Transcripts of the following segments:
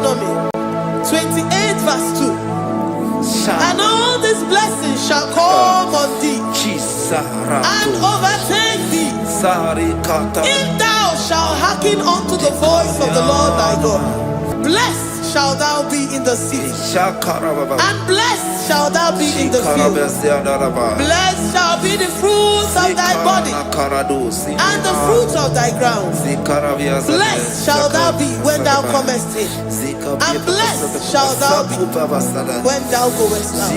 Deuteronomy 28 verse 2. And all these blessings shall come on thee and overtake thee if thou shalt hearken unto the voice of the Lord thy God. Blessed shalt thou be in the city, and blessed shalt thou be in the field. Blessed shall be the fruits of thy body, and the fruits of thy ground. Blessed shalt thou be when thou comest in, and blessed shalt thou be when thou goest out.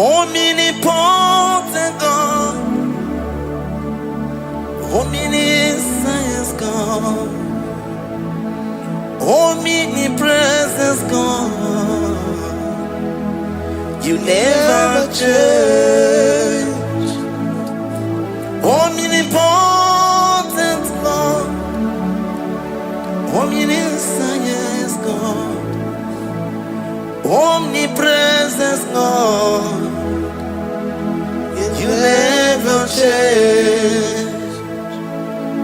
Omnipotent God, omniscience God, omnipresence God, you never change. Omnipotent God, omniscience God, omnipresence God, you never change.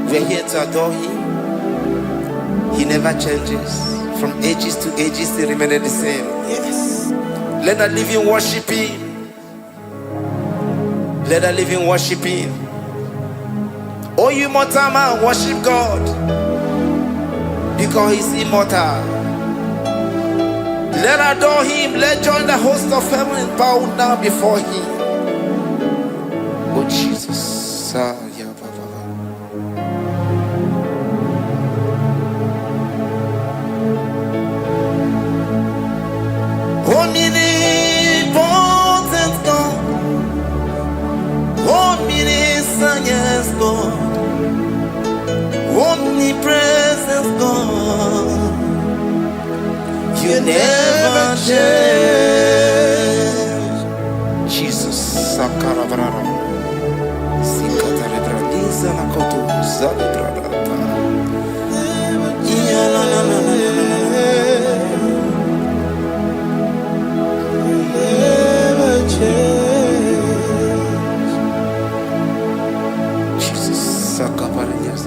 We're here to adore Him. He never changes. From ages to ages, He remains the same. Yes. Let the living worship Him. Let the living worship Him. Oh, you mortal man, worship God, because He's immortal. Let adore Him. Let join the host of heaven and bow down before Him. Oh Jesus. Omnipotent God, omniscience God, omnipresence God, you never change. Sakarabrara. Sikatalebradiza la koto zalebrada. Ya la la la la la. Never change. Jesus Sakaparias.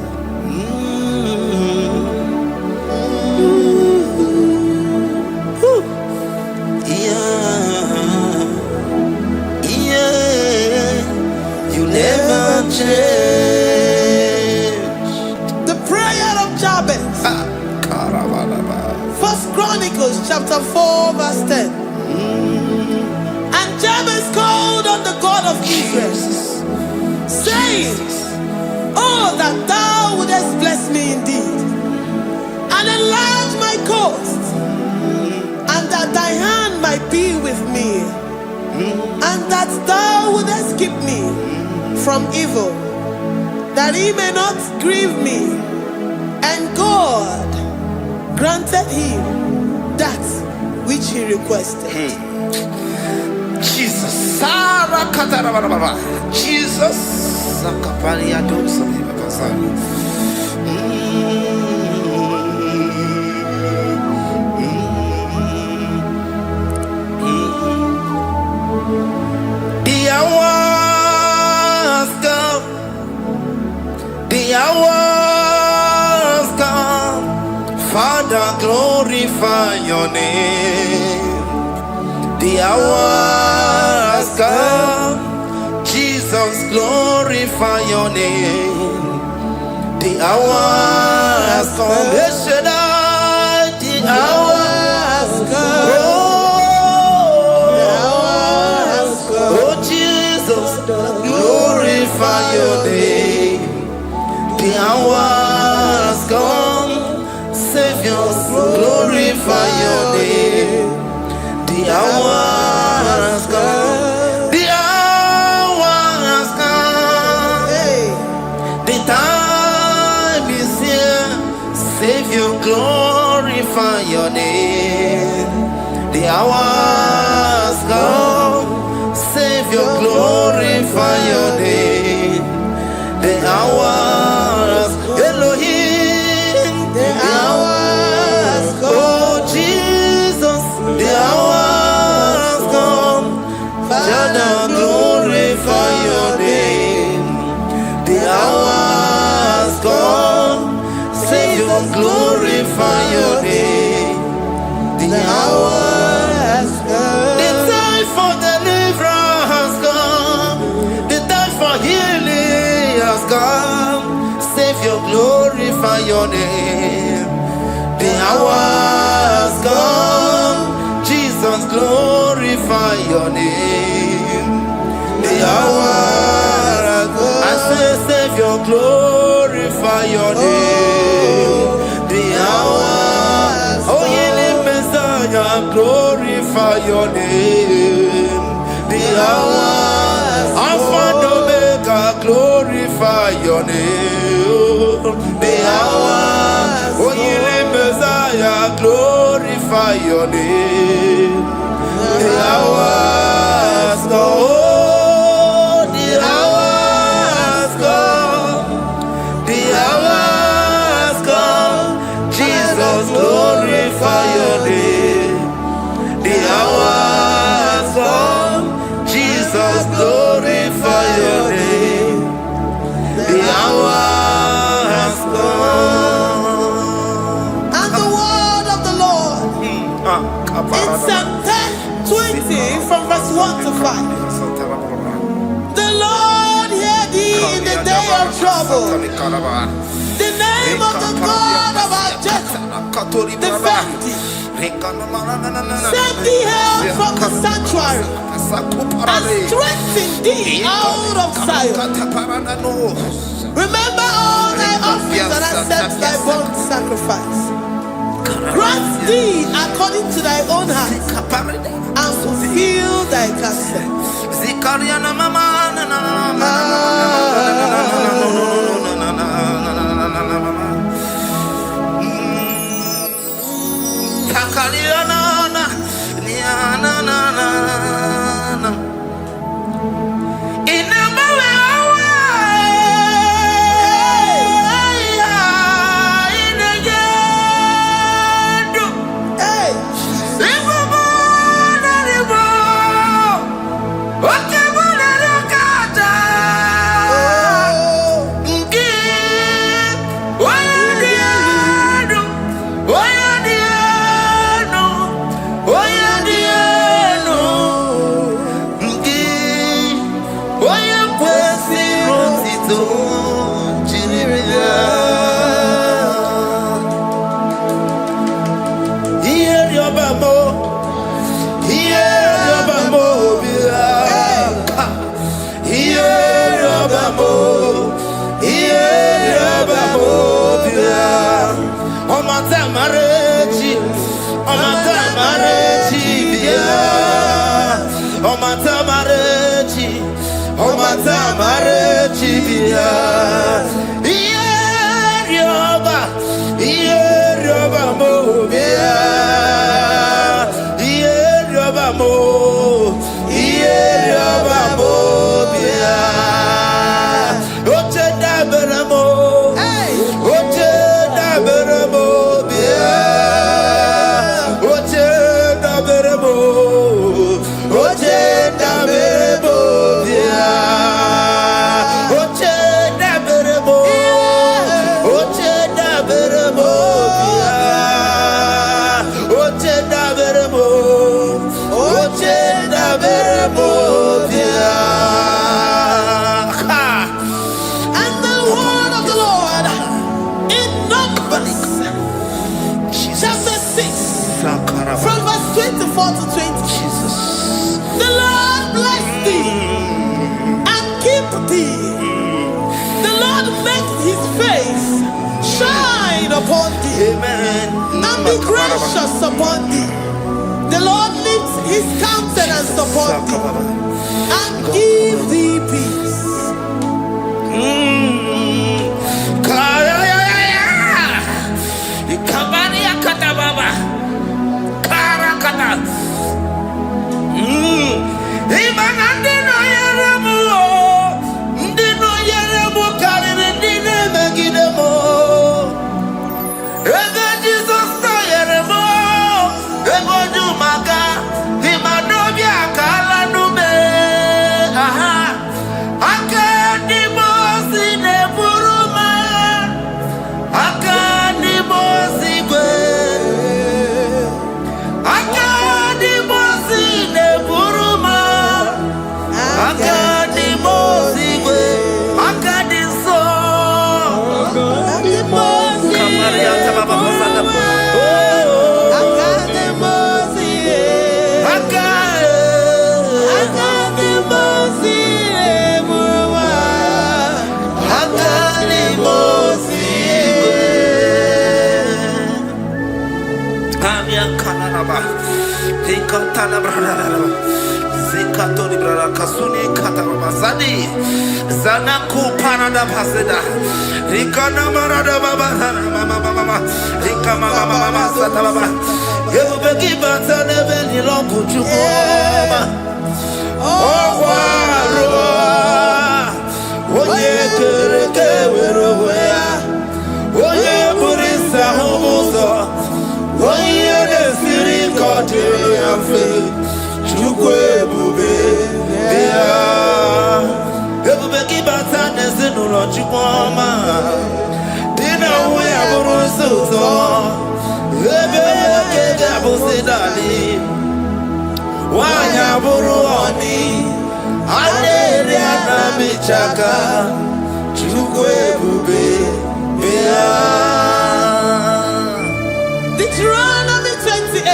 You never change. The prayer of Jabez. First Chronicles chapter 4 verse 10. And Jabez called on the God of Israel, saying, oh, that thou wouldest bless me indeed, and enlarge my coast, and that thy hand might be with me, and that thou wouldest keep me from evil, that he may not grieve me. And God granted him that which he requested. Jesus, Sarah Katarababa, Jesus, Sakaparia Dosa. The hours come, the hours come, Father, glorify your name. The hours come, Jesus, glorify your name. The hours come, the hours come. Oh Jesus, glorify your name. The hours come, Savior, glorify your name. The hours come, the hours come. The time is here, Savior, glorify your name. The hours come, Savior, glorify your name. The hours, Elohim, the hours come. Oh Jesus, the hours come. Father, glorify your name. The hours come, Savior, glorify your name. The hours come. The time for deliverance has come. The time for healing has come. Savior, glorify your name. The hours come. Jesus, glorify your name. The hours come. I say, Savior, glorify your name. The hours. Oh, healing Messiah, glorify your name. The hours. Alpha and Omega, glorify your name. The hours. Oh, healing Messiah, glorify your name. The hours come. Oh, the hours come. The hours come. Jesus, glorify your name. The hours come. Jesus, glorify your name. The hours come. And the word of the Lord in Psalm 10:20 from verse 1 to 5. The Lord hear thee in the day of trouble. The name of the God of our Jacob defend thee. Send thee help from the sanctuary and strengthen thee out of Zion. Remember all thy offerings and accept thy burnt sacrifice. Grant thee according to thy own heart and fulfill thy counsel. marechi, omata marechi bia. Yoba mo bia. Yoba mo bia. Oche da beramo. Oche da beramo bia. Oche da beramo. Oche da beramo bia. Oche da beramo. Oche da beramo bia. Oche da beramo. Oche da beramo bia. And the word of the Lord in Numbers chapter 6 from verse 24 to 20. The Lord bless thee and keep thee. The Lord make his face shine upon thee. Amen. And be gracious upon thee. The Lord lifts his countenance upon thee and give thee peace. Zanaku Panada Paseda, Rikana Marada Baba, Mama, Rikama Mama Satababa, Yubeki Batana Beni Longu Chuma, Oh, Oye Kereke Weroya, Oye Burisa Homoso, Oye Siri Kotea Fe, Chukwe Bube, Everybody batan is in the lunch warmer. Dinner we have a roso. Everybody get a daddy. Why have a ruani? I did a bichaka. Chukwe bube. Deuteronomy 28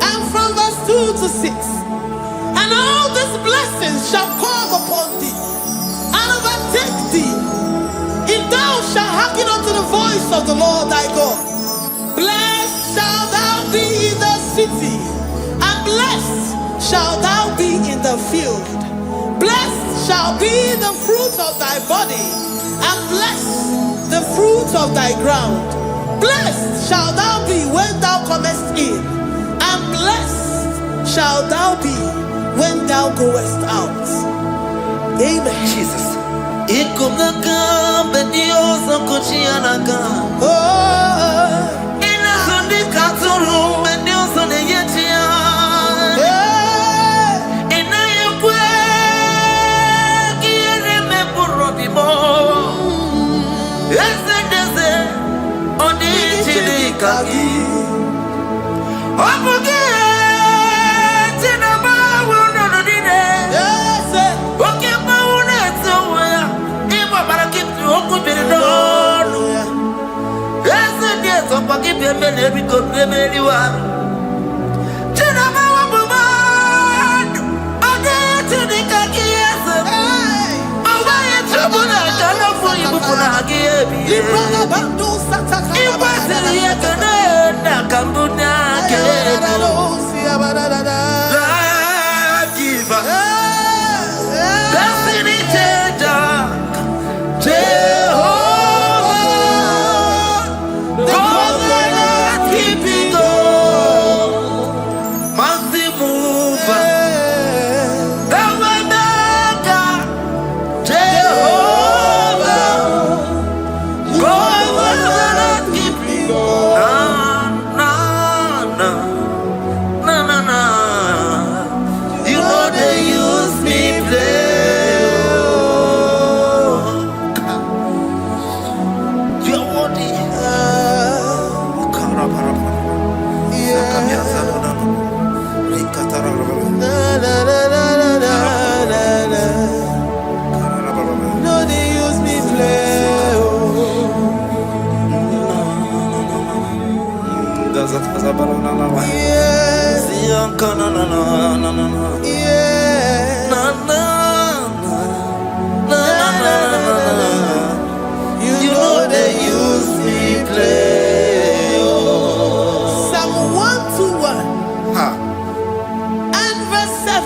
and from verse 2 to 6. And all these blessings shall come upon thee and overtake thee, if thou shalt hearken unto the voice of the Lord thy God. Blessed shalt thou be in the city, and blessed shalt thou be in the field. Blessed shall be the fruit of thy body, and blessed the fruit of thy ground. Blessed shalt thou be when thou comest in, and blessed shalt thou be when thou goest out. Amen. Jesus.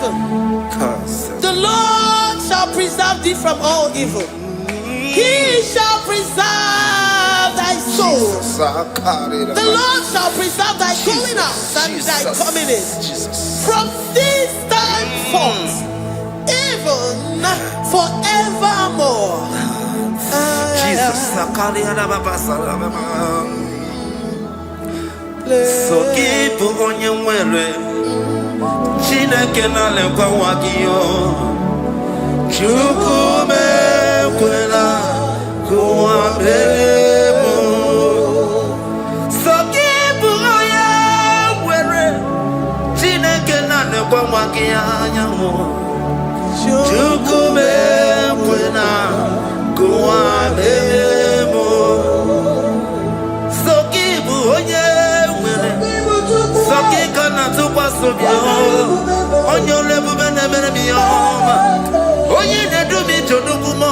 11. The Lord shall preserve thee from all evil. He shall preserve thy soul. The Lord shall preserve thy going out and thy coming in. From this time forth, even forevermore. Jesus. So keep on your way. Chineke na lekwa wagiyo. Chukume kwela kuwabemo. So keep on your way. Chineke na lekwa wagiyo. Chukume kwela kuwabemo. So keep on your Sakikana to Pasubio, on your level, Oye, they do me to Dukumo,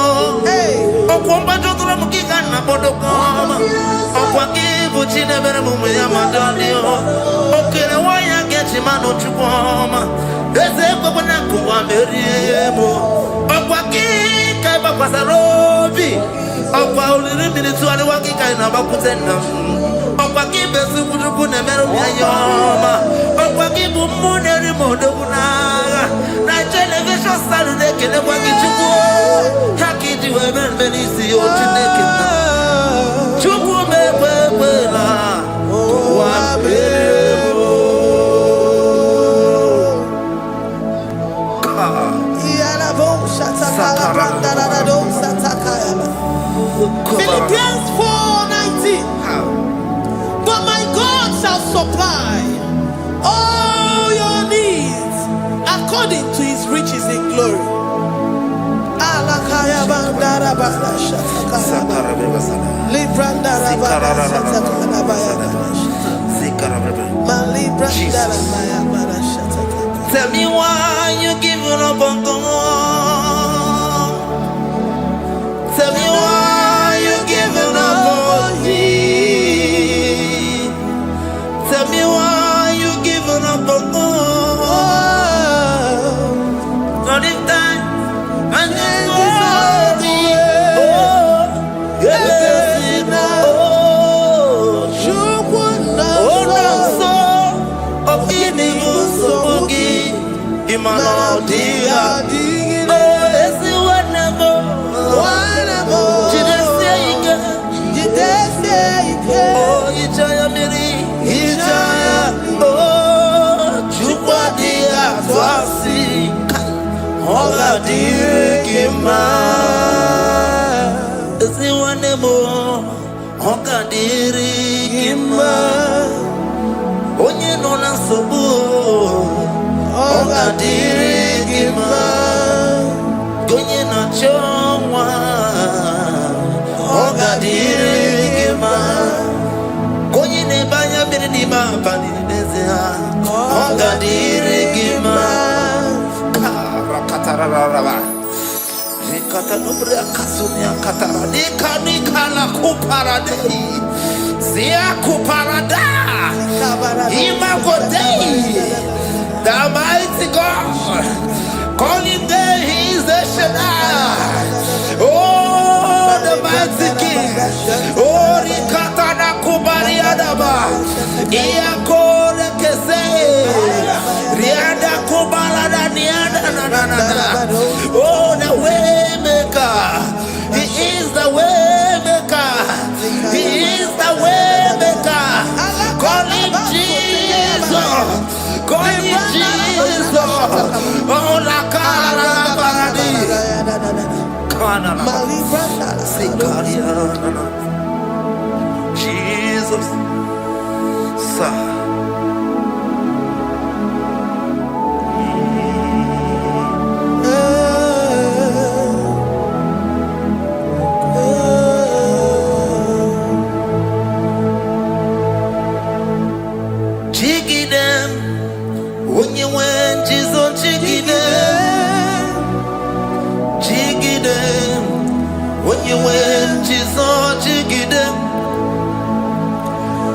Okwambato Ramukana Bodokama, Okwakibuchi never Muyamadonio, Okay, why I get him out of Chupoma, there's a Babanakuwa Meriemo, Okwaki, Kabapasarobi, Okwa only minutes to the Waki Kainabakutena. Okwakibe sukuruku na meru yayoma. Okwakibu muneri modokunaga. Na television Saturday kene wakichuku. Hakiti weben benisi otineke na. Chuku mewewela. Wabebo. Philippians 4:19. But my God shall supply all your needs according to his riches in glory. Tell me why you giving up on God. Tell me why you giving up on me. Tell me why you giving up on God. Not in time and then onye nọ na nsogbu ọ ga-adịrị gị mma onye na-achọ nwa ọ ga-adịrị gị mma onye na-ebe anya mmiri n'ime abalị n'ezie ọ ga-adịrị gị mma Katanubria kasunia katara nika la kuparade zia kuparada imagodei the mighty God calling there he is the Shaddai oh the mighty King oh rikatana kubariadaba iakore kese riada kubalada niada na oh the way He is the way maker. He is the way maker. Call him Jesus. Call him Jesus. Oh, la cara paradi. Jesus.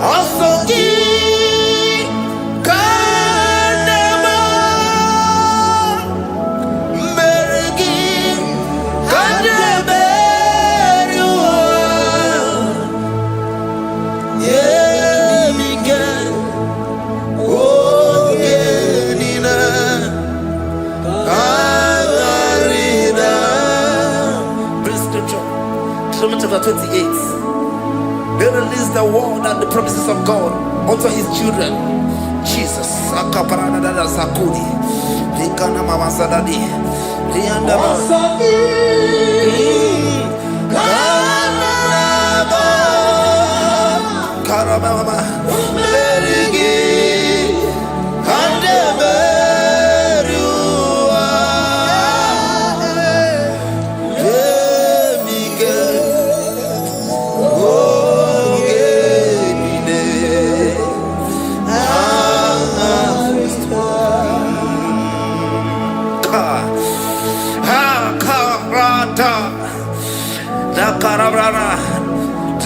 Also give Deuteronomy chapter 28. They release the word and the promises of God unto his children. Jesus.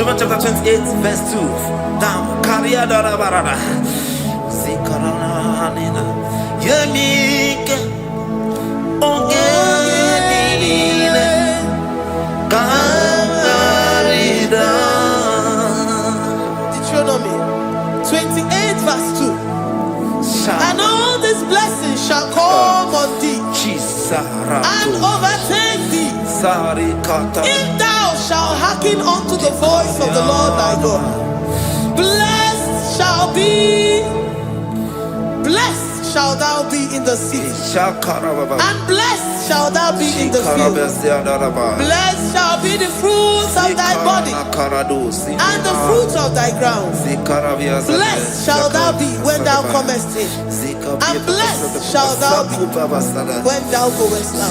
Deuteronomy chapter 28, verse 2. Down. Deuteronomy 28, verse 2. And all these blessings shall come on thee and overtake thee if thou shalt hearken unto the voice of the Lord thy God. Blessed shall thou be in the city, and blessed shall thou be in the field. Blessed shall be the fruits of thy body and the fruits of thy ground. Blessed shall thou be when thou comest in, and blessed shall thou be when thou goest out.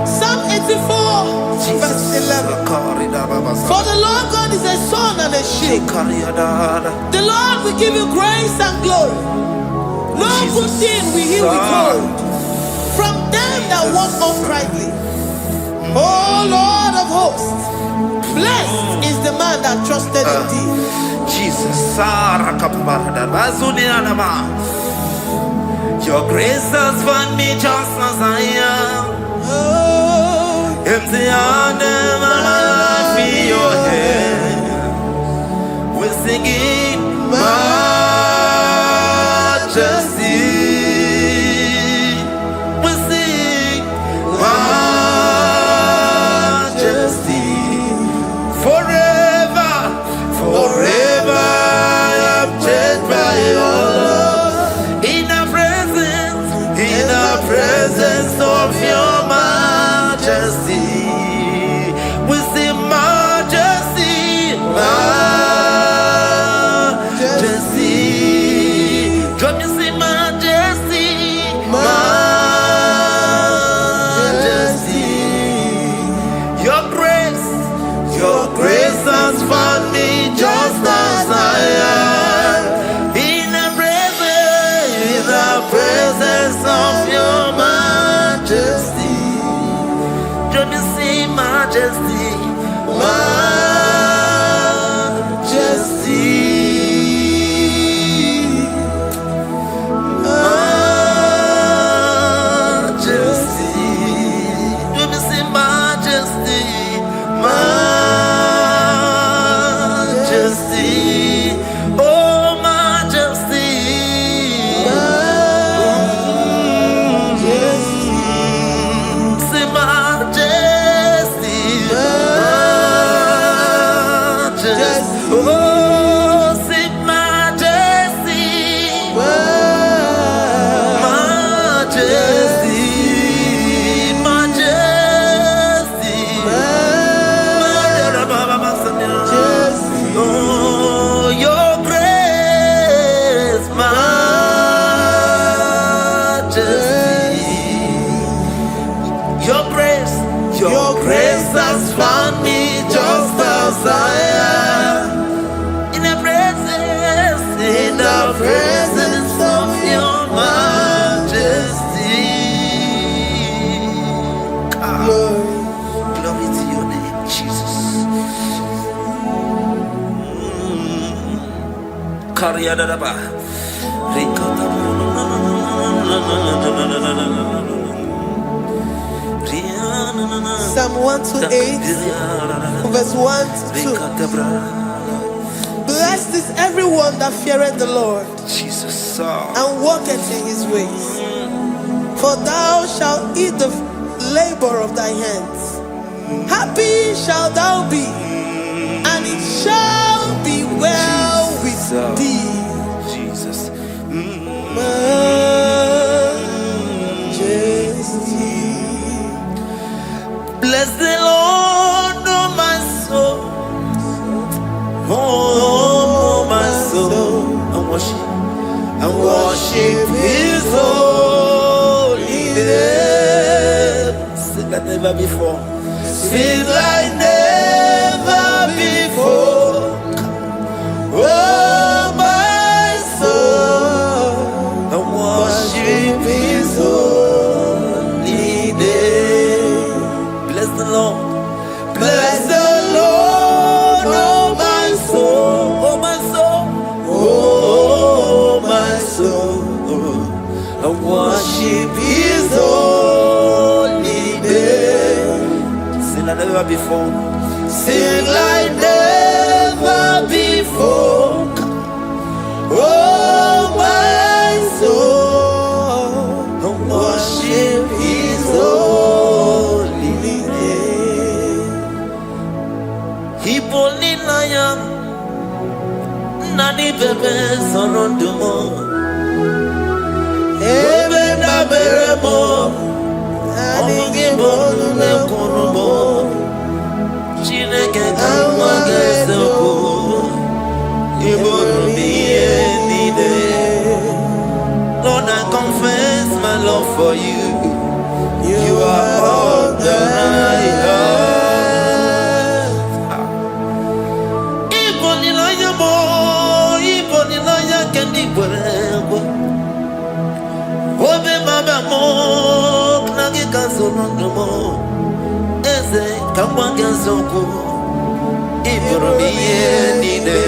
Psalm 84, verse 11. For the Lord God is a sun and a shield. The Lord will give you grace and glory. No good thing will he withhold from them that walk uprightly. O Lord of hosts, blessed is the man that trusted in thee. Jesus. Your grace has found me just as I am. Empty handed, and I feel your hand. We're singing majesty. We sing majesty. Forever, forever I'm changed by your love. In the presence of your majesty, we see majesty, majesty. Come you see majesty, majesty. Your grace has found me just as I am. In the presence of your majesty. majesty. Your grace has found me just as I am. In the presence of your majesty. Glory to your name, Jesus. Psalm 128, verse 1 to 2. Blessed is everyone that feareth the Lord, Jesus, and walketh in his ways. For thou shalt eat the labor of thy hands. Happy shalt thou be, and it shall be well with thee. Jesus. Majesty. Bless the Lord, oh my soul. Oh, my soul. And worship his holy name. Sing like never before. Sing like never before. Oh, my soul. And worship his holy name. Bless the Lord. Bless the Lord, oh my soul, oh my soul, oh my soul, and worship his holy name. Sing like never before. Sing like never before. Oh my soul, and worship his holy name. Hipoli nayam nani bebe sorondumo ebe na beremo omugi bolu ne kurumo chineke kama gesoko ibonu miye nide. Lord, I confess my love for you. You are all that I have. Obe mama mo knagi kazono mo eze kamwange zoko ibromi yenide.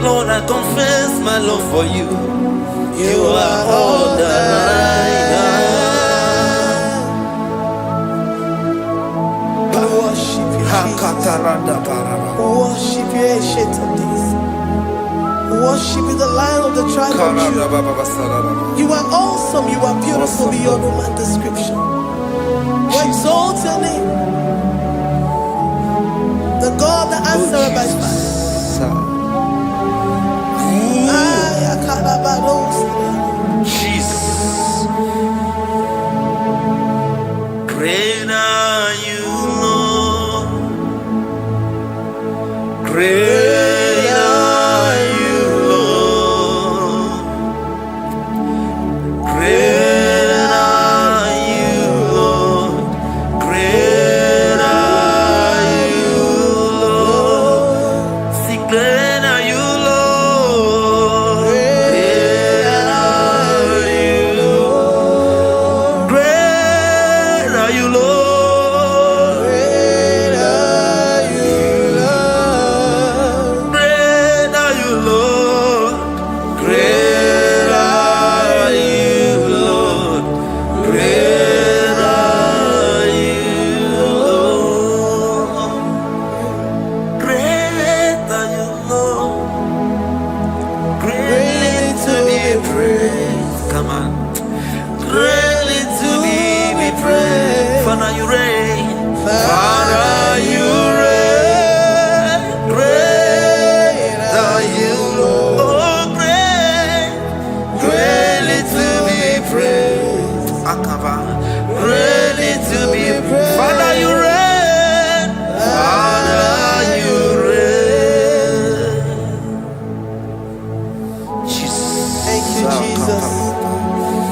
Lord, I confess my love for you. You are all that I have. Worship you, worship you, ancient of days. Worship you, the Lion of the tribe of Judah. You are awesome, you are beautiful beyond human description. We exalt your name, the God that answered by fire. Jesus. Great are you, Lord. Great are you, Lord. Great are you, Lord. Great are you, Lord. See, great are you, Lord. Great are you,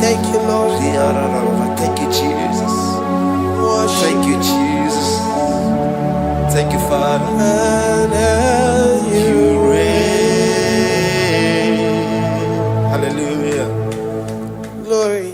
Thank you, Lord. Thank you, Jesus. Worship. Thank you, Jesus. Thank you, Father. And You reign. Hallelujah. glory.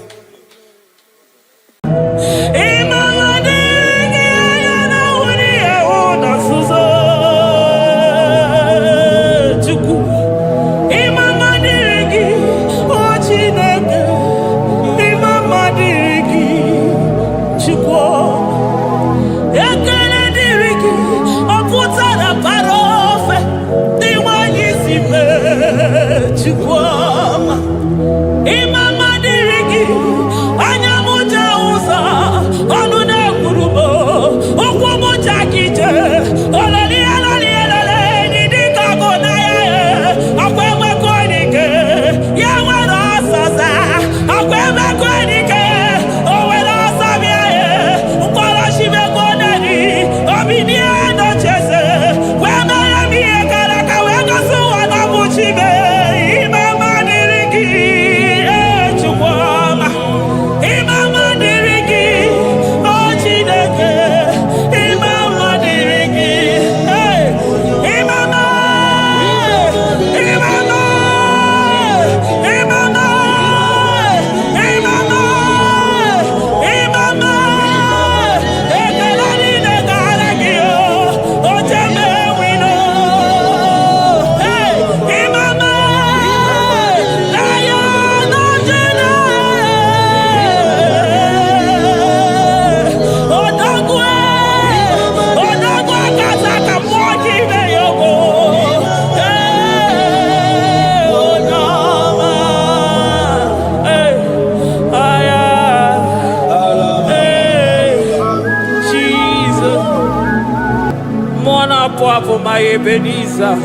My Ebenezer,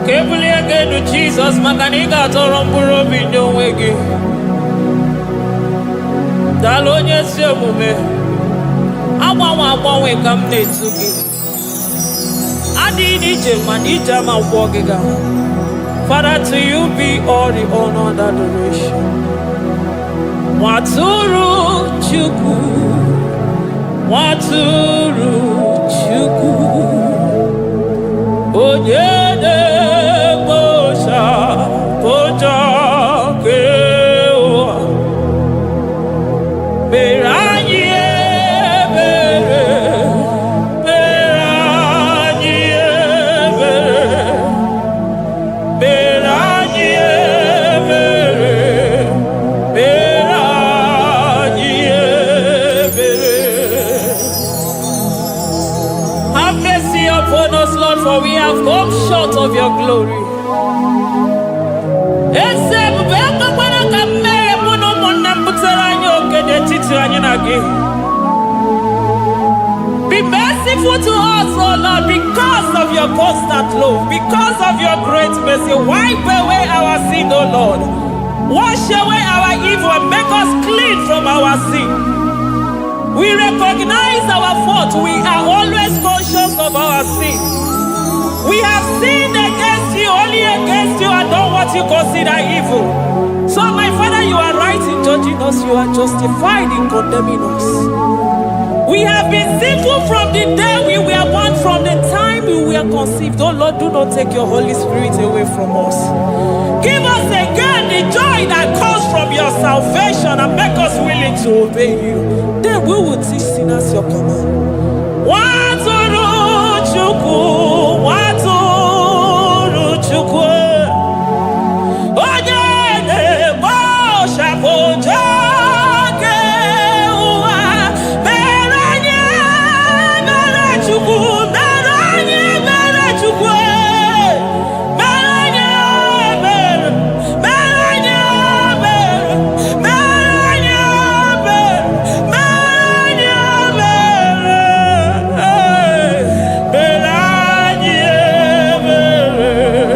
Kebuli again to Jesus, Makanika Toromburo Bino Wegi. Dalonia Semume, Awa we come to me. Adi Nije Manija Ma Wogiga. Father, to you be all the honor and adoration. Waturu Chuku, Waturu. Onyede bosha poja kewa Beranye bere Beranye bere Beranye bere Beranye bere. Have mercy upon us, Lord, for we have come short of your glory. Be merciful to us, oh Lord, because of your constant love, because of your great mercy. Wipe away our sin, oh Lord. Wash away our evil and make us clean from our sin. We recognize our fault. We are always conscious of our sin. We have sinned against you, only against you, and done what you consider evil. So, my Father, you are right in judging us. You are justified in condemning us. We have been sinful from the day we were born, from the time we were conceived. Oh Lord, do not take your Holy Spirit away from us. Give us again the joy that comes from your salvation and make us willing to obey you. Then we will teach sinners your command. Waturu Chukwu, Waturu Chukwu. Onyede bosha poja kewa. Beranye bere Chukwu, beranye bere Chukwu. Beranye bere, beranye bere, beranye bere, beranye bere. Beranye bere,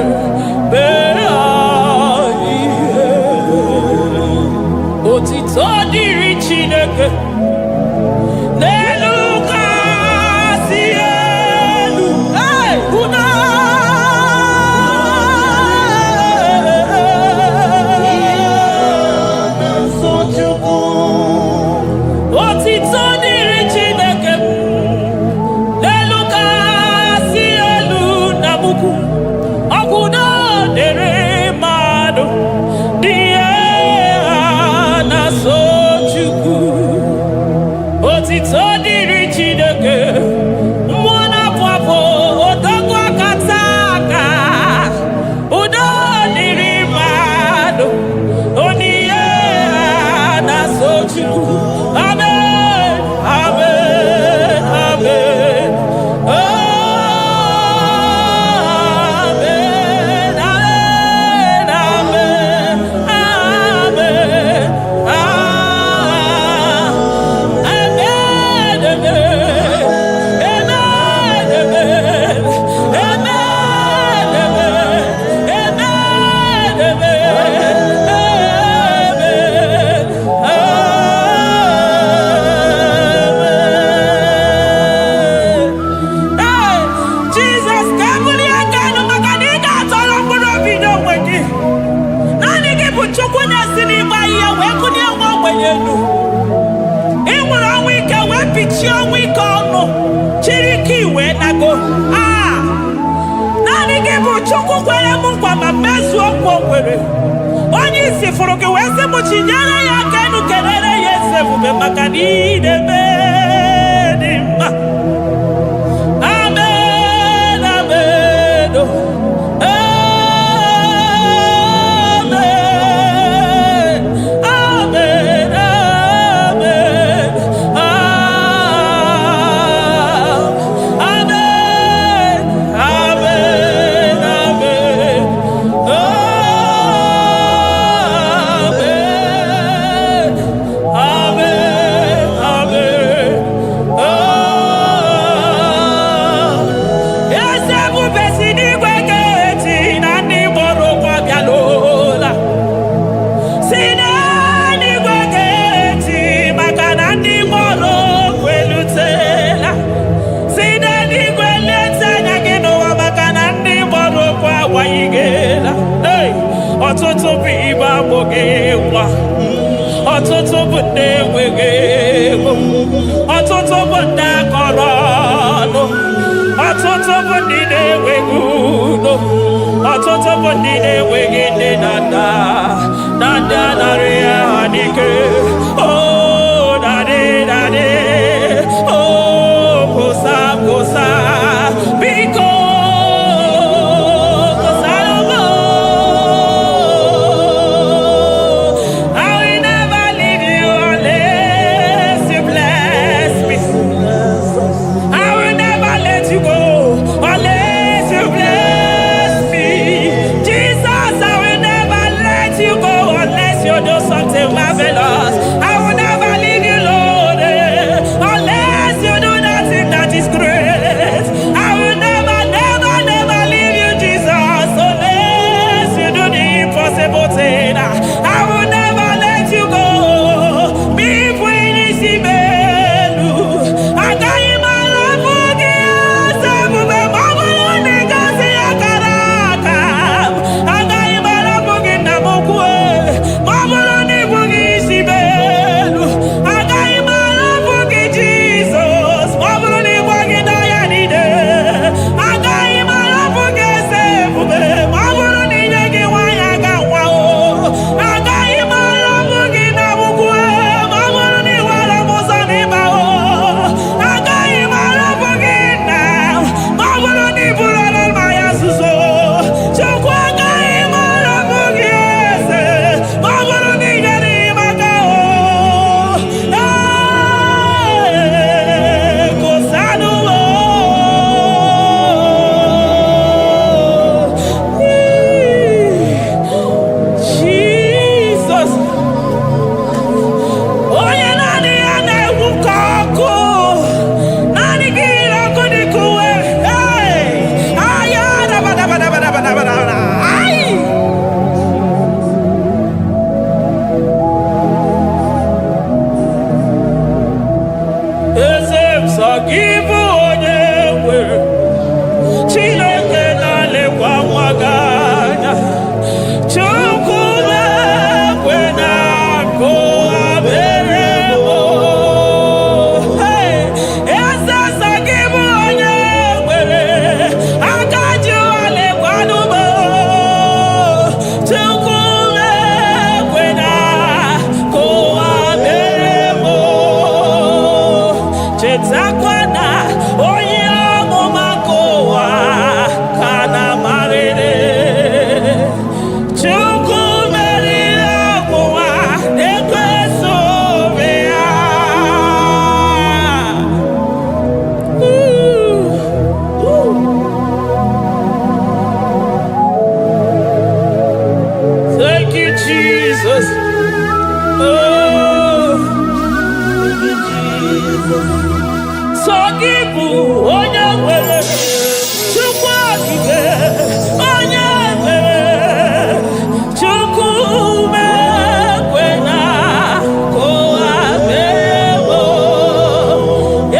beranye. Otito diri Chineke. Amen. Amen. Amen. Amen. Amen. Amen. Onye isi fụrụ gị wee sị m chinyere ya aka enu kelere ya eze ebube maka na ị na-eme dị mma. Amen, amen, amen, amen, ọtụtụ bụ ibe agbụghị nwa, ọtụtụ bụ ndị enweghị ego, ọtụtụ bụ ndị akọrọ ọnụ, ọtụtụ bụ ndị na-enweghị udo, ọtụtụ bụ ndị na-enweghị nne na nna, na ndị anarị ya n'ike. Kosa biko Zakwana So give onye nwere Chukwu okike onye mere Chukwu mekwena kowa mebo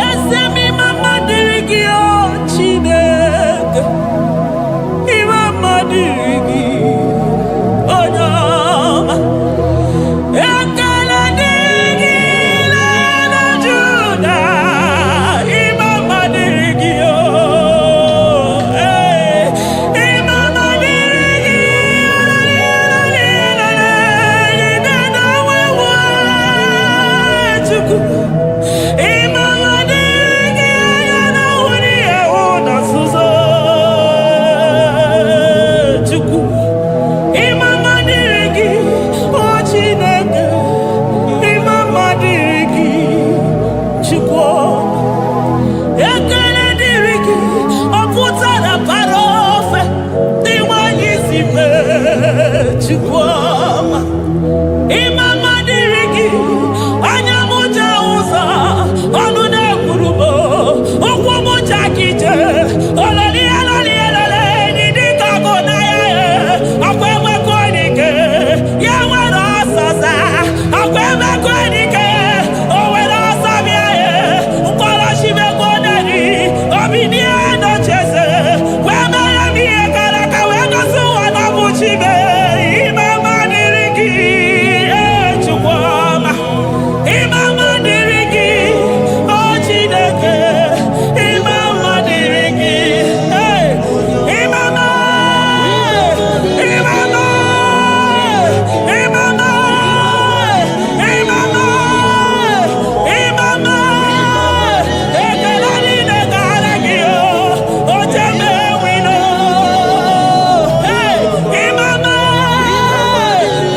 Esemi mama dirigi o Chineke Imama dirigi onyama Ekele dirigi na Juda Imama dirigi o Imama dirigi Chukwu Imama dirigi na wuri ewu na suzo Chukwu Imama dirigi o Chineke Imama dirigi Chukwu Ekele dirigi o pụtara para ofe dị nwanyị si mee Chukwu Imama dirigi anya mụja ụzọ ọnụ na-ekwurubo ụkwụ mụja kije ololi eloli elele dị ka ọgụ na ya ọkwa emekọ dike ya nwere ọsọsa ọkwa emekọ dike o nwere ọsọ bịa ya mkpọrọ chimekọ neri obinie nocheze wee mere m ihe gara aka wee gosi ụwa na bụ chime Imama dirigi Chukwuma Imama dirigi o Chineke Imama dirigi Imama Imama Imama Imama Imama ekele niile gara gị o jeme wino Imama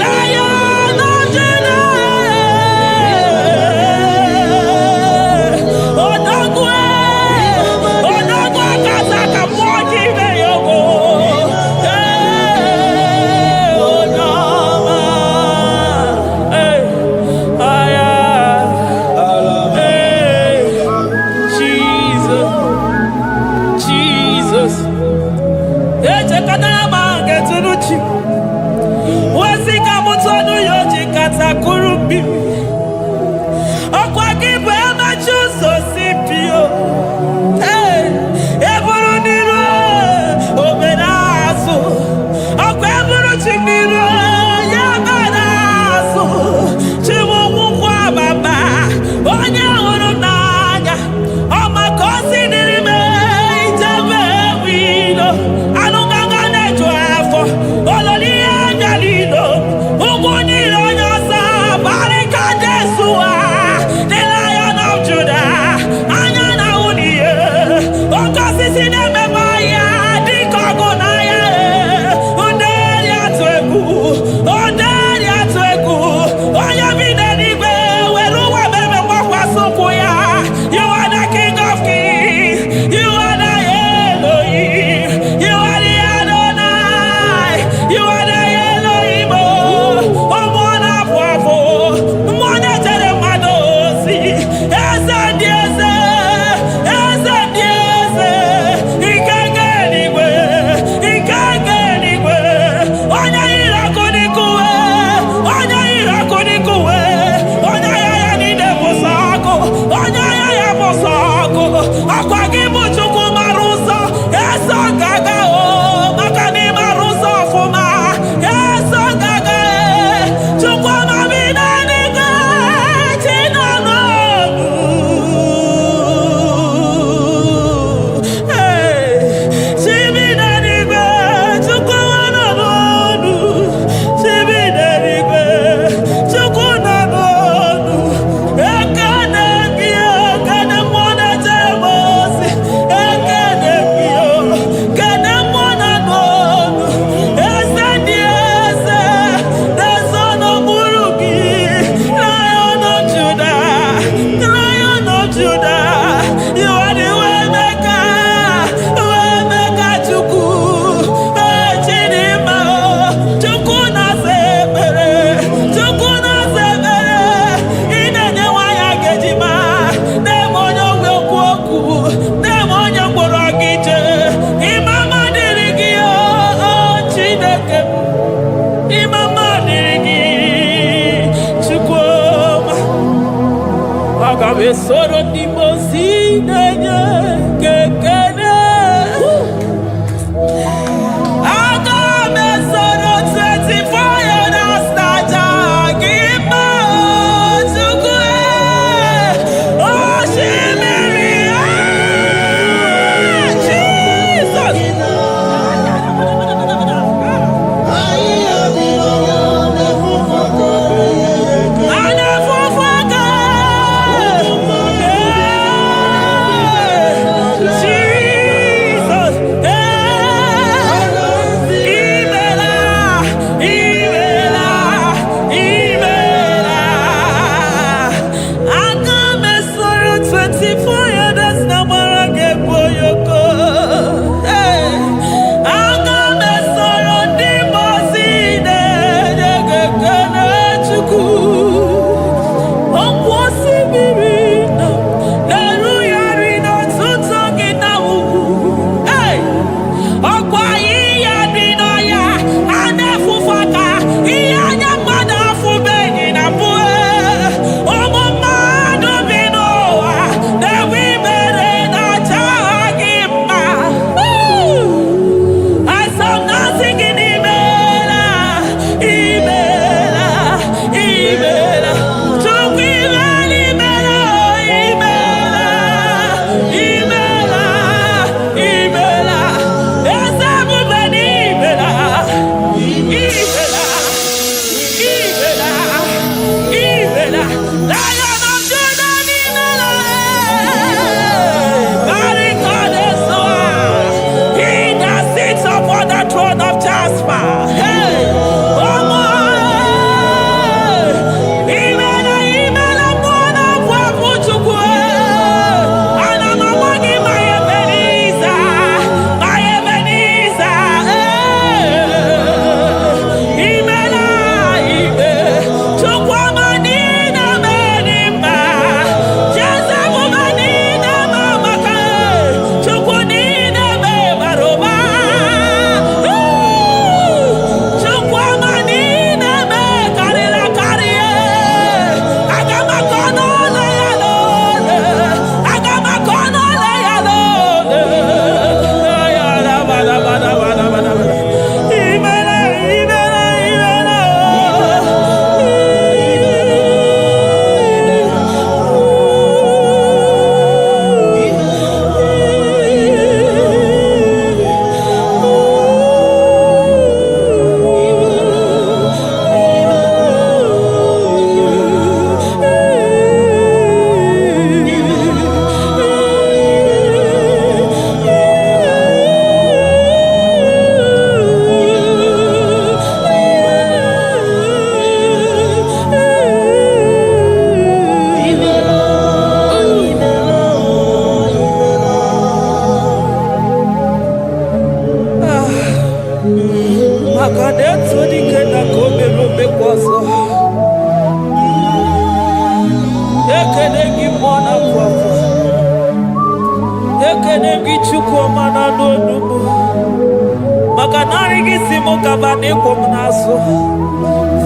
Lion of Judah Odogwe kasa ka mmụọ gị ime ya ogo onyama aya Jesus Jesus echekọtara ma getụrụ chi wezi ka mụtụ ọnụ ya oji kata kụrụ mmiri ọkwa gị bụ emechi ụzọ si pio eburu n'iru obere azụ ọkwa eburu chi n'iru ya bara azụ chiwụkwụkwọ ababa onye hụrụ n'anya ọmaka o si n'ime ijebe wilo anụgaga na-eju afọ ololi ya bịalilo ụgwụ niile onye ọsọ Besoro di mosine kekene. Aga besoro 24 years naja gima tukue. Oh shimiri Jesus.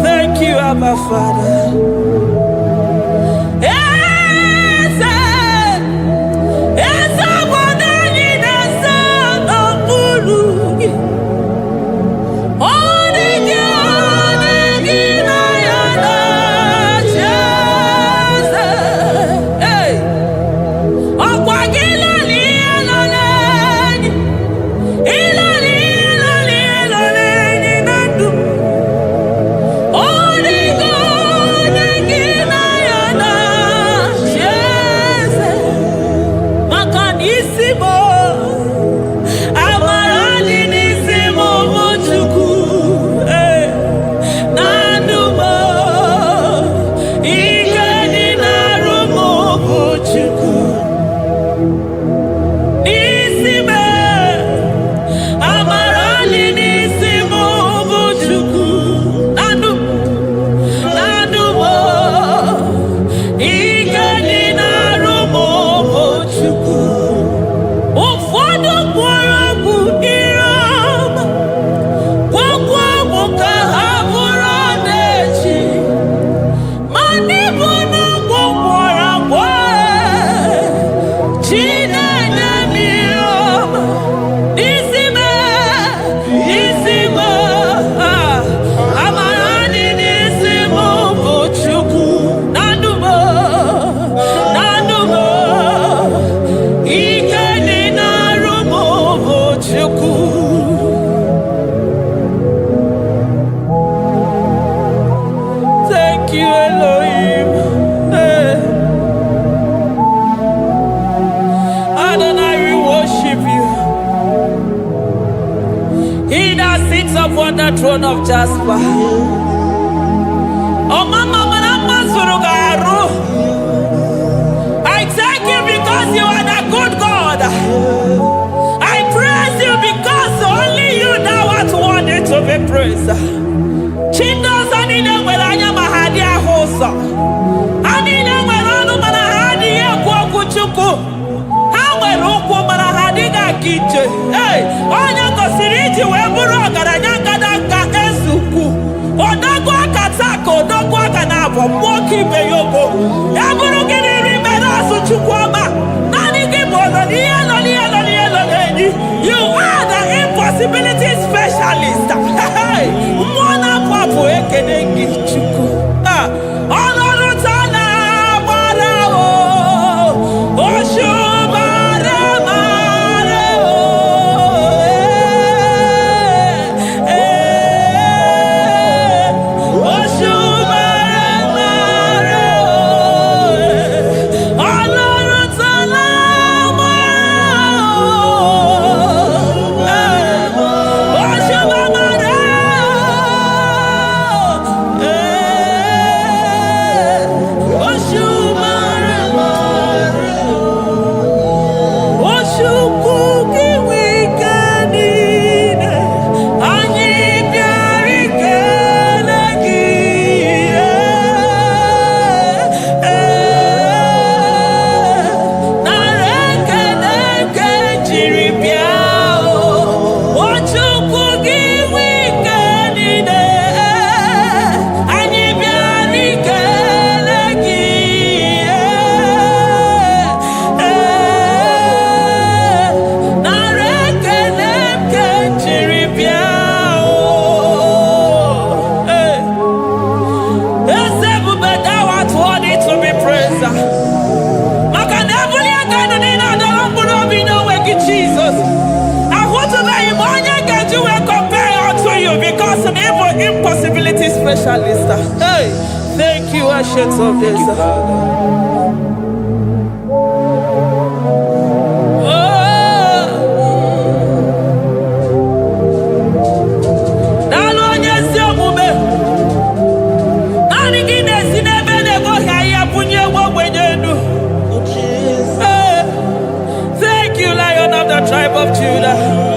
Thank you, Abba Father. Again. Elohim. Hey. Adonai, we worship you. He that sits upon the throne of Jasper. Oh, Mama, I thank you because you are the good God. I praise you because only you now are worthy to be praised. Chindos anine welanya mahadi ahosa. Anine welanu manahadi ya kwa kuchuku. Hawe ruku manahadi ga kiche. Hey, onya kosiriji weburu agaranya kadaka esuku. Odagwa katako, odagwa kanabo, mwoki beyoko. Yaburu gini rimena suchukwama. Nani gibono, nielo. You are the impossibility specialist. Mwana papu ekenengi chuku. Olorutana marao. Oshubare marao. Oshubare marao. Olorutana impossibility specialist. Hey, thank you, Ancient of Days. Thank you, Lion of the tribe of Judah.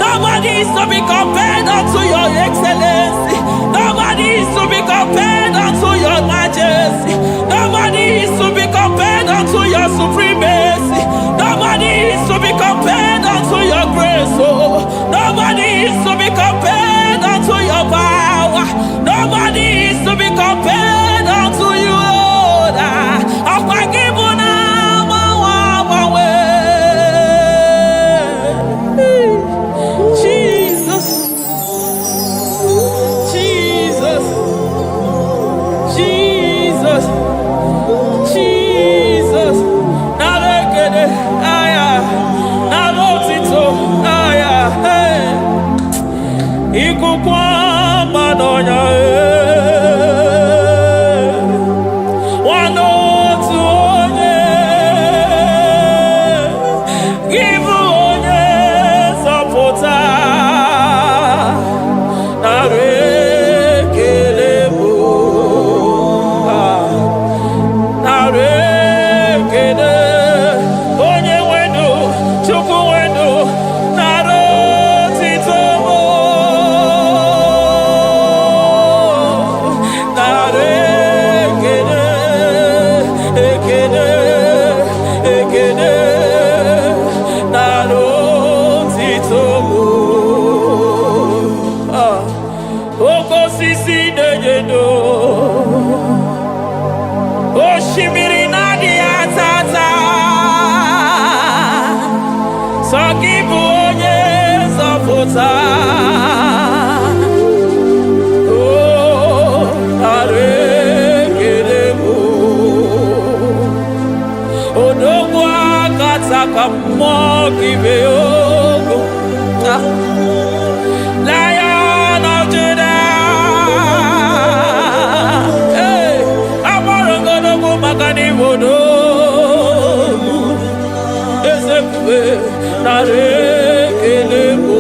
Nobody is to be compared unto your excellency. Nobody is to be compared unto your majesty. Nobody is to be compared unto your supremacy. Nobody is to be compared unto your grace. Oh, nobody is to be compared unto your power. Nobody is to be compared unto you, Lord. Lion of Judah, hey, I'm gonna go Magani Wodo, Ezekiel, Narekelebo,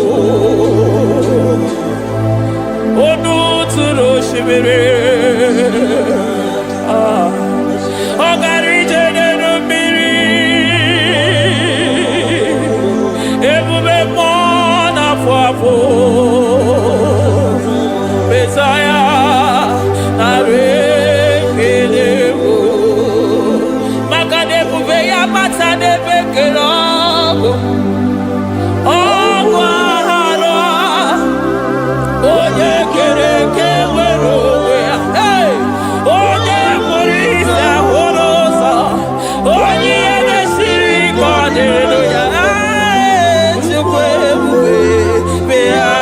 Onu Turo Shimere, Ogari Jene Miri, Ebube Mona Fwafo, Messiah, Narekelebo, Magade Buveya Matane Bekelogo, Ogwahara, Oye Kereke Weroya, hey, Oye Morisa Horosa, Oye Neshiri Kwadeloya, Chukwe Buve, Bea.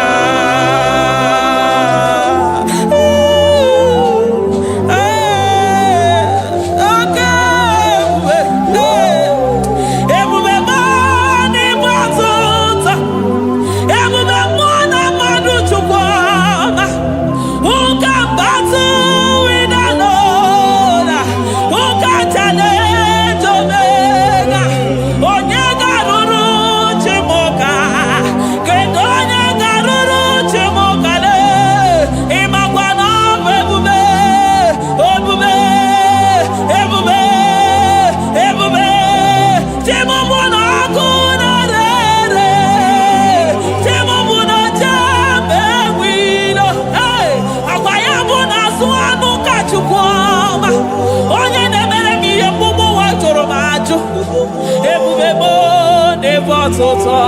batota.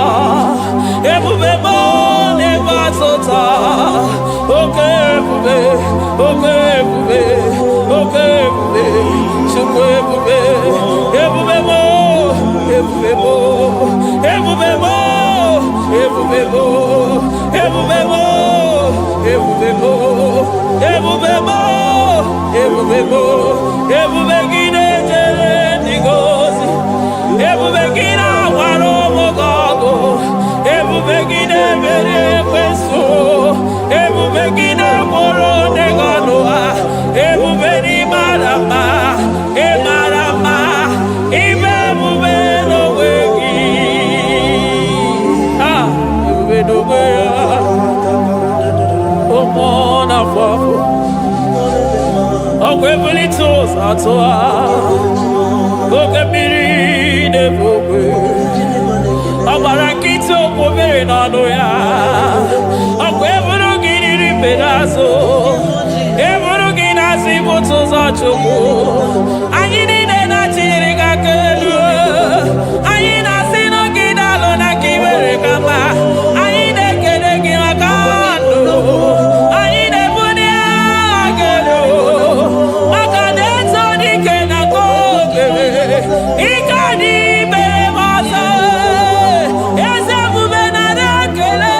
Ebube mo ne batota. Okay, ebube. Okay, ebube. Okay, ebube. Chukwu ebube. Ebube mo. Ebube mo. Ebube mo. Ebube mo. Ebube mo. Ebube mo. Ebube mo. Ebube mo. Ebube gide jere digozi. Ebube gide waro mogogo. Ebube gide mere kweso. Ebube gide moro neganoa. Ebube ni marama. E marama. Ibe ebube no wegi. Ah, ebube no wegi. Omona fafo. Okwebuli toza toa. Okebiri de bokwe. Abarakito kobere nano ya. Okwebulu giri pedazo. Ebulu ginasi botoza choko. Anyini de na chiriga kelu. Anyina sino gidalo na kibere kama. Anyine kede gimakando. Anyine bunia kelu. Makadezo di kena kobebe. Ikani bebe masa. Eze bube na dekele.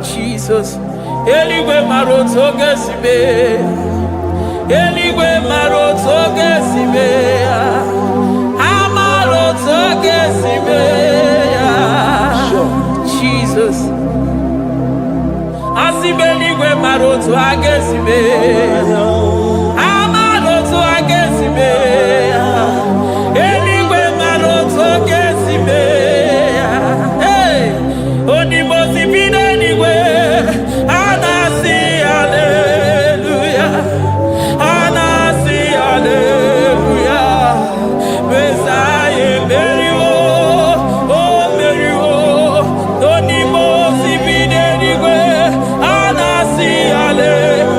Jesus. Eligwe maroto gesibe. Eligwe maroto gesibe. Amaroto gesibe. Jesus. Asibeligwe maroto agesibe. Amaroto agesibe. Eligwe maroto gesibe. Hey, onimosi bide eligwe. Anasi hallelujah. Anasi hallelujah. Messiah Merio. Oh Merio. Onimosi bide eligwe. Anasi hallelujah.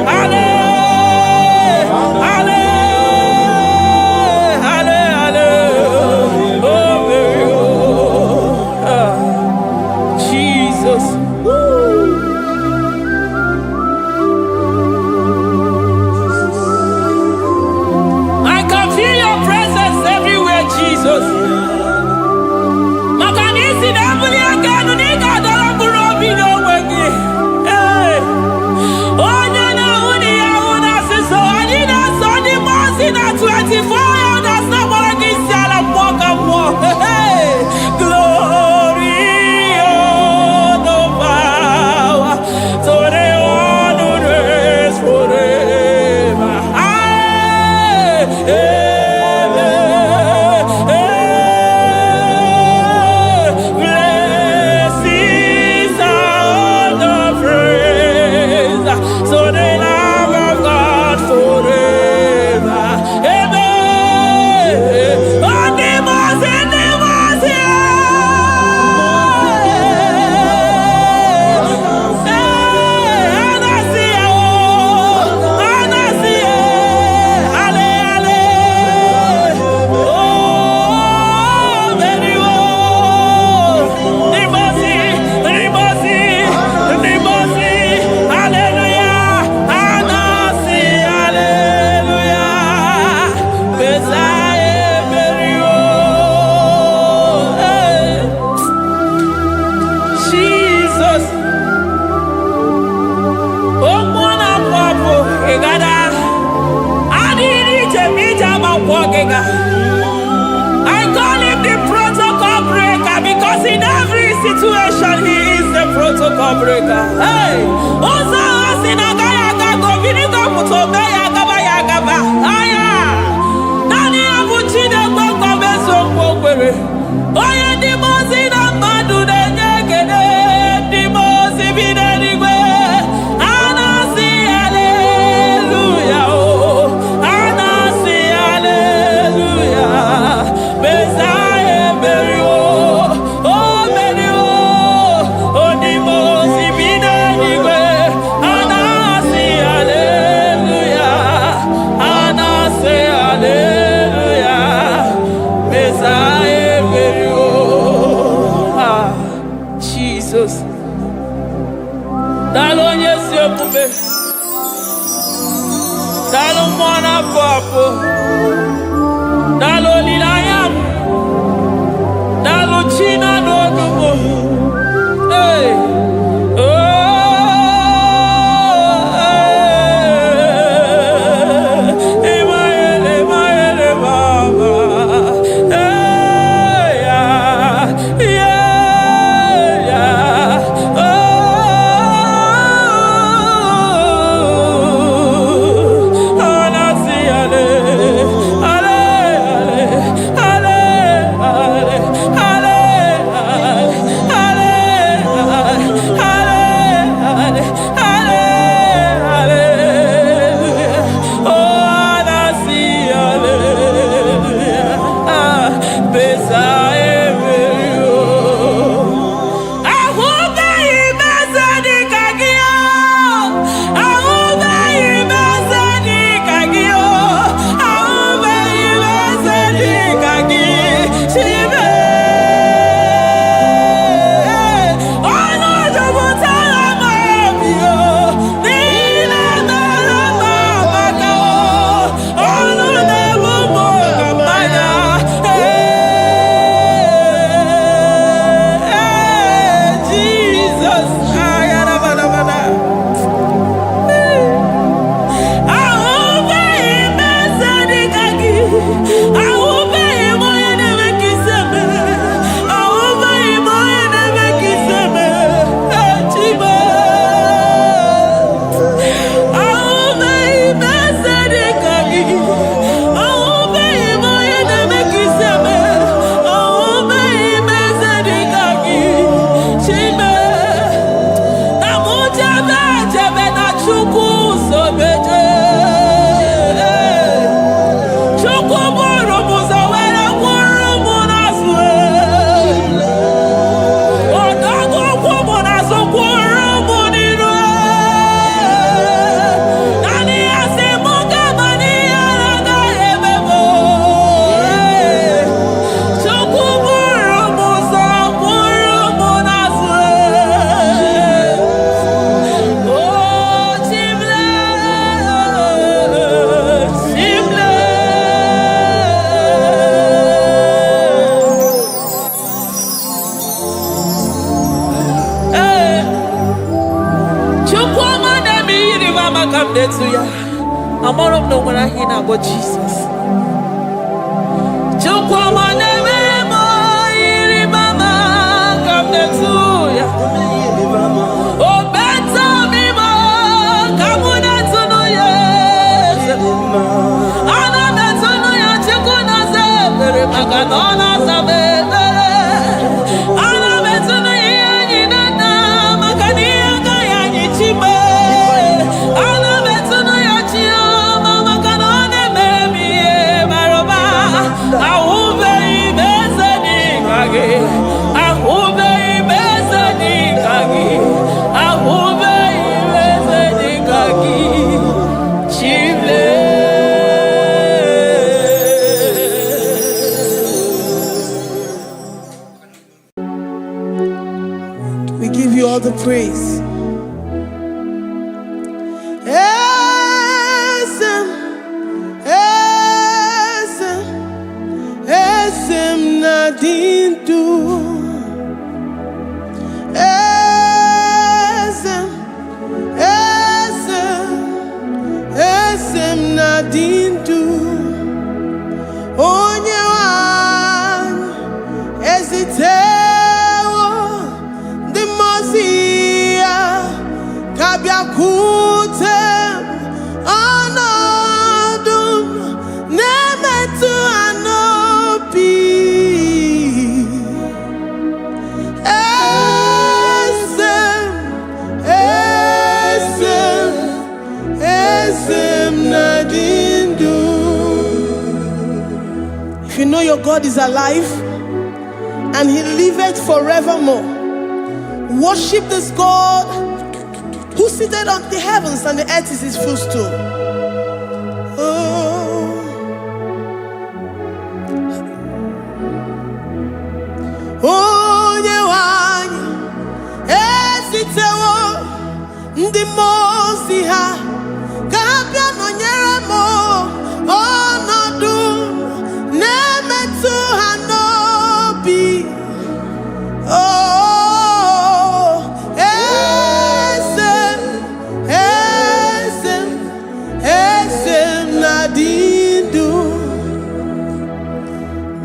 I call him the protocol breaker because in every situation he is the protocol breaker. Hey, also Sinagaya go Vinigo Mutobaya Gaba Yagaba. Aya Nani Abuchina Boko Beso Bokwe. Oya Dimosina Madu de Negede Dimosi Binanigwe. Anasi hallelujah. Anasi hallelujah. Messiah Merio. Oh Merio. Oh Dimosi Binanigwe. Anasi hallelujah. Anasi hallelujah. Messiah Merio. Jesus. Dalon yesi okupe. Dalon mwana papo. Dalon lilayam. Dalon china dogumo. Hey. Oh. Emaele baba. Hey. Yeah. Oh. Anasi ale. come there to ya. I'm all of no when I hear about Jesus. Come there to ya. Oh, better me more. Come on to know ya. Ana better know ya. Chikuna se bere maganona se bere. Ana better know ya ni nana magania kaya ni chime. Ana better know ya chia mama kanone baby maroba. Aube ibeze ni kage. Aube ibeze ni kage. Aube ibeze ni kage. Chile. We give you all the praise. Esem, esem, esem nadindu. Esem, esem, esem nadindu. Onye wan ezitewo the Mosiah kabia kutem anadum nemetu anopi esem esem esem nadindu. If you know your God is alive and he liveth forevermore, worship this God who seated on the heavens and the earth is his footstool. Oh. Onye wanyi esitewo ndị mozi ha kabia nonyere mo ọnọdụ na-emetụ ha n'obi. Oh, esem, esem, esem nadindu.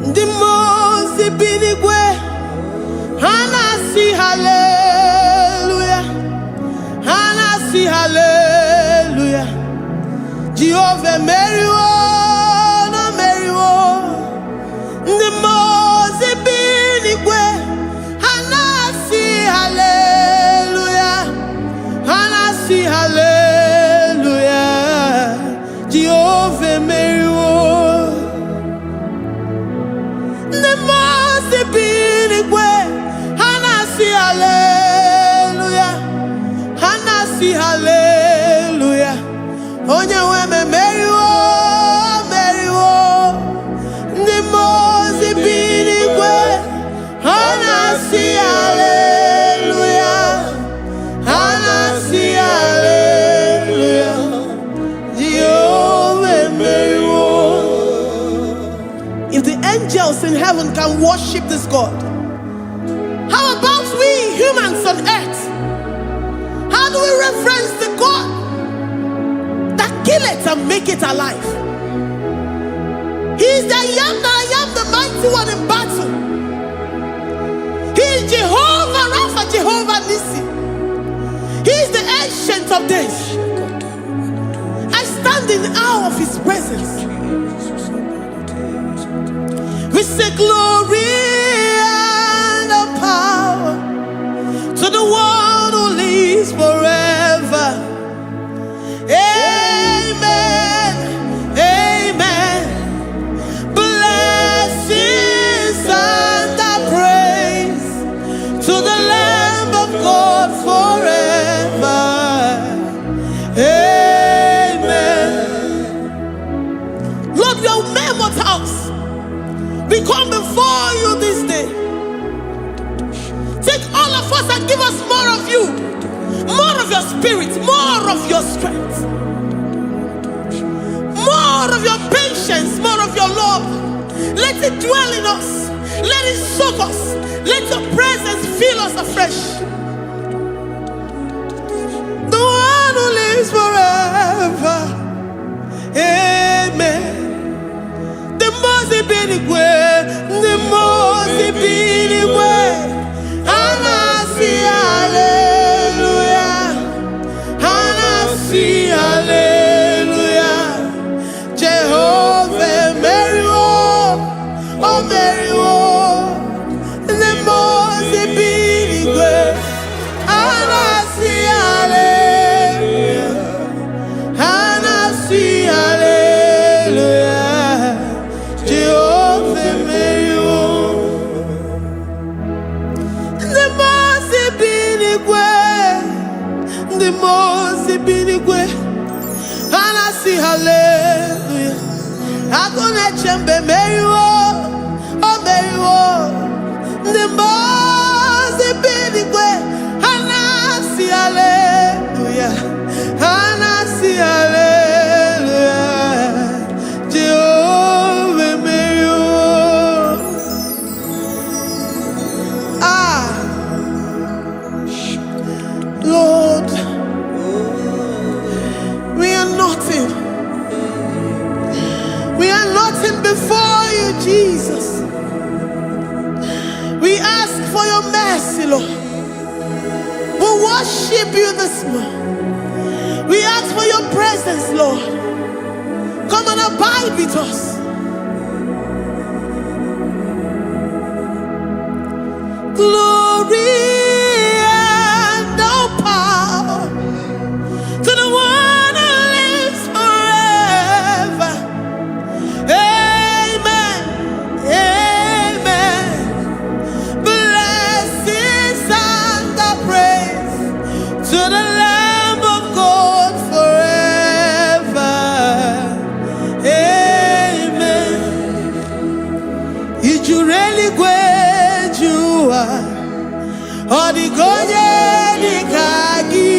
Ndị mozi bi n'igwe ha na-asị hallelujah, ha na-asị hallelujah. Jehovah meriwo na meriwo. Ndị mozi bi n'igwe ha na-asị hallelujah, ha na-asị hallelujah. Jehovah meriwo. Ndị mozi bi n'igwe ha na-asị hallelujah, ha na-asị hallelujah. Onye nwe m meriwo, meriwo. Ndị mozi bi n'igwe ha na-asị hallelujah, ha na-asị hallelujah. Jehovah meriwo. If the angels in heaven can worship this God, how about we humans on earth? How do we reference the God that kill it and make it alive? He is the I am that I am, the mighty one in battle. He is Jehovah Rapha, Jehovah Nissi. He is the ancient of days. I stand in awe of his presence. We say glory and the power to the one who lives forever. Amen, amen. Blessings and the praise to the Lamb of God forever. Amen. Lord, your mammoth house, we come before you this day. Take all of us and give us more of you, more of your spirit, more of your strength, more of your patience, more of your love. Let it dwell in us. Let it soak us. Let your presence fill us afresh. The one who lives forever. the most binigwe. And I see hallelujah. I'm gonna chamber Mary, oh Mary, the most binigwe. And I see hallelujah. And I see hallelujah. Jehovah Mary, Lord, we are nothing. We are nothing before you, Jesus. We ask for your mercy, Lord. We worship you this morning. We ask for your presence, Lord. Come and abide with us. Glory and all power to the one who lives forever. Amen. Amen. Blessings and the praise to the Lamb of God forever. Amen. Did you really great you are? Odigonye nikagi,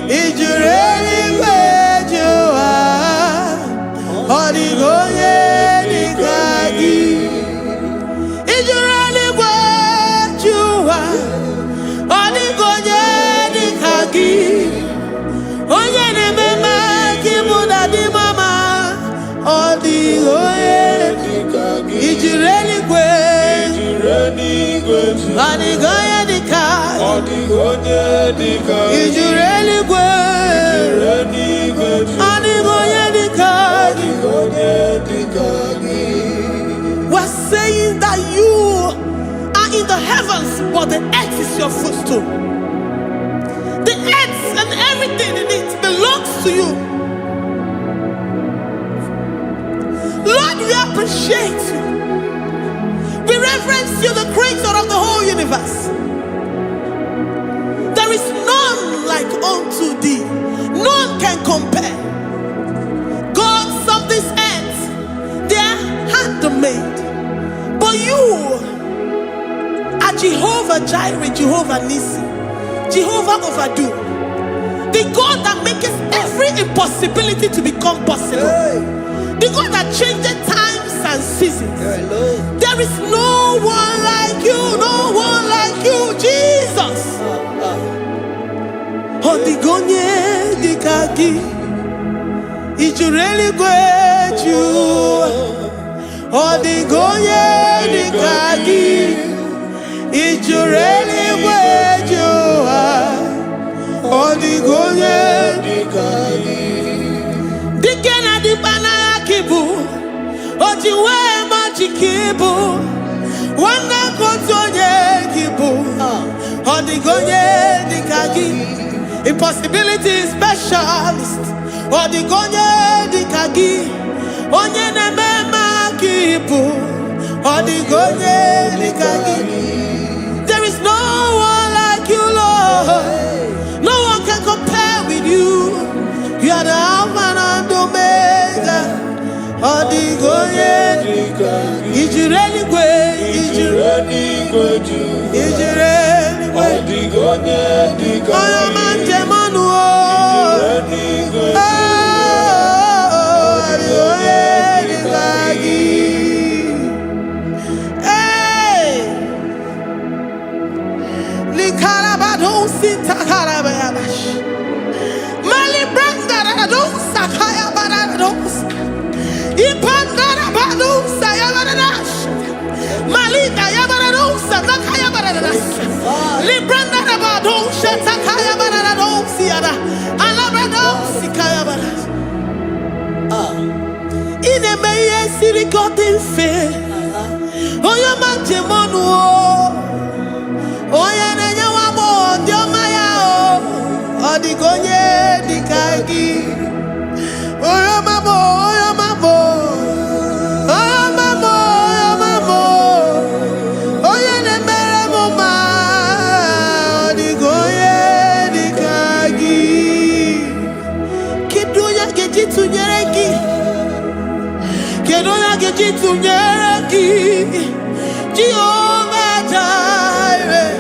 ijureli kwejuwa. Odigonye nikagi, ijureli kwejuwa. Odigonye nikagi, onye ne mema kimuda di mama. Odigonye nikagi, ijureli kwejuwa. Odigonye nikagi, ijureli kwejuwa. Odigonye nikagi. We're saying that you are in the heavens, but the earth is your footstool. The earth and everything in it belongs to you. Lord, we appreciate you. We reverence you, the creator of the whole universe. There is none like unto thee. None can compare. Gods of this earth, they are handmade. But you are Jehovah Jireh, Jehovah Nissi, Jehovah Overdo, the God that makes every impossibility to become possible. The God that changes times and seasons. There is no one like you, no one like you, Jesus. Odigonye dikagi, ijureli kweju. Odigonye dikagi, ijureli kweju. Odigonye dikagi. Dikena dipana kibu, ojiwe majikibu, wana kotonye kibu. Odigonye dikagi, impossibility specialist. Odigonye dikagi, onye nemema kibu. Odigonye dikagi. There is no one like you, Lord. No one can compare with you. You are the Alpha and Omega. Odigonye dikagi, ijureli kwe, ijureli kweju, ijureli kwe. Odigonye dikagi, oyamanje manu, ijureli kweju. Odigonye dikagi. Hey, likarabado sitakarabayabash. Malibranda radosa kaya baradosa. Ipandara badosa yabaradosa. Malika yabaradosa takaya baradosa. Libranda rabadosa takaya baradosa yada. Alabradosa kaya baradosa. Ine meye sirikotin fe. Oya manjemonu o. Oya nenya wamo diomaya o. Odigonye dikagi. Oya mamo, oya mamo. Oya mamo, oya mamo. Oya nemere moma. Odigonye dikagi. Sunyeraki, Jehovah Jireh,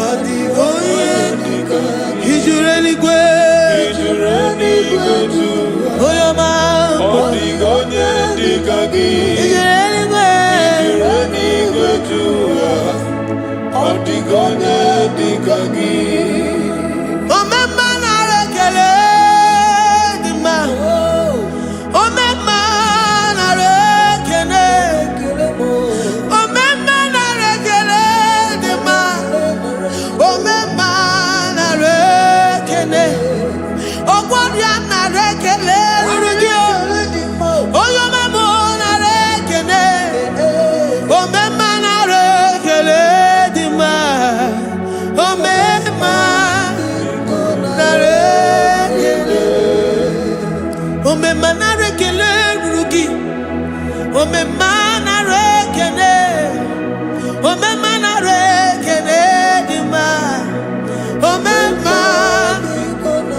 Adigoye, Ijureni Gwe, Oyoma, Odigonye Dikagi, Ijureni Gwe, Odigonye Dikagi. Omema na rekele dima, Omema na rekele, Omema na rekele dima, Omema na rekele, Ogwaria na rekele rugio, Oyoma mo na rekele, Omema na rekele dima, Omema na rekele, Omema na rekele rugi, Omema na rekele, Omema na rekele dima, Omema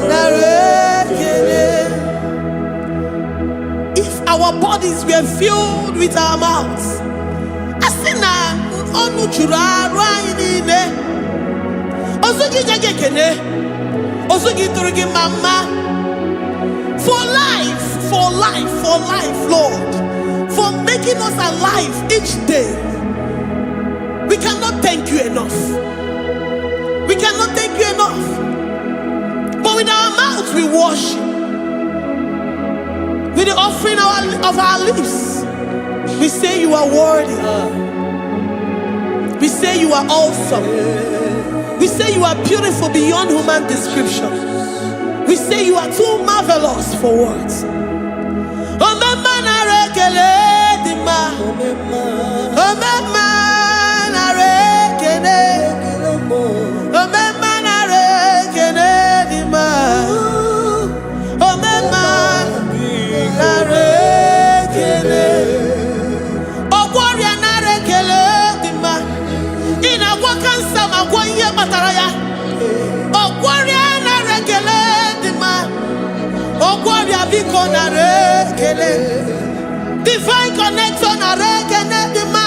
na rekele. If our bodies were filled with our mouths, asina onu chura rainine, osugi jagekene, osugi turugi mama, for life, Lord, for making us alive each day. We cannot thank you enough. We cannot thank you enough. But with our mouths we worship. With the offering of our lips, we say you are worthy. We say you are awesome. We say you are beautiful beyond human description. We say you are too marvelous for words. Omema na rekele dima, Omema na rekele, Omema na rekele dima, Omema na rekele, Ogwaria na rekele dima, ina kwa kansa magwa iye mataraya, Ogwaria na rekele dima, Ogwaria biko na rekele, divine connection na rekele dima.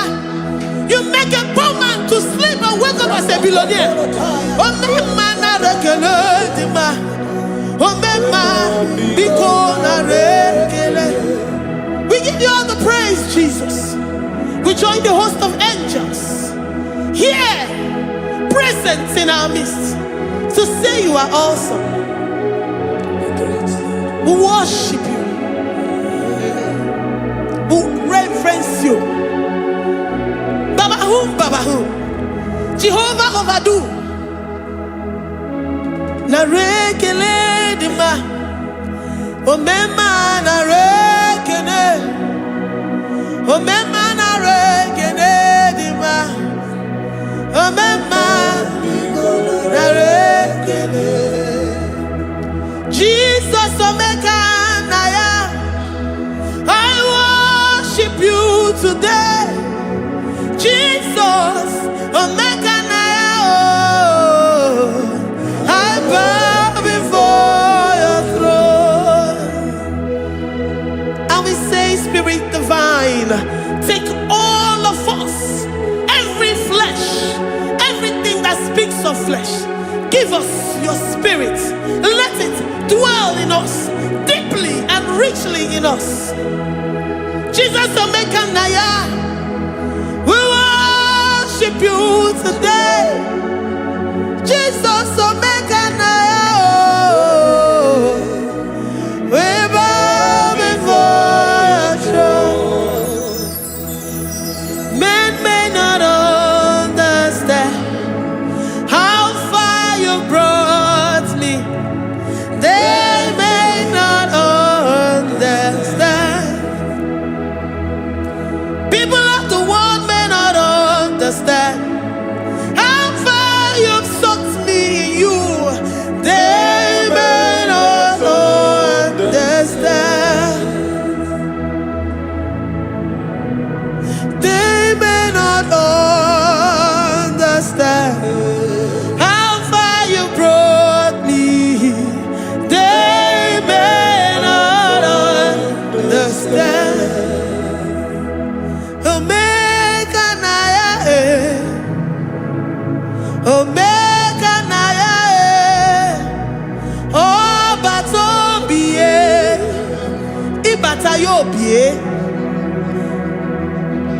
You make a poor man to sleep and wake up as a billionaire. Omema na rekele dima, Omema biko na rekele. We give you all the praise, Jesus. We join the host of angels here, present in our midst, to say you are awesome. We worship you. We reverence you. Babahum, Jehovah overdo. Na rekele dima, Omema na rekele, Omema na rekele dima, Omema na rekele. Jesus Omeka naya, I worship you today. Jesus Omeka naya, oh, I bow before your throne. And we say, Spirit divine, take all of us, every flesh, everything that speaks of flesh. Give us your spirit. Let it dwell in us, deeply and richly in us. Jesus Omeka naya, we worship you today. Jesus Omeka naya, oh, we bow before your throne. Men may not understand how far you brought me. They may not understand. People of the world may not understand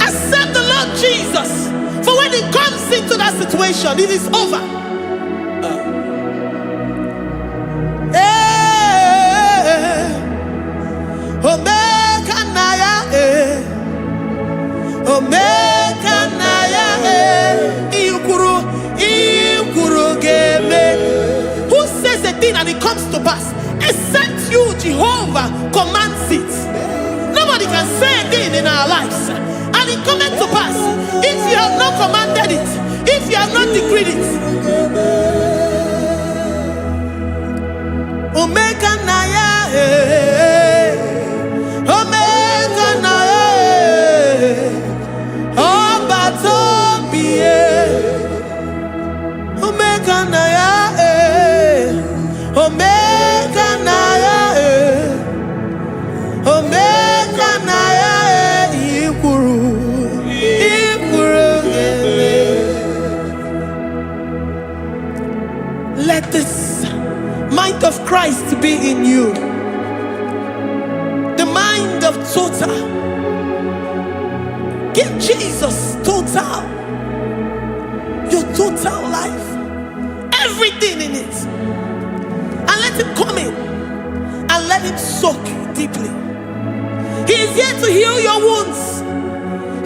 Accept the Lord Jesus. For when He comes into that situation, it is over. Omega Naya, Omega Naya, Ikuru Game. Who says a thing and it comes to pass? Except you, Jehovah, commands it. Nobody can say a thing in our lives and it comes to pass if you have not commanded it, if you have not decreed it. Omega Naya, Omega Naya, Obatobie, Omega Naya, Omega Naya, Omega Naya, Ikuru. Let this mind of Christ be in you. The mind of total. Give Jesus total. Your total life. Everything in it. And let Him come in. And let Him soak deeply. He is here to heal your wounds.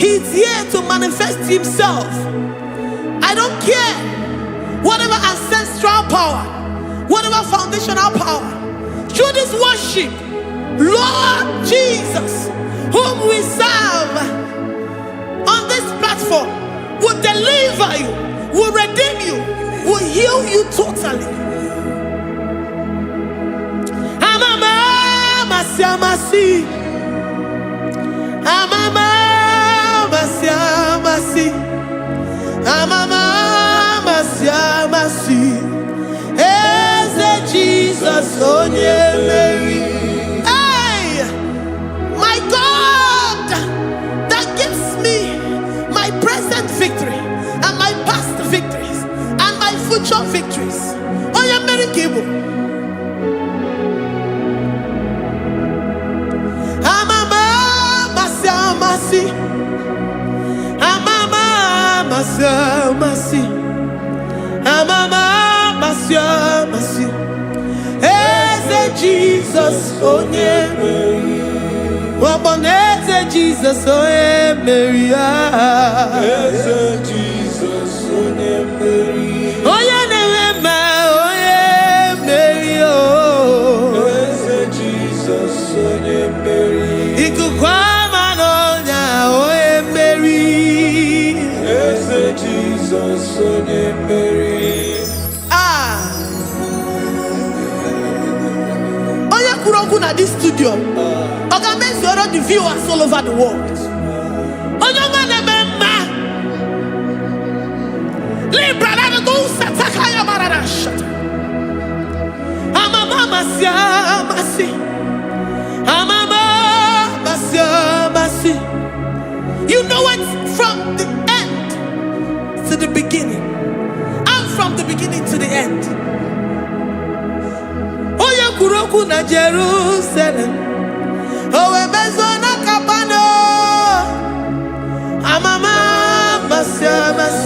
He is here to manifest Himself. I don't care. Whatever ancestral power, whatever foundational power, through this worship, Lord Jesus, whom we serve on this platform, will deliver you, will redeem you, will heal you totally. Amama Masiamasi, Amama Masiamasi, Amama Masiamasi, Eze Jesus onye Mary. Hey, my God, that gives me my present victory and my past victories and my future victories. Onye Mary Kibu. Amama Masiamasi, Amama Masiamasi, Amama Masiamasi, Eze Jesus onye Mary. Waboneze Jesus onye Mary. Eze Jesus onye Mary. Onye Nehema onye Mary. Eze Jesus onye Mary. Ikukwama n'ọnya onye Mary. Eze Jesus onye Mary. Na this studio, organize the viewers all over the world. You know it from the end to the beginning, and from the beginning to the end. Kuroku na Jerusalem, owe bezona kapano, amama masiamas,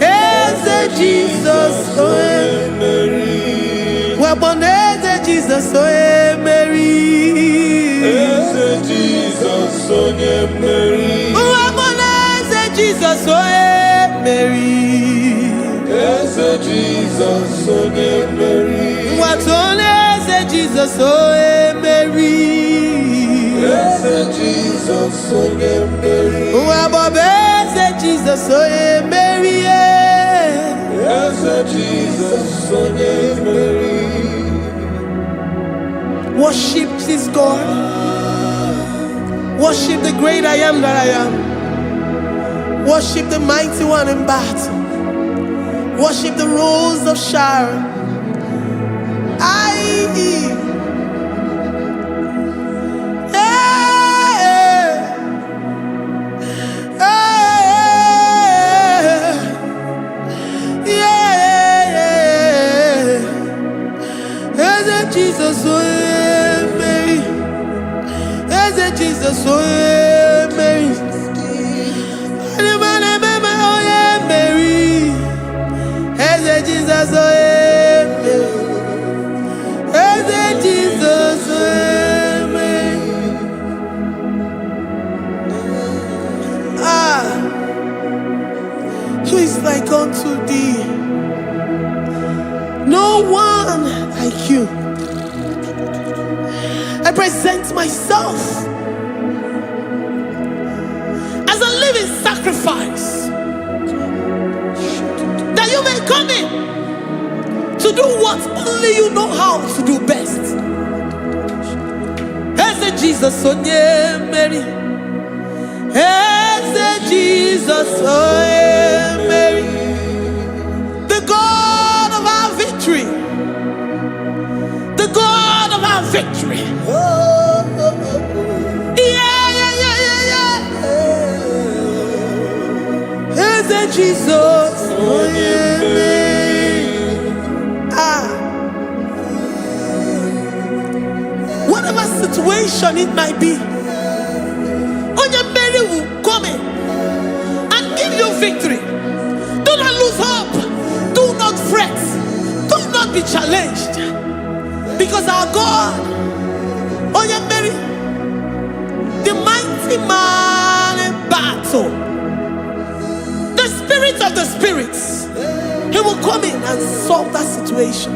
Eze Jesus oe Mary, waboneze Jesus oe Mary, Eze Jesus oe Mary, waboneze Jesus oe Mary, Eze Jesus oe Mary. Watoleze Jesus oe Mary. Eze Jesus oe Mary. Wabobeze Jesus oe Mary. Eze Jesus oe Mary. Worship this God. Worship the great I am that I am. Worship the mighty one in battle. Worship the rose of Sharon. Jesus, Jesus, oh yeah, Mary. Oh yeah, Mary. Eze Jesus, oh yeah, Mary. Eze Jesus, oh yeah, Mary. Who is like unto thee? No one like you. I present myself as a living sacrifice, that you may come in to do what only you know how to do best. Eze Jesus, oh yeah, Mary. Eze Jesus, oh yeah, Mary. The God of our victory. The God of our victory. Eze Jesus, oh yeah, whatever situation it might be, Onya Mary will come in and give you victory. Do not lose hope. Do not fret. Do not be challenged. Because our God, Onya Mary, the mighty man in battle, the spirit of the spirits, he will come in and solve that situation.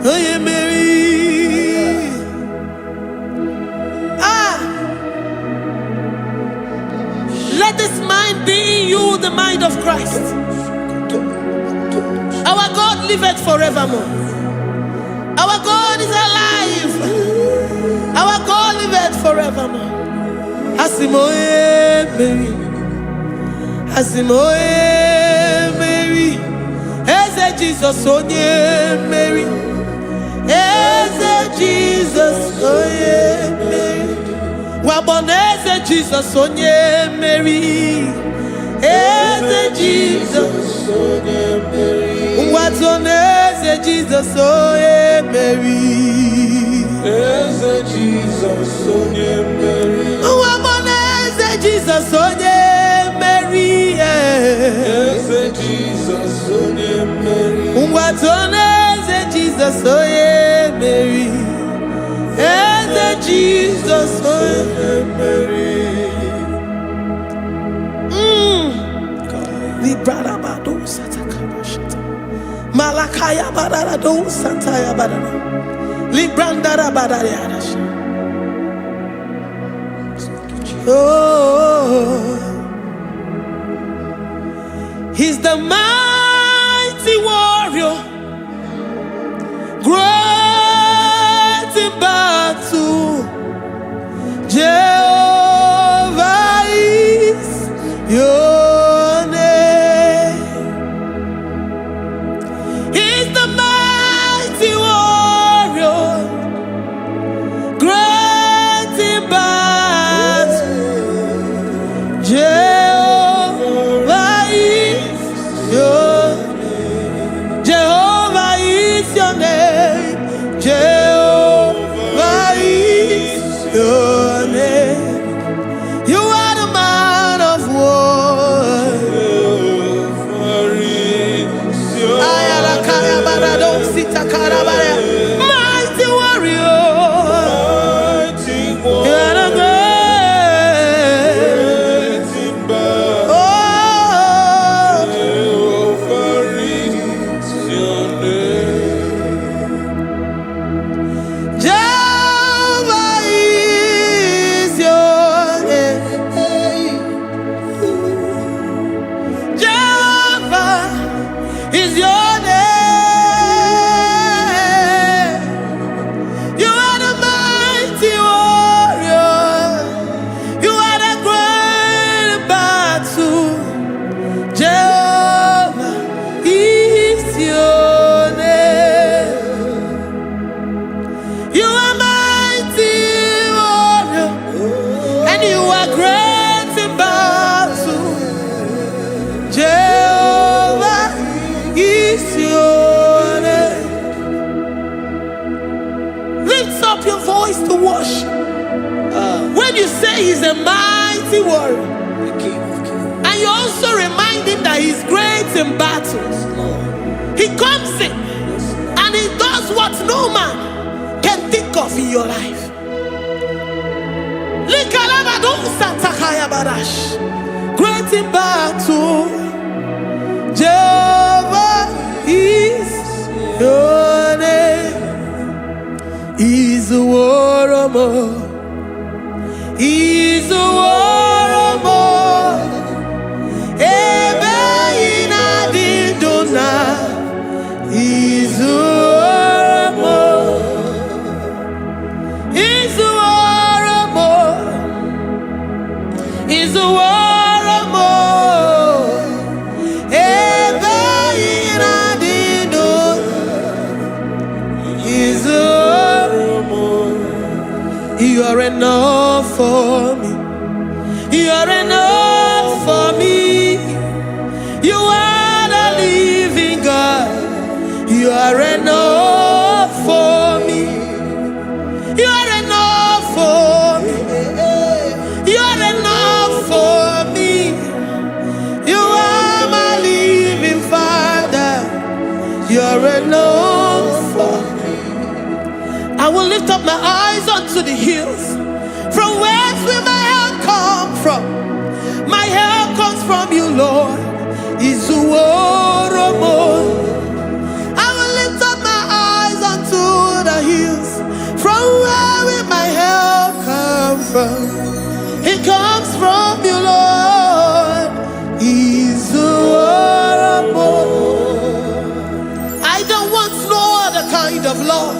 Onya Mary. Let this mind be in you, the mind of Christ. Our God liveth forevermore. Our God is alive. Our God liveth forevermore. Asimoye Mary. Asimoye Mary. Eze Jesus, onye Mary. Eze Jesus, onye Mary. Waboneze Jesus, onye Mary. Eze Jesus, onye Mary. Watoneze Jesus, onye Mary. Eze Jesus, onye Mary. Waboneze Jesus, onye Mary. Eze Jesus, onye Mary. Watoneze Jesus, onye Mary. Eze Jesus, onye Mary. Librada bado satakabashata. Malakaya badara do sataya badara. Librandara badara yadasha. Oh, he's the mighty warrior, great in battle. Jehovah is your name. He's the mighty warrior, great in battle. Jehovah is your name. Jehovah is your name. Jehovah is your name. You are the man of war. Jehovah is your name. Mighty warrior. Mighty You warrior. are the great. Great in battle. Oh, Jehovah is your name. Jehovah is your name. Jehovah is your name. He's a mighty warrior. And you also remind him that he's great in battles. He comes in and he does what no man can think of in your life. Great in battle, Jehovah is your name. He's a warrior. He's a warrior. Ebe ina dindona. He's a warrior. He's a warrior. He's a warrior. Ebe ina dindona. He's a warrior. You are enough for me. You are enough for me. You are the living God. You are enough for me. You are enough for me. You are enough for me. You are my living Father. You are enough for me. I will lift up my eyes unto the hills. From whence will my help come from? My help comes from you, Lord. Is the word of God. I will lift up my eyes unto the hills. From where will my help come from? It comes from you, Lord. Is the word of God. I don't want no other kind of love,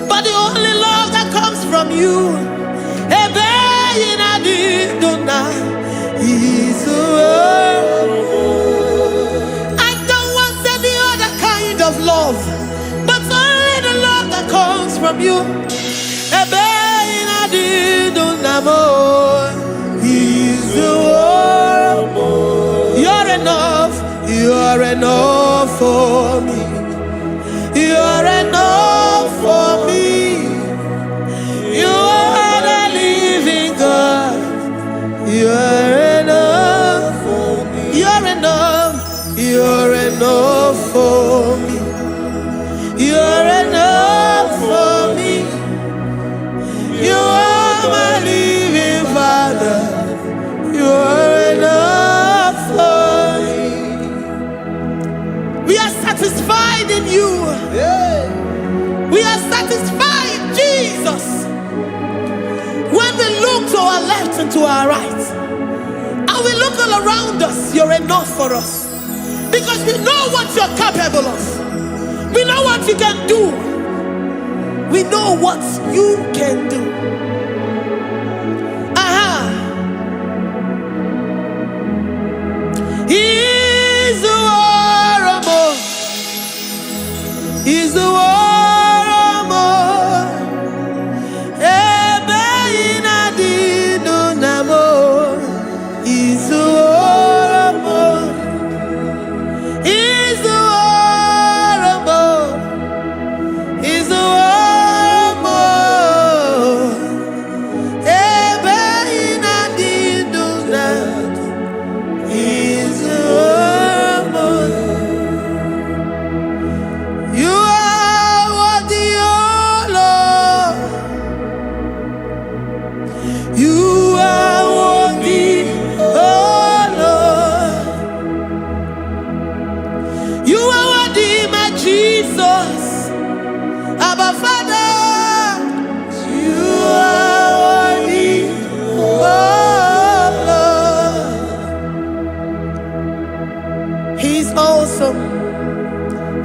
but the only love that comes from you. I don't want any other kind of love, but only the love that comes from you. You're enough. You're enough for me. You're enough for me. You are the living God. You're enough for me. You're enough. You're enough for me. You're enough for me. You are my living Father. You're enough for me. We are satisfied in you. We are satisfied in Jesus. When we look to our left and to our right, and we look all around us, you're enough for us. Because we know what you're capable of. We know what you can do. We know what you can do. He's the warrior. He's the warrior.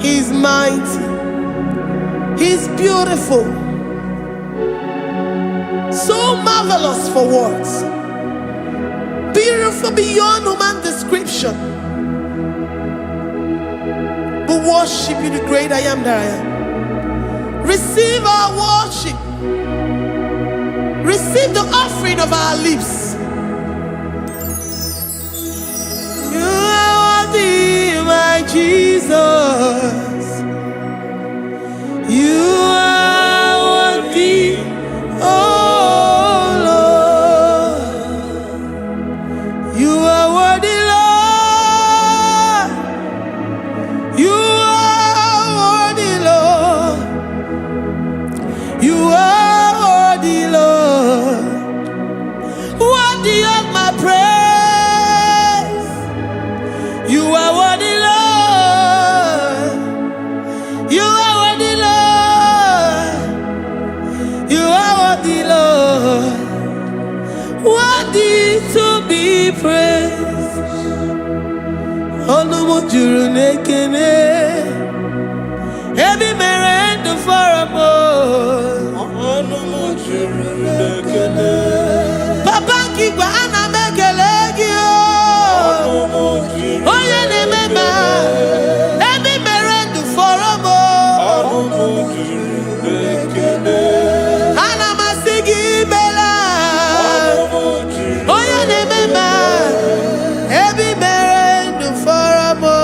He's mighty. He's beautiful. So marvelous for words. Beautiful beyond human description. We worship you, the great I am that I am. Receive our worship. Receive the offering of our lips. You are worthy, my Jesus. You are worthy, oh Lord. Onumu juru nekene. Ebi mere ndu foramo. Onumu juru nekene. Papa kigwa ana mekelegi o. Onumu juru Oye ne mema. Ebi mere ndu foramo. Onumu juru nekene. Ana masigi bela. Onumu juru Oye ne mema. Ebi mere ndu foramo.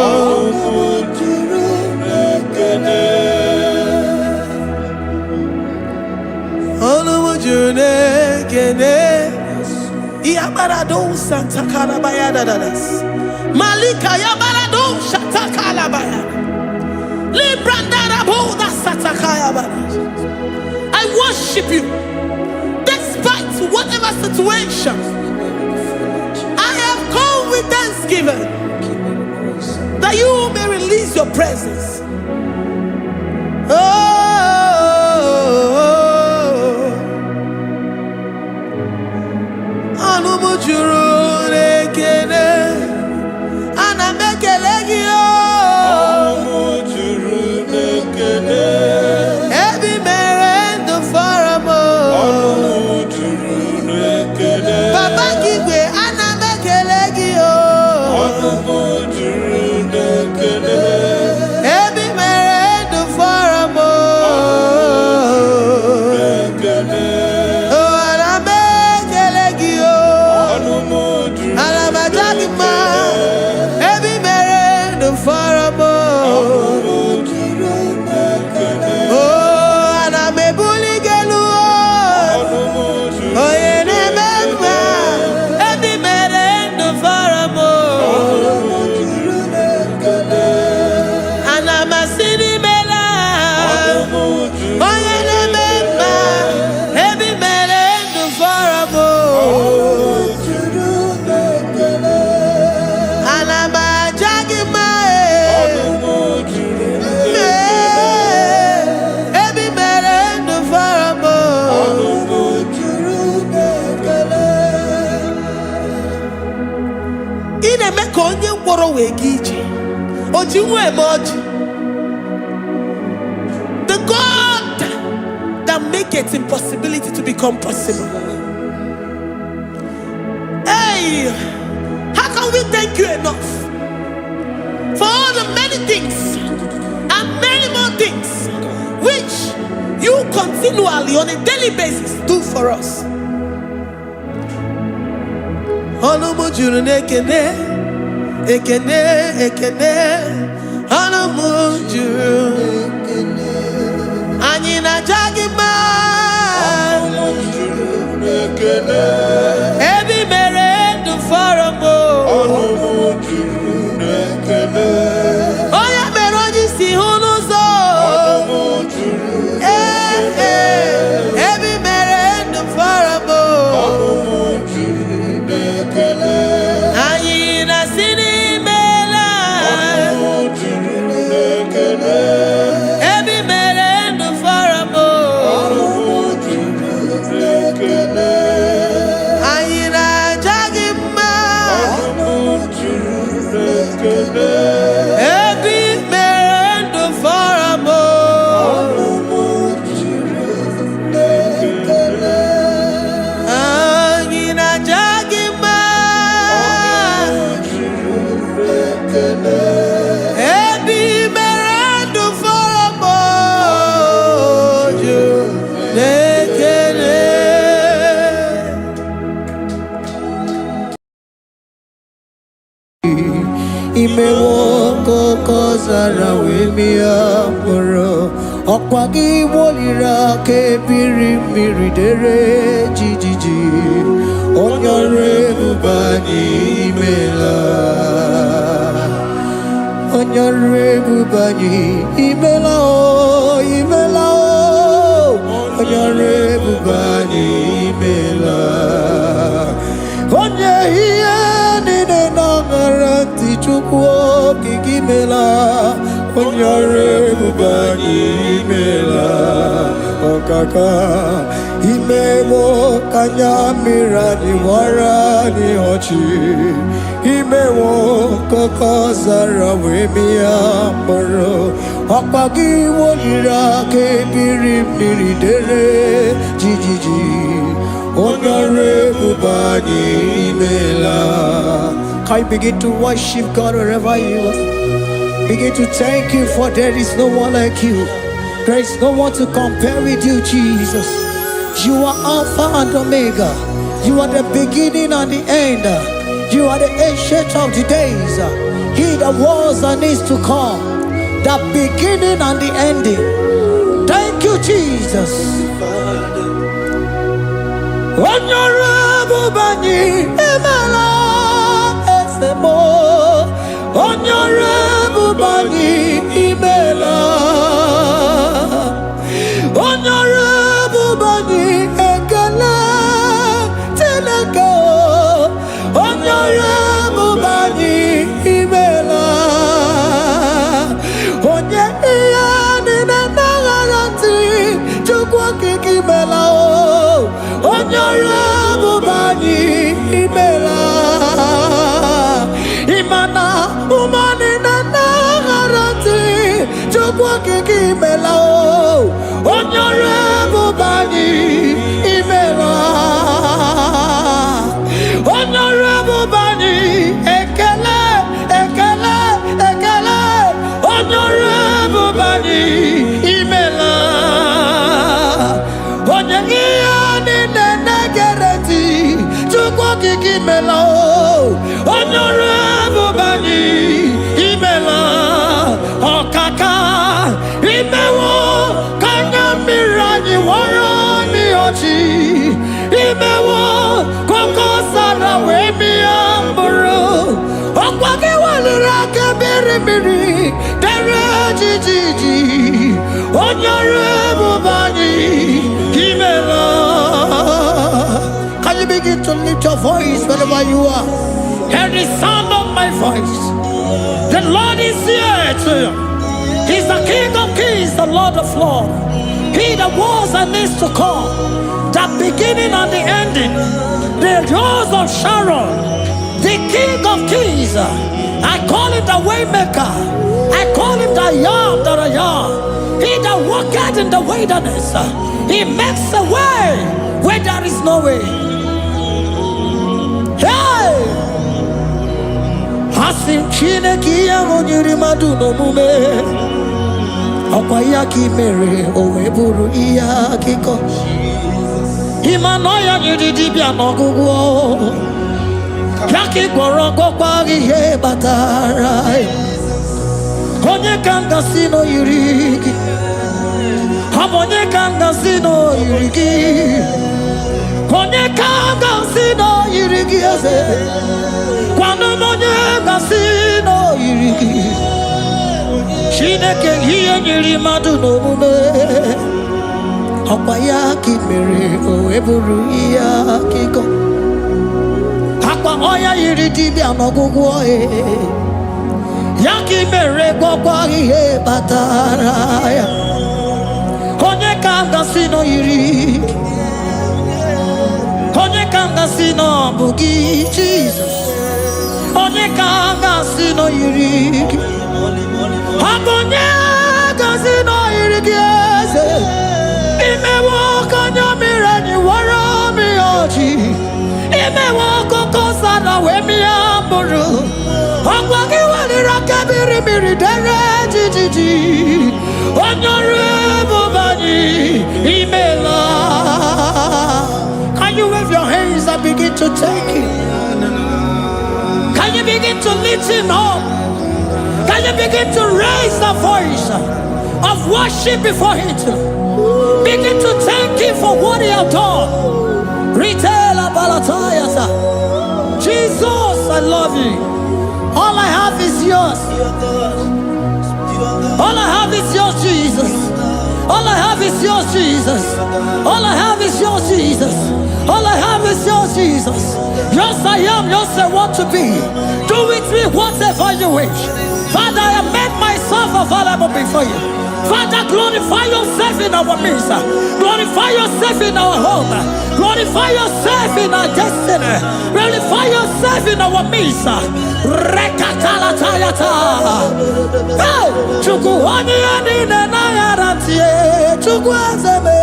Onumu juru nekene. Onumu juru nekene. Yabarado Santa Calabaya dadas. Malika Yabarado Shata Calabaya. Librandara Boda Satakaya badas. I worship you despite whatever situation. I have come with thanksgiving that you may release your presence. Onumu juru nekene. Ana mekelegi o. Onumu juru nekene. Ebi mere ndu foramo. Onumu juru nekene. Papa kigwe ana mekelegi o. Onumu juru nekene. Ebi mere ndu foramo. Nekene. Oh, ana mekelegi o. Onumu juru Ana majagima. Ebi mere ndu foramo. Onumu juru nekene. Oh, ana mebuligelu o. Onumu juru Oye ne mema. Ebi mere ndu foramo. Onumu juru nekene. Ana masini mela. Onumu juru Oye ne mema. Ebi mere ndu foramo. juru nekene. Ana majagima. Onumu juru Ebi mere ndu foramo. Onumu juru nekene. Ine me ka onye ngwọrọ wee ga ije. Oji nwa eme ọjị. The God that maketh impossibility to become possible. Hey, how can we thank you enough for all the many things and many more things which you continually on a daily basis do for us? Onumu juru nekene, ekene, ekene. Onumu juru, anyị na-aja mma. Onumu juru nekene. Ebi mere ndụ foramo. Onumu juru nekene. Onye mere onye isi hụ n'ụzọ. Onumu juru Ebi mere ndụ foramo. Onumu juru nekene. Anyị na-asị n'imela. Onumu juru nekene. Ebi mere ndụ foramo. Onumu juru nekene. Anyị na-aja gị mma. Onumu juru nekene. Ebi mere ndụ foramo. Onumu juru nekene. Anyị na-aja gị mma. Ebi mere ndụ foramo. Nekene. Imewo koko zara wemia moro ọkwa gị wolira ka ebiri mmiri dere jijiji onye ọrụ ebube anyị imela onye ọrụ ebube anyị imela o imela o onye ọrụ ebube anyị imela onye ihe niile na-aṅara ntị Chukwu okike imela onye ọrụ ebube anyị imela ọkaka Imewo kanyamira ni wara ni ochi. Imewo koko zara wemia moro. Akpagi wolira ke biri dere jijiji. Honorable Bani Imela. Can you begin to worship God wherever you are? Begin to thank Him, for there is no one like you. There is no one to compare with you, Jesus. You are Alpha and Omega. You are the beginning and the end. You are the ancient of the days. He that was and is to come. The beginning and the ending. Thank you, Jesus. Honorable Bani Imela Esemo. Honorable Bani Imela. Honorable Bani Ekele Teleko. Honorable Bani Imela. Onye iya nina nagarati chukwa kikimela o. Honorable Bani Imela. Imana umani nagarati chukwa kikimela o. Honorable Bani Imela. Honorable Bani Ekele Ekele Ekele. Honorable Bani Imela. Honorable Bani Imela. Okaka Imewo Kanyamirani Warani Ochi. Imewo Koko Sara Wemi Amburu. Okwake Walira Kabiri Dere Jiji. Honorable Bani Imela. Can you begin to lift your voice wherever you are? Hear the sound of my voice. The Lord is here to you. He's the King of Kings, the Lord of Lords. He that was and is to come. The beginning and the ending. The Rose of Sharon. The King of Kings. I call him the Waymaker. I call him the Yam that I am. He that walketh in the wilderness. He makes a way where there is no way. Hey! Hasim Chineki Yamonyuri Maduno Mume. Okwayaki Mere Oweburu Iyakiko. Imanoya Yudibia Nogugo. Yaki Gorogo Bagi He Batarai. Konye Kangasino Yurigi. Hamonye Kangasino Yurigi. Konye Kangasino Yurigi. Kwano Monye Kangasino Yurigi. Shineke Hiye Yuri Maduno Mume. Okwayaki Mere Oweburu Iyakiko. Akwa Oya Yudibia Nogugo. Yaki Mere Gogwa He Bataraya. Konye Kangasino Yuri. Konye Kangasino Bugi Jesus. Konye Kangasino Yuri. Konye Kangasino Yuri. Imewo Kanyamira ni Warami Ochi. Imewo Koko Sana Wemi Amburu. Okwaki Walira Kabiri Dere Jiji. Honorable Bani Imela. Can you wave your hands and begin to thank Him? Can you begin to lift Him up? Can you begin to raise the voice of worship before Him? Begin to thank Him for what He has done. Retailer Balatayasa. Jesus, I love You. All I have is Yours. All I have is Yours, Jesus. All I have is Yours, Jesus. All I have is Yours, Jesus. All I have is Yours, Jesus. Yes, I am. Yes, I want to be. Do with me whatever you wish. Father, I make myself available before you. Father, glorify yourself in our midst. Glorify yourself in our home. Glorify yourself in our destiny. Glorify yourself in our midst. Rekatalatayata. Hey, Chukwani anine na yaratie. Chukwazeme.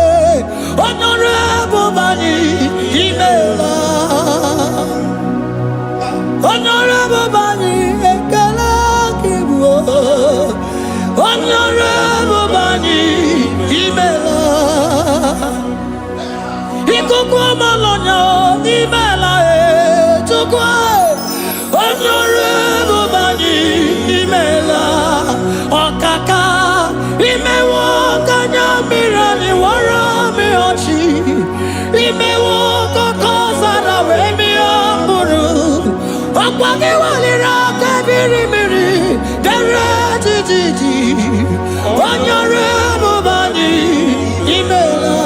Honorable Bani Imela. Honorable Bani Ekala Kibuo. Honorable Bani Imela. Ikukwa Malonya Imela Chukwa. Honorable Bani Imela. Okaka Imewo Kanya Mirani Warami Ochi. Imewo Kokosara Wemi Amburu. Okwagi Walira Kabiri Miri. Deretiti. Honorable Bani Imela.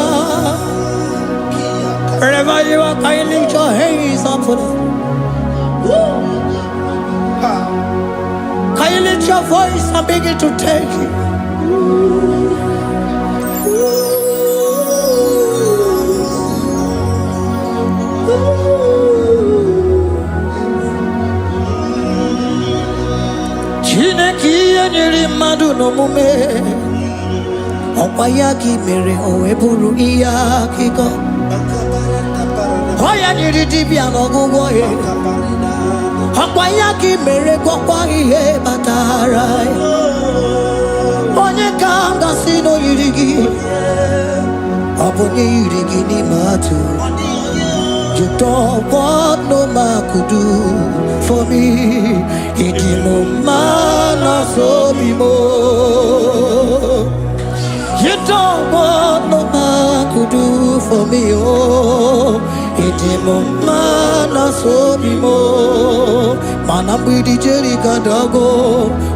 Wherever you are, can you lift your hands up for them? Can you lift your voice and begin to take it? Chineki anyiri madu no mume. Okwayaki mere oweburu iya kiko. Oya nyiri dibia no gugo ye. Okwayaki mere kokwa ihe batara. Onye kanga sino yirigi. Obonye yirigi ni matu. You don't want no man could do for me. Idimo mana so bimo. You don't want no man could do for me. Oh, idimo mana so bimo. Mana bidi jeri kadago.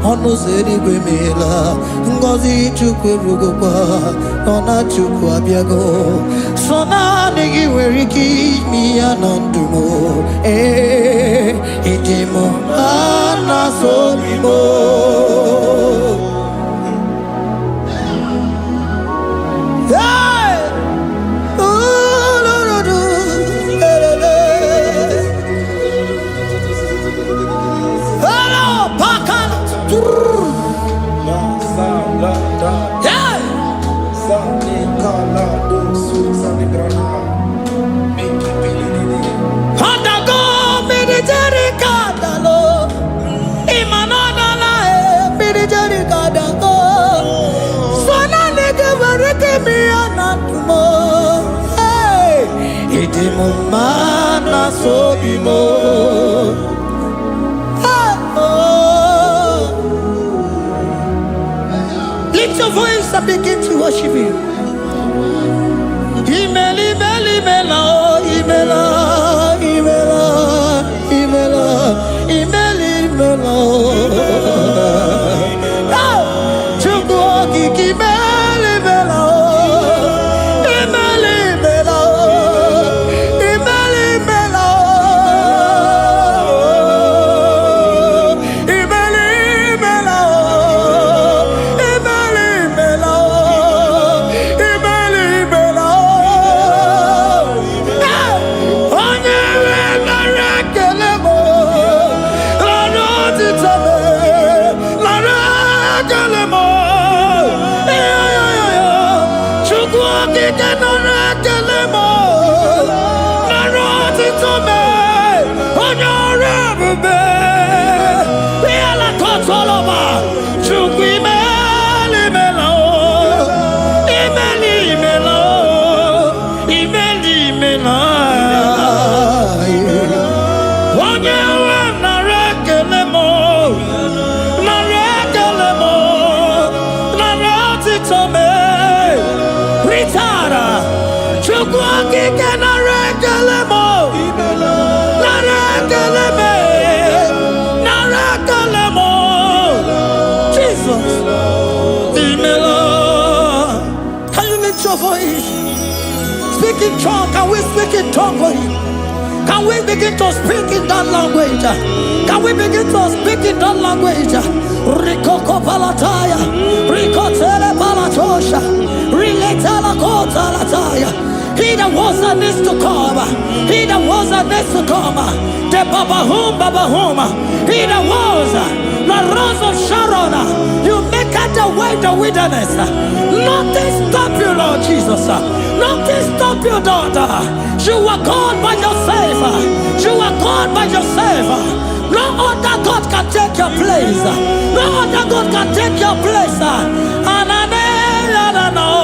Ono zeri gwemela. Ngozi chukwe rugokwa. Nona chukwa biago. Sona nigi weriki mi anandumo. Idimo mana so bimo. Mana so bimo. Lift your voice and begin to worship Him. Imeli, imeli, imela, imela, imela, imela, imeli, imela. Chukwu imeli, imela. Speak in tongue, can we speak in tongue for Him? Can we begin to speak in that language? Can we begin to speak in that language? Rikoko palataya, rikotele palatosha, riletala kotalataya. He that was and needs to come. He that was and needs to come. The Babahum. He that was the rose of Sharon. You make out the way the wilderness. Nothing stop you, Lord Jesus. Nothing stop you, daughter. You are God by yourself. You are God by yourself. No other God can take your place. No other God can take your place. And I know.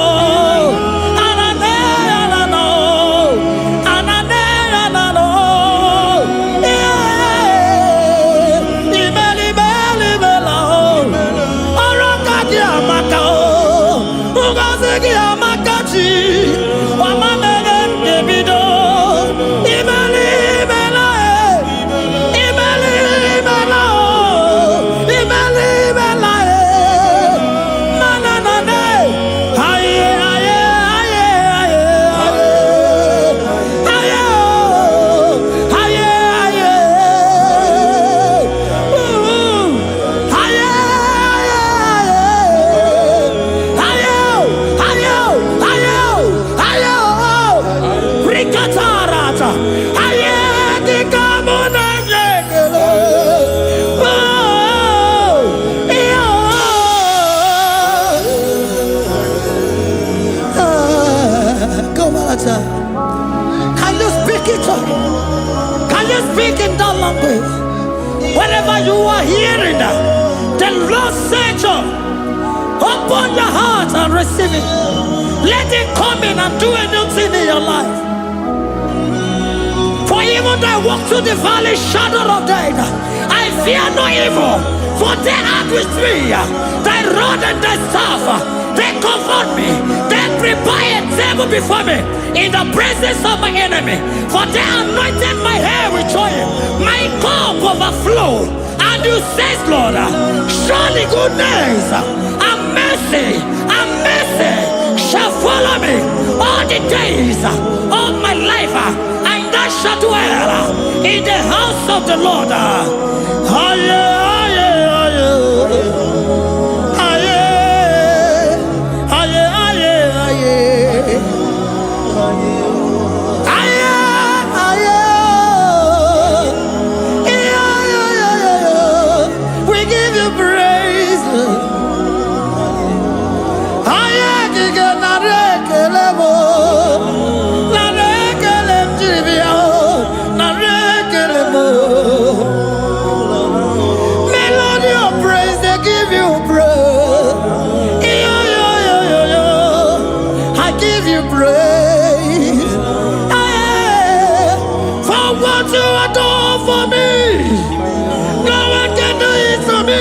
Can you speak it? Can you speak in that language? Wherever you are hearing the Lord said, open your heart and receive it. Let it come in and do a new thing in your life. For even though I walk through the valley shadow of death, I fear no evil. For they are with me. Thy rod and thy staff, they comfort me. They prepare a table before me in the presence of my enemy. For they anointed my hair with oil. My cup overflow. And you say, Lord, surely goodness and mercy shall follow me all the days of my life. And I shall dwell in the house of the Lord. We give you praise. Melody of praise, they give you praise. I give you praise. For what you are doing for me, no one can do it for me.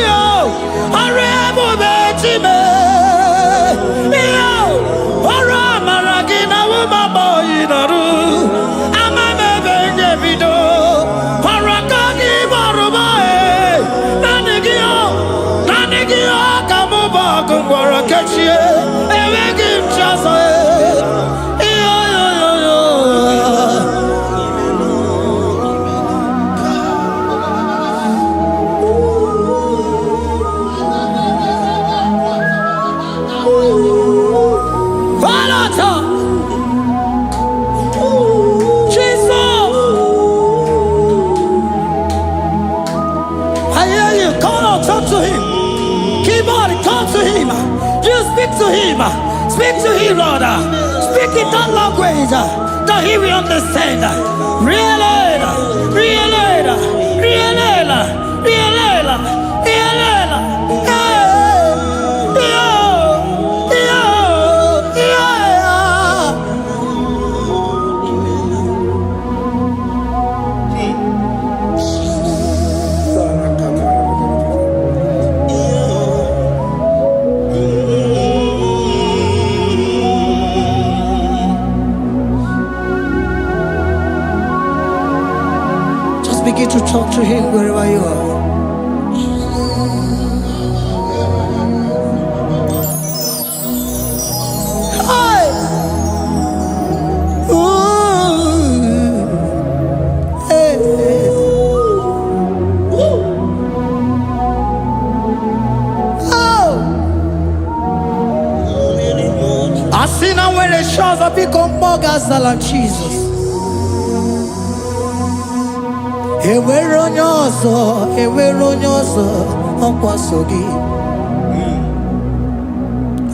Speak to him, Lord. Speak in that language that he will understand. Begin to talk to him wherever you are. Hi. Ooh. I see now where the shores have become more than Jesus. Ewere onye ọzọ ọkwa so gị.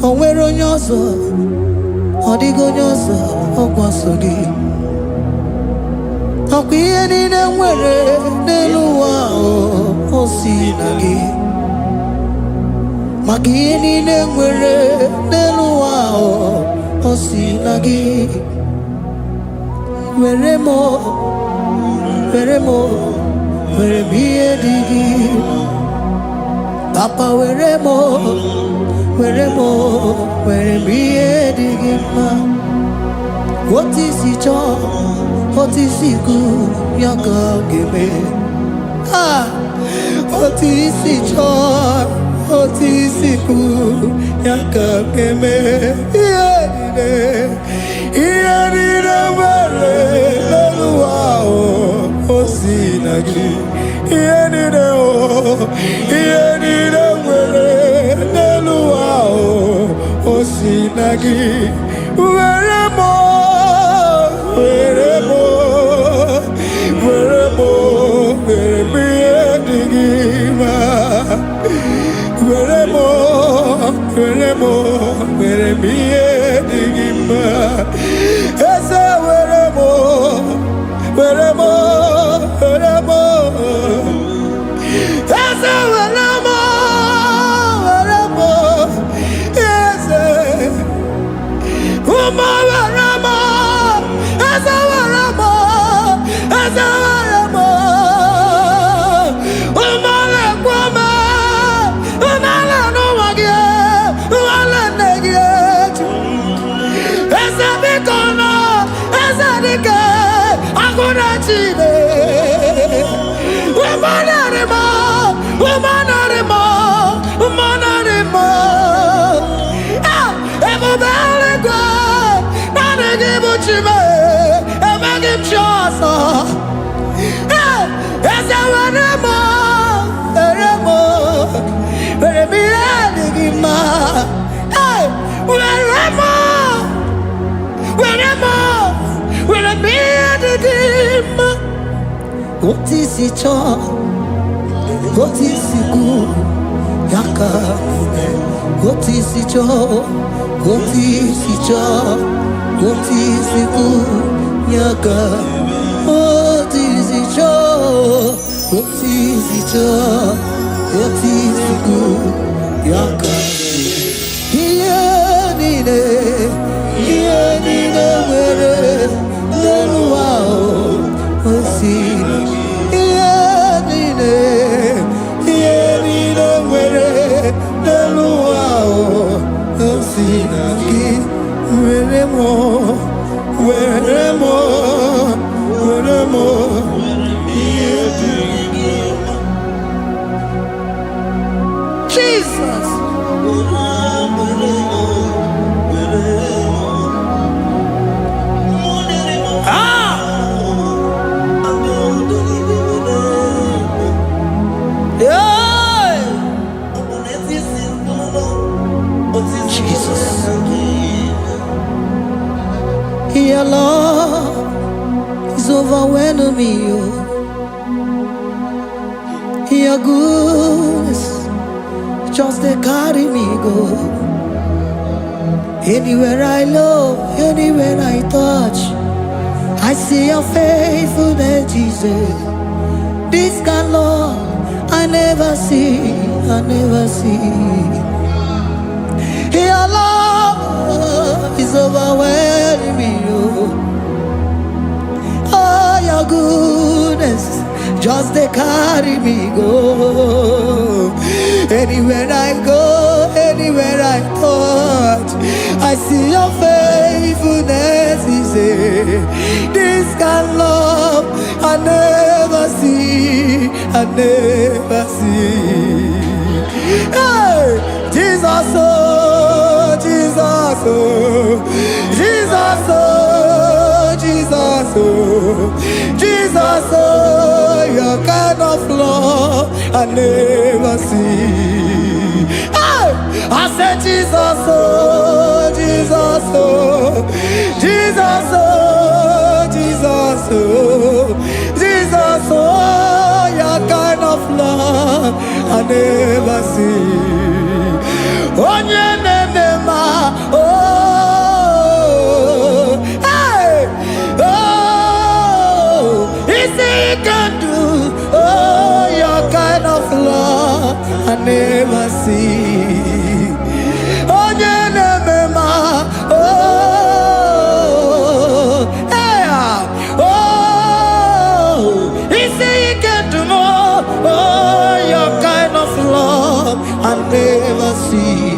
O nwere onye ọzọ, ọ dịghị onye ọzọ ọkwa so gị. Ọkwa ihe niile nwere n'elu ụwa o si na gị. Maka ihe niile nwere n'elu ụwa o si na gị. Were m ihe dị gị. Papa were m ihe dị gị mma. Otu isi chọọ, otu isi kwu ya ka ọ ga-eme. Otu isi chọọ, otu isi kwu ya ka ọ ga-eme. Ihe niile nwere n'elu ụwa o si na gị. Ihe niile nwere n'elu ụwa o si na gị. Were m ihe dị gị mma. Were m ihe dị gị mma. Eze were m Eze were m Eze ụmụ were m Eze were m Eze were m ụmụ lekwa m ụmụala n'ụwa gị ụmụala nne gị eju. Eze biko nọ Eze dike agụna Chine. Ebube eluigwe naanị gị bụ Chime, emeghị m chi ọzọ. Eze were m ihe dị gị mma. Were m ihe dị gị mma. Otu isi chọọ, otu isi kwu ya ka eme. Otu isi chọọ, otu isi chọọ, otu isi kwu ya ka. Otu isi chọọ, otu isi chọọ, otu isi kwu ya ka. Ihe niile nwere n'elu ụwa o si na gị. Ihe niile nwere n'elu ụwa o si na gị. Were m ihe dị gị mma. Jesus. Your love is overwhelming me. Your goodness just they carry me go. Anywhere I look, anywhere I touch, I see your faithfulness, Jesus. This kind of love I never see. Your love is overwhelming me. Oh, your goodness just they carry me go. Anywhere I go, anywhere I touch, I see your faithfulness. This kind of love I never see. Hey, Jesus, oh, Jesus, oh, Jesus, oh, Jesus, oh, Jesus, oh, your kind of love I never see. Hey, I said Jesus, oh, Jesus, oh, can never see. Onye nemema, oh, hey, oh, is he can do, oh, your kind of love I never see. Onye nemema, oh, hey, oh, is he can do more, oh, your kind of love I never see.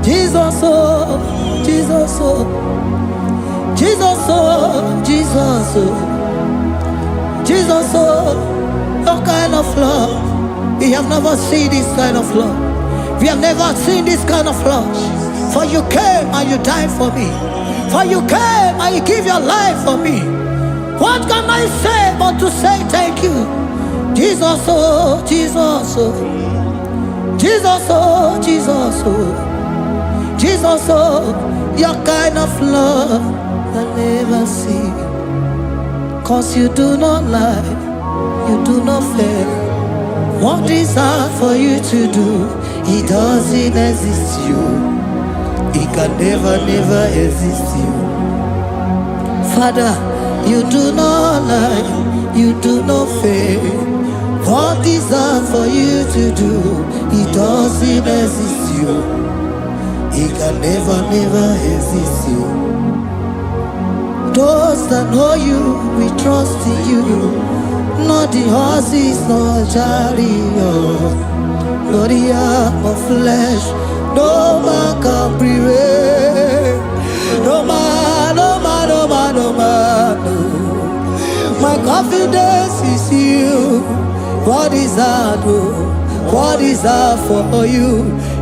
Jesus, oh, Jesus, oh, Jesus, oh, Jesus, oh, Jesus, oh, your kind of love. We have never seen this kind of love. We have never seen this kind of love. For you came and you died for me. For you came and you give your life for me. What can I say but to say thank you? Jesus, oh, Jesus, oh, Jesus, oh, Jesus, oh, Jesus, oh, your kind of love I never see. 'Cause you do not lie, you do not fail. What is hard for you to do? It doesn't exist you. It can never, never exist you. Father, you do not lie, you do not fail. What is hard for you to do? It doesn't exist you. It can never, never exist you. Those that know you, we trust in you. Not the horses, not chariot, not the arm of flesh. No man can prevail. No man, no man, no man, no man, no. My confidence is you. What is hard, oh? What is hard for you?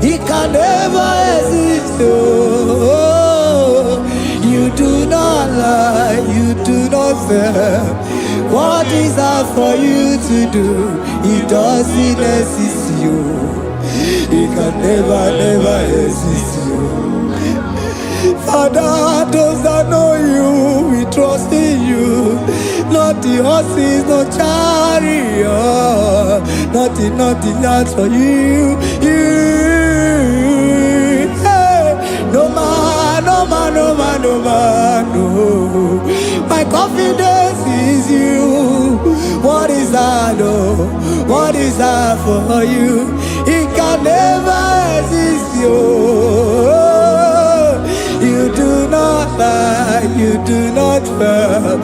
It can never exist, oh. You do not lie, you do not fail. What is hard for you to do? It doesn't exist you. It can never, never exist you. Father, those that know you, we trust in you. Not the horses, no chariot. Nothing else for you. Hey, no man, no man, no man, no man, no. My confidence is you. What is hard, oh? What is hard for you? It can never exist you. You do not lie, you do not fail.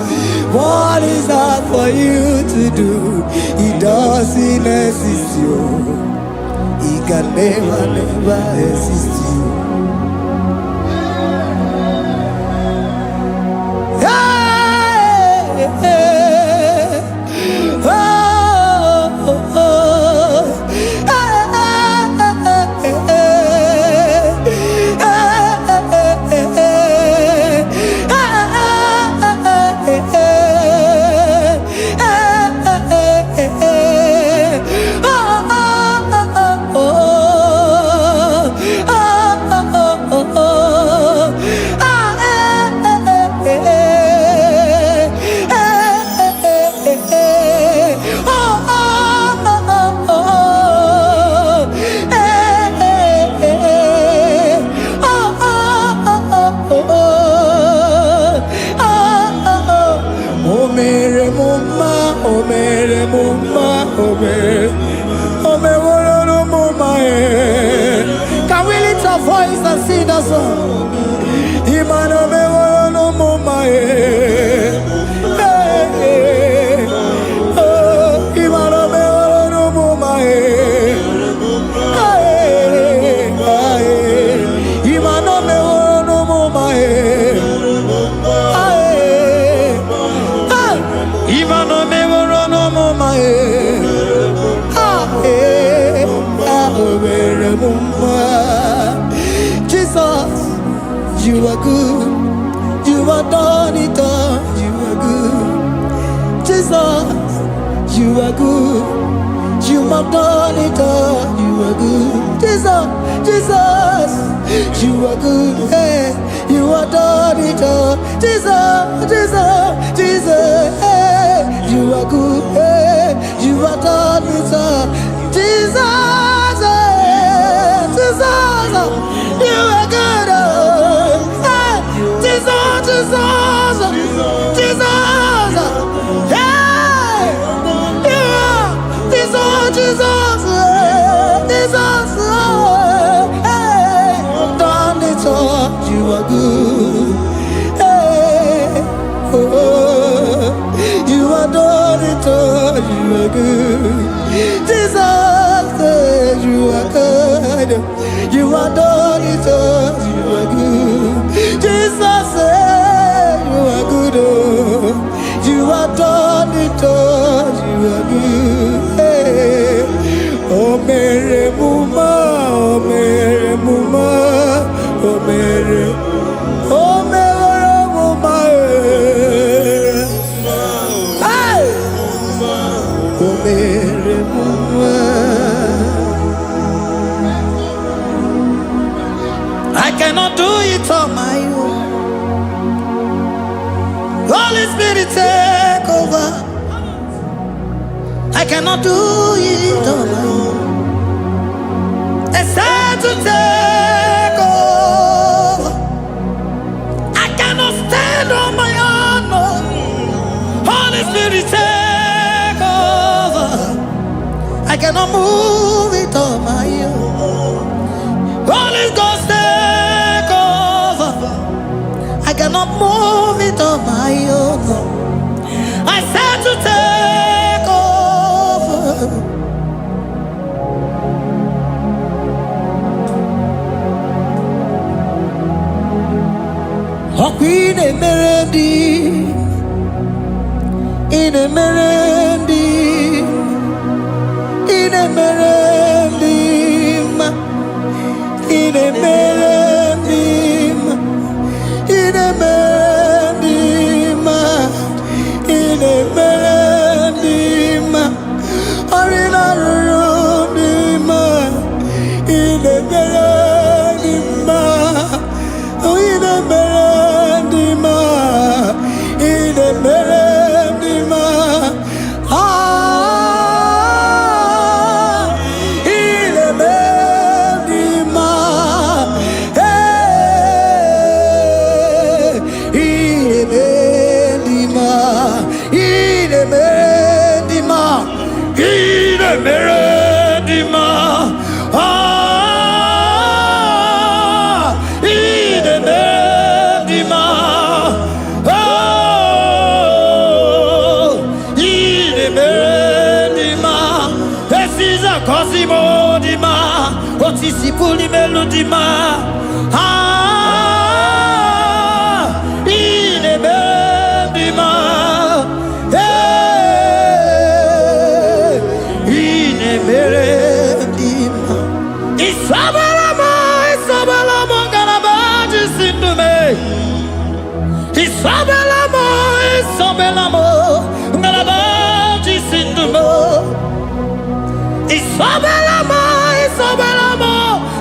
What is hard for you to do? It doesn't exist you. It can never, never exist you. Hey, hey, oh, oh, oh. Can we lift our voice and sing that song? Jesus, you are good. You are done it all. You are good. Jesus, you are good. You have done it all. You are good. Jesus, Jesus, you are good. Hey, you have done it all. Jesus, Jesus, Jesus, hey, you are good. Hey, you have done it all. are good. Hey, Jesus, Jesus, Jesus. Hey, you are Jesus, Jesus, Jesus. Hey, done it all. You are good. Hey, oh, you are done it all. You are good. Jesus, you are good. You are done it all. You are good. Jesus, you are good. You are done it all. You are good. Hey. Oh, Mary Muma, oh, Mary Muma, oh, Mary, oh, Mary Muma. Hey. Oh, Mary Muma. I cannot do it on my own. Holy Spirit, take over. I cannot do it on my own. It's time to take over. I cannot stand on my own. No. Holy Spirit, take over. I cannot move it on my own. Holy Ghost, take over. I cannot move it on my own. I said to take over. Oh, Queen Emerendi, in Emerendi, in Emerendi, in Emerendi, in Emerendi, in Emerendi, Arina Rudima, in Emerendi, in Emerendi, in Emerendi, ah, in Emerendi, hey, in Emerendi, in Emerendi, in Emerendi, ah, in Emerendi, oh, in Emerendi, this is a Cosimo Dima, what is the Puli Melodima, ah, in Emerendi, hey, in Emerendi, Isabelamo, Isabelamo, Garabaji Sindume, Isabelamo, Isabelamo, Garabaji Sindume, Isabelamo, Isabelamo,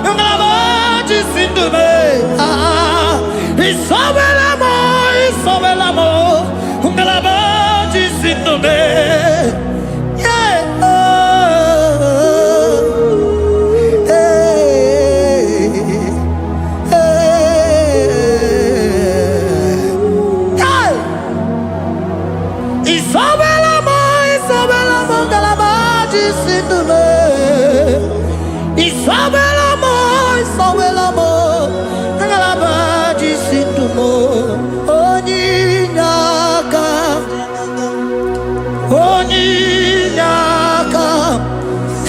Garabaji Sindume, ah, Isabelamo, Isabelamo, Garabaji Sindume, yeah, Isabelamo, Isabelamo, Garabaji Sindume, Isabelamo, Isabelamo, Garabaji Sindume, Oninyaka, Oninyaka,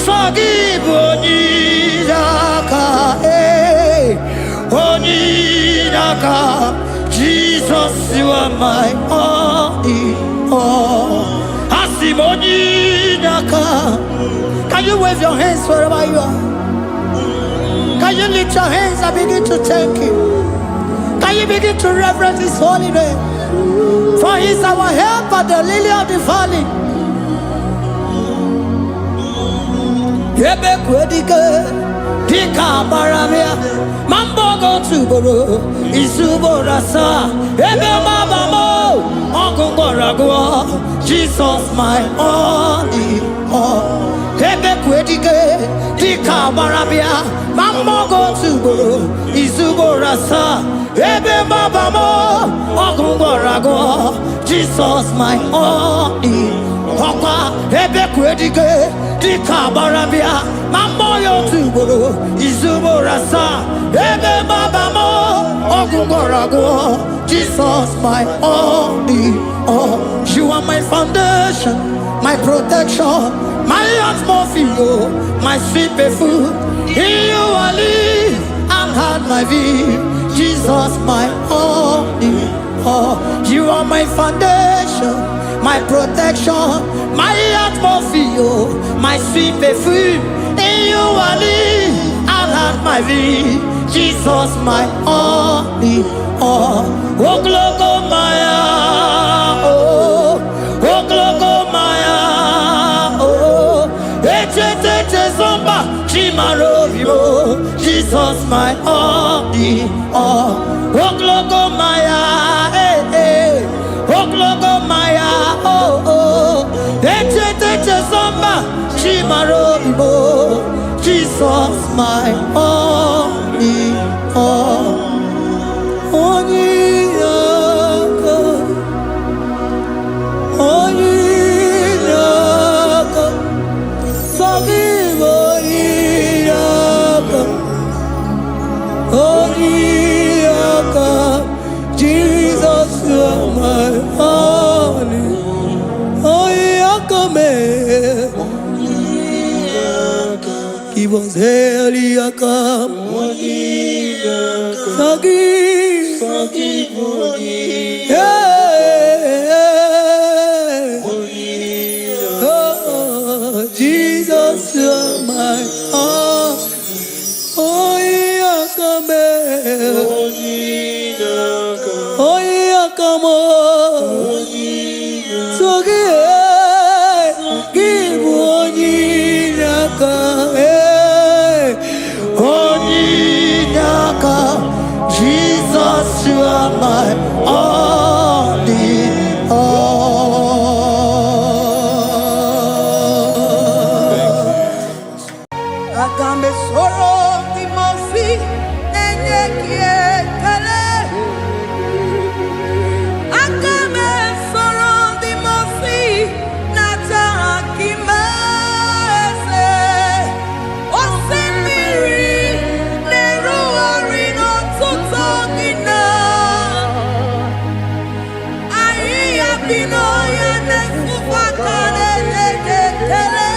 forgive Oninyaka, hey, Oninyaka, Jesus, you are my all in all. Asimoninyaka. Can you wave your hands wherever you are? Can you lift your hands and begin to thank Him? Can you begin to reverence His holy name? For He is our help at the lily of the valley. Yebe kwedike, dika maramia, mambogo tuboro, isuborasa, ebe mabamo, ongungorago, Jesus my only all. Ebe kwedike, dika maramia, mambogo tuboro, isuborasa. Ebe Baba Mo, Ogungorago, Jesus my only. Papa, Ebe Kwedige, Dika Barabia, Mamoyo Tuboro, Izumorasa, Ebe Baba Mo, Ogungorago, Jesus my only. Oh, you are my foundation, my protection, my atmosphere, my sweet perfume. In you I live and had my vie. Jesus, my only. Oh, you are my foundation, my protection, my atmosphere, my sweet perfume. In you I live and had my vie. Jesus, my only. Oh, oh, glogo Maya. Oh, oh, glogo Maya. Oh, ete zomba, chimarovio. Jesus, my only. Oh, oh, glogo Maya. Eh, eh. Oh, glogo Maya. Oh, oh, ete zomba, chimarovio. Jesus, my only. Oh. Jesus, you are my only. He was Eliakam. Oh, Jesus, you are my only. Oh, Yakame. Oh, Yakamo. So give Jesus, you are my only. Agambe soro di mosi enye kiekele. Agambe soro di mosi nata akimese. Osemiri neru arino tutogina. Ayi abino yene sufakane lekele.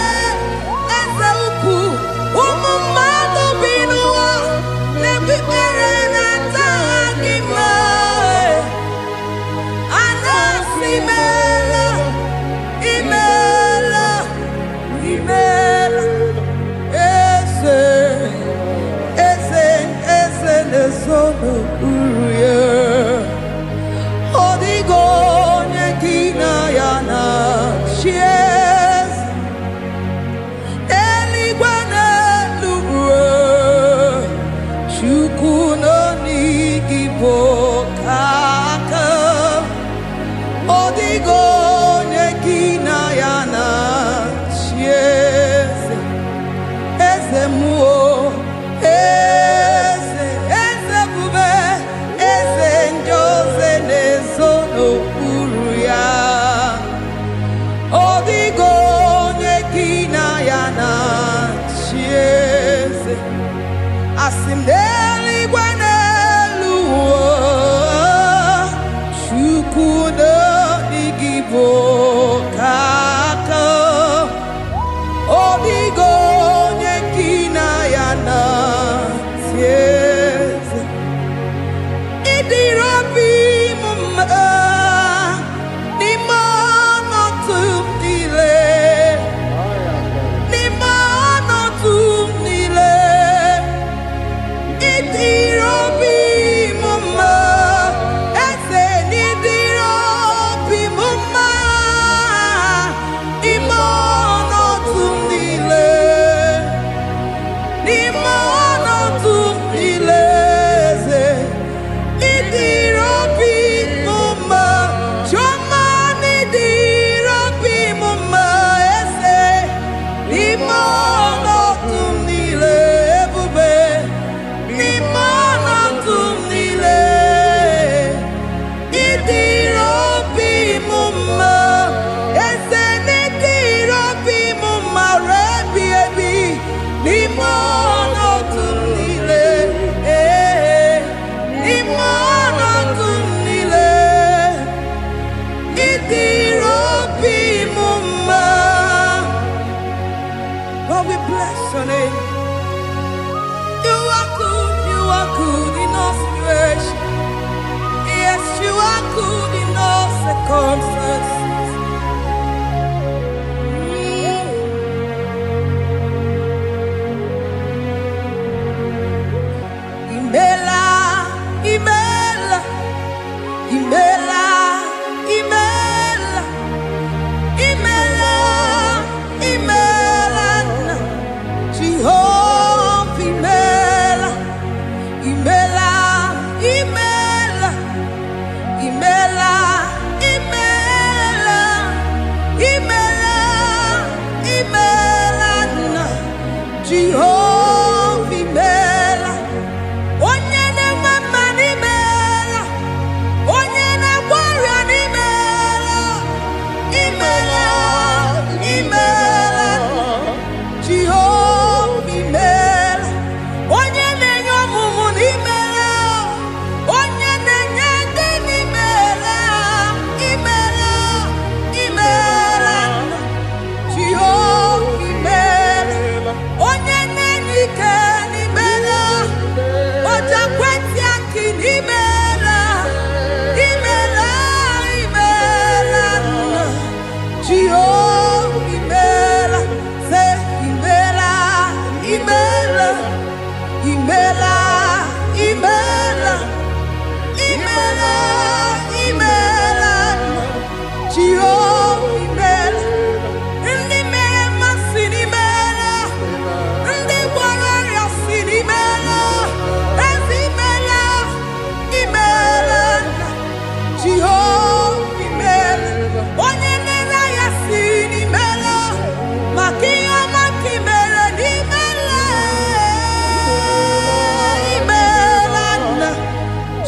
Eze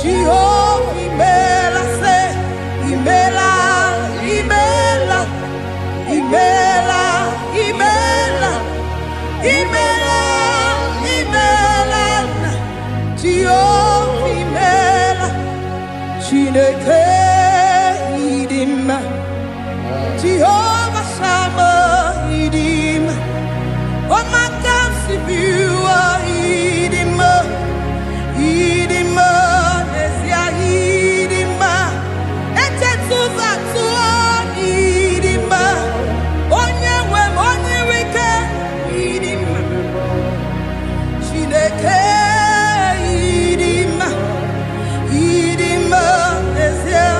Jehovah, Imela, say, Imela, Imela, Imela, Imela, Imela, Imela, Jehovah, Imela, Chineke, Idima, Jehovah, Sama, Idima, oh my God, Sibiwa, Idima, Idima, Nesia, Idima, Etetuva, Idima, Onye wem, Onye wike, Idima, Chineke, Idima, Idima, Nesia.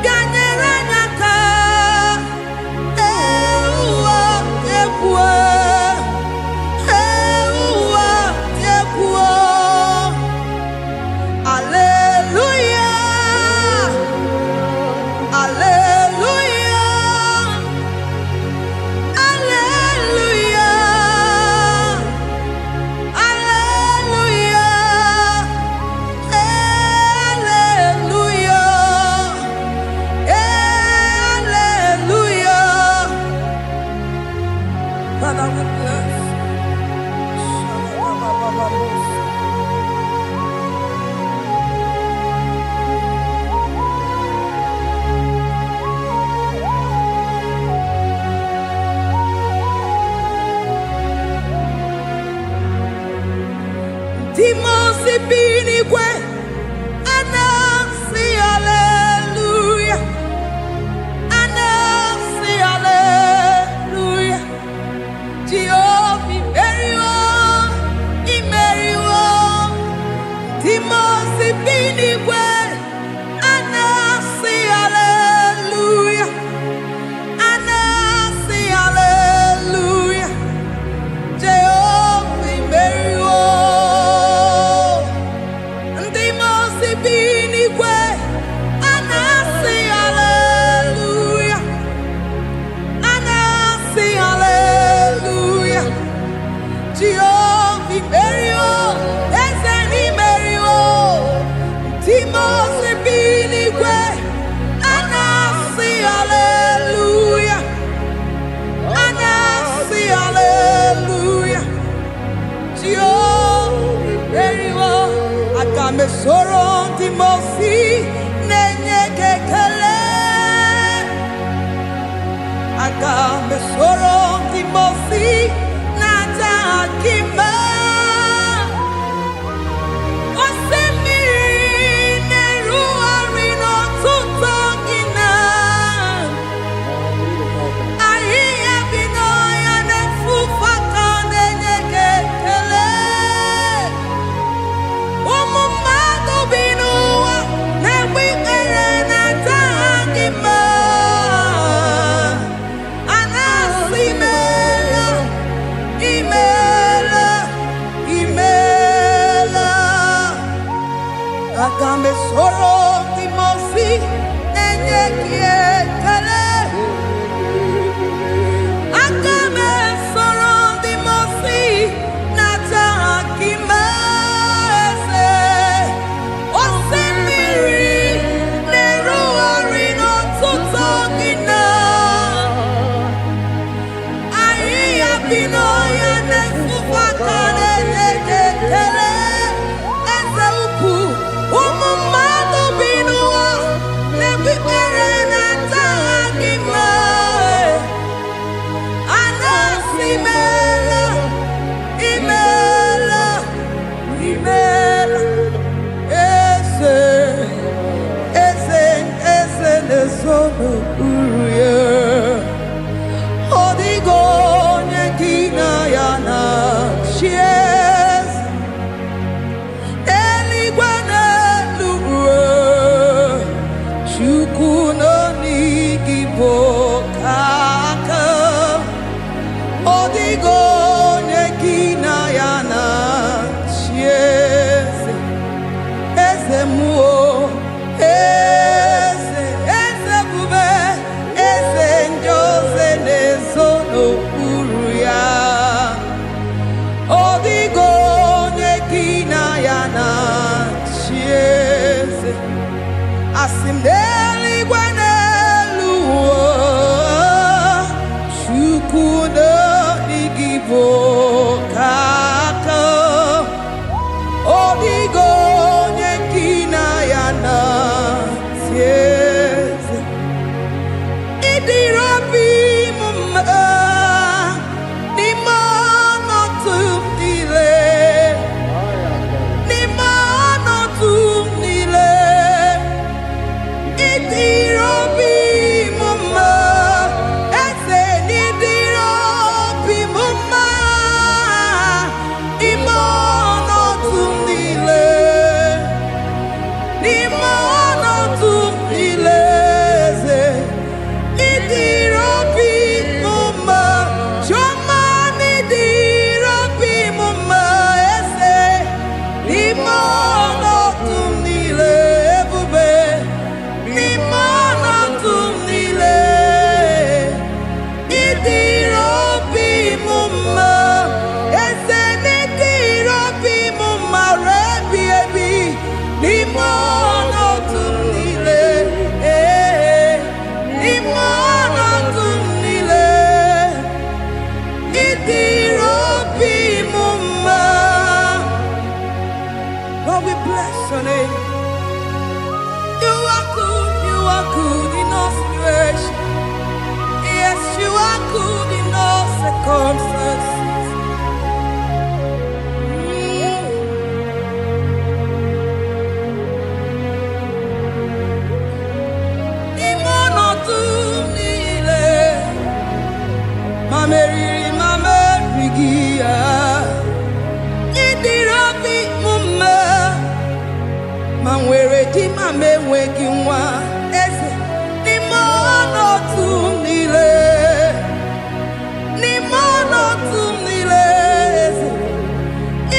Bianyera n'igwe a na-asị haleluya, a na-asị haleluya. Jehova imeriwo. Ndị mmụọ ozi bi n'igwe a na-asị haleluya, a na-asị haleluya. Jehova imeriwo, eze n'imeriwo. Ndị mmụọ ozi bi n'igwe a na-asị haleluya, a na-asị haleluya. Jehova imeriwo. Aga m esoro ndị mmụọ ozi na-enye gị ekele. Aga m esoro ndị mmụọ ozi na-aja gị mma. Osimiri na-erugharị n'ọtụtụ gị na ahịhịa bi n'ọhịa na-efufe aka na-enye gị ekele. Ụmụ mmadụ bi n'ụwa na-egbe ikpere na-aja gị mma. A na-asị imeela, imeela, imeela. Aga m esoro ndị mmụọ ozi na-enye gị ekele. Aga m esoro ndị mmụọ ozi na-aja gị mma, eze. Osimiri na-erugharị n'ọtụtụ gị na ahịhịa bi n'ọhịa na-efufe aka na-enye gị ekele, eze ukwu. Ụmụ mmadụ bi n'ụwa na-ekpe ikpere na-aja gị mma. A na-asị imeela, imeela, imeela. Eze, eze, eze na-ezo n'okpuru ya. Ọ dịghị onye gị na ya na-achị eze. Eluigwe n'elu ruo, Chukwu nọ n'IGBO ka aka. Ọ dịghị onye gị na ya na-achị eze. Eze mmụọ, eze, eze ebube, eze ndị ozi na-ezo n'okpuru ya. Ọ dịghị onye gị na ya na-achị eze. Asị m n'eluigwe n'elu ụwa, Chukwu nọ n'IGBO ka aka. Ọ dịghị onye gị na ya na-achị eze. Ịdịrị obi m mma n'ime ọnọdụ m niile, n'ime ọnọdụ m niile. Ịdịrị obi m mma, eze, n'ịdịrị obi m mma n'ime ọnọdụ m niile, n'ime ọnọdụ m niile, eze. Ịdịrị obi m mma, Chioma, n'ịdịrị obi m mma, eze, n'ime ọnọdụ m niile, ebube, n'ime ọnọdụ m niile. Ịdịrị obi m mma, eze, n'ịdịrị obi m mma, ruo ebi ebi, n'ime ọnọdụ m niile, n'ime ọnọdụ m niile. Ịdịrị obi m mma. Lord, we bless your name. You are good, you are good in all situations. Yes, you are good in all circumstances. ma nwere di mame wegi nwa eze ni mono tumile eze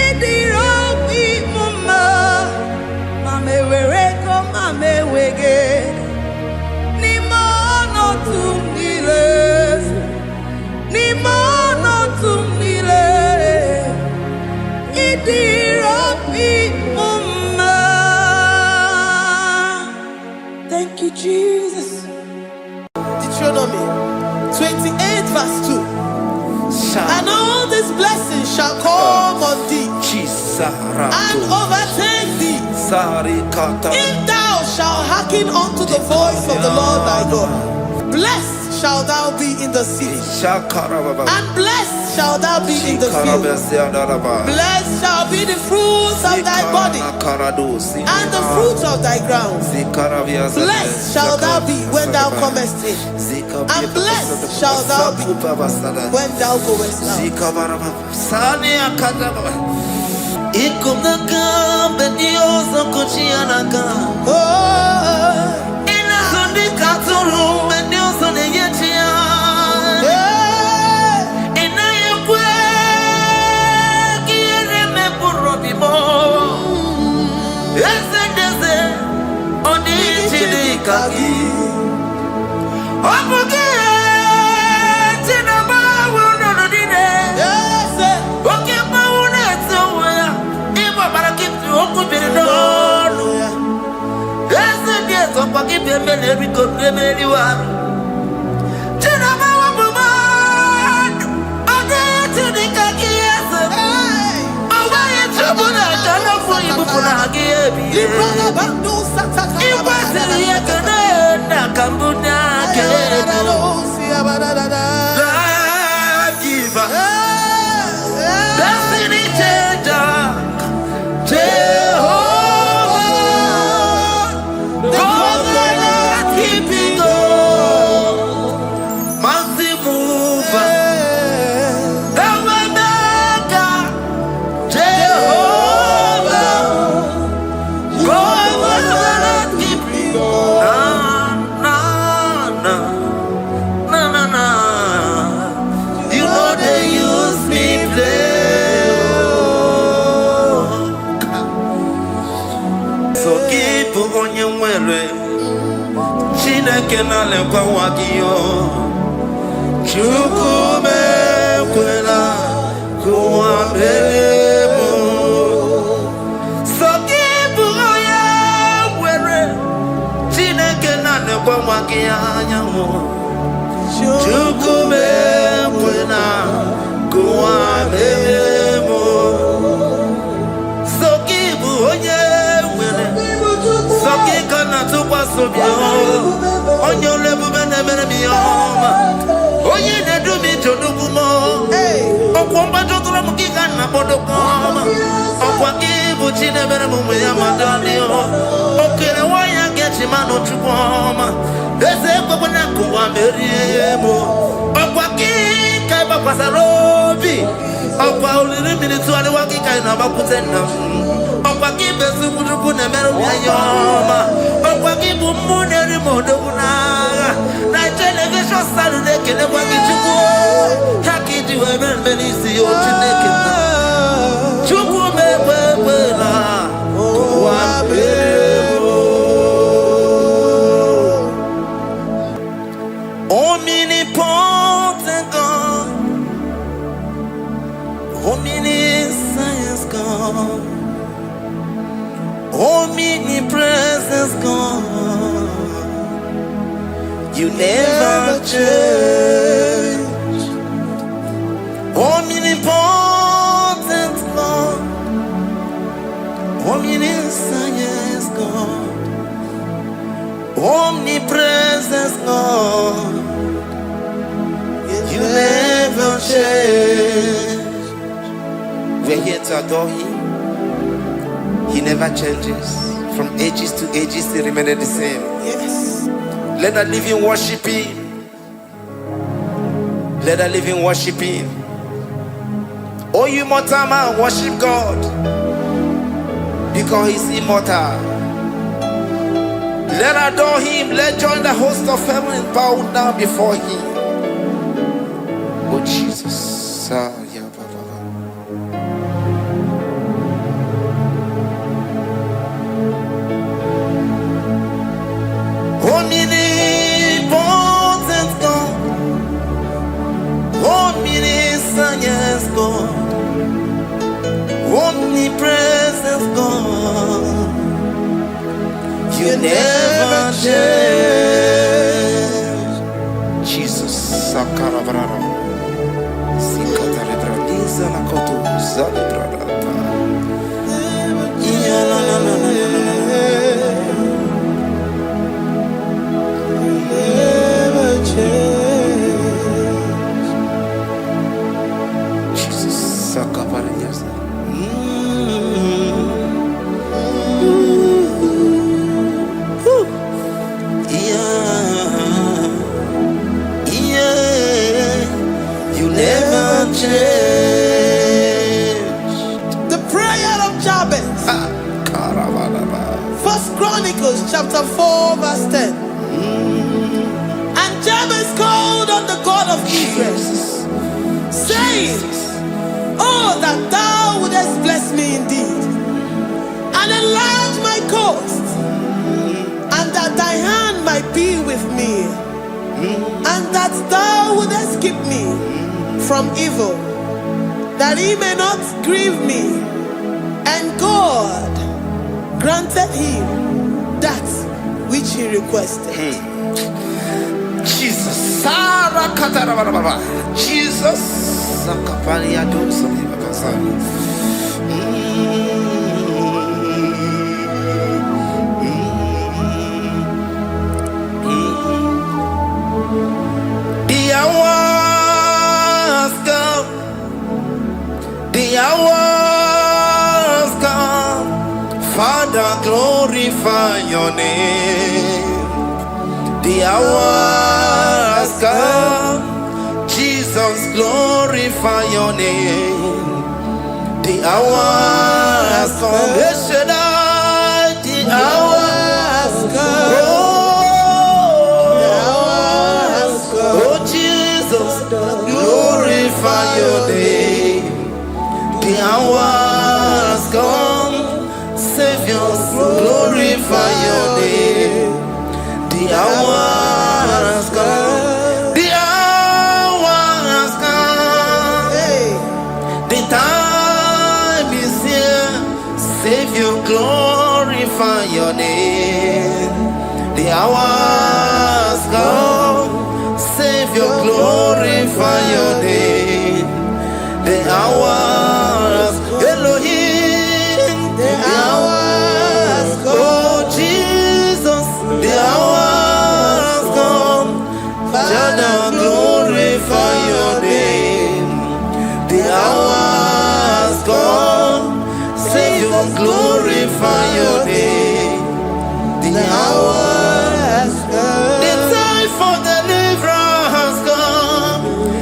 idiro bi mama mame wereko mame wege ni mono tumile Thank you, Jesus. Deuteronomy 28 verse 2. And all these blessings shall come on thee and overtake thee if thou shalt hearken unto the voice of the Lord thy God. Blessed shall thou be in the city, and blessed shall thou be in the field. Blessed shall be the fruits of thy body, and the fruit of thy ground. Blessed shall thou be when thou comest in, and blessed shall thou be when thou goest Omnipotent God, omniscience God, omnipresence God, you never change. Omnipotent God, omniscience God, omnipresence God, you never change. We're here to adore Him. He never changes. From ages to ages, He remains the same. Yes. Let the living worship Him. Let the living worship Him. Oh, you mortal man, worship God, because He's immortal. Let adore him. Let join the host of heaven and bow down before him. Oh Jesus. Yeah, Baba. Omnipotent God. Omniscient God. Omnipresent God. You never change. Jesus. Sakarabrara. Sikatarebradiza la koto. Zalibrada. Yeah, la la la la la. Never change. Jesus. Sakaparadias. The prayer of Jabez. First Chronicles chapter 4 verse 10. And Jabez called on the God of Israel, saying, oh, that thou wouldest bless me indeed, and enlarge my coast, and that thy hand might be with me, and that thou wouldest keep me from evil, that he may not grieve me. And God granted him that which he requested. Jesus. Jesus. The hours come, Father, glorify your name. The hours come, Jesus, glorify your name. The hours come, the hours come. Oh Jesus, glorify your name. The hours come, Savior, glorify your name. The hours come, the hours come. The time is here, Savior, glorify your name. The hours come, Savior, glorify your name. The hours, Elohim, the hours come. Oh Jesus, the hours come. Father, glorify your name. The hours come. Savior, glorify your name. The hours come. The time for deliverance has come.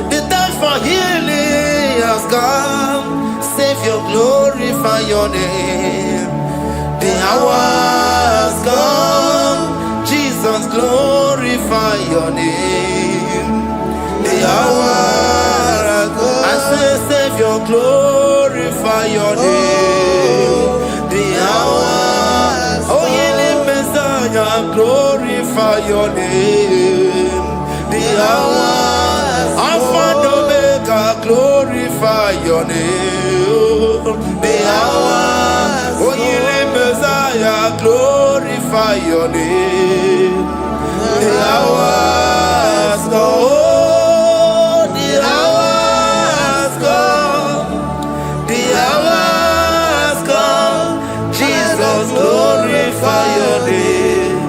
The time for healing has come. Savior, glorify your name. The hours come. Jesus, glorify your name. The hours come. I say, Savior, glorify your name. The hours. Oh, yeah, Messiah, glorify your name. The hours. Alpha and Omega, glorify your name. The hours. Oh, yeah, Messiah, glorify your name. The hours. Oh, the hours come. The hours come. Jesus, glorify your name.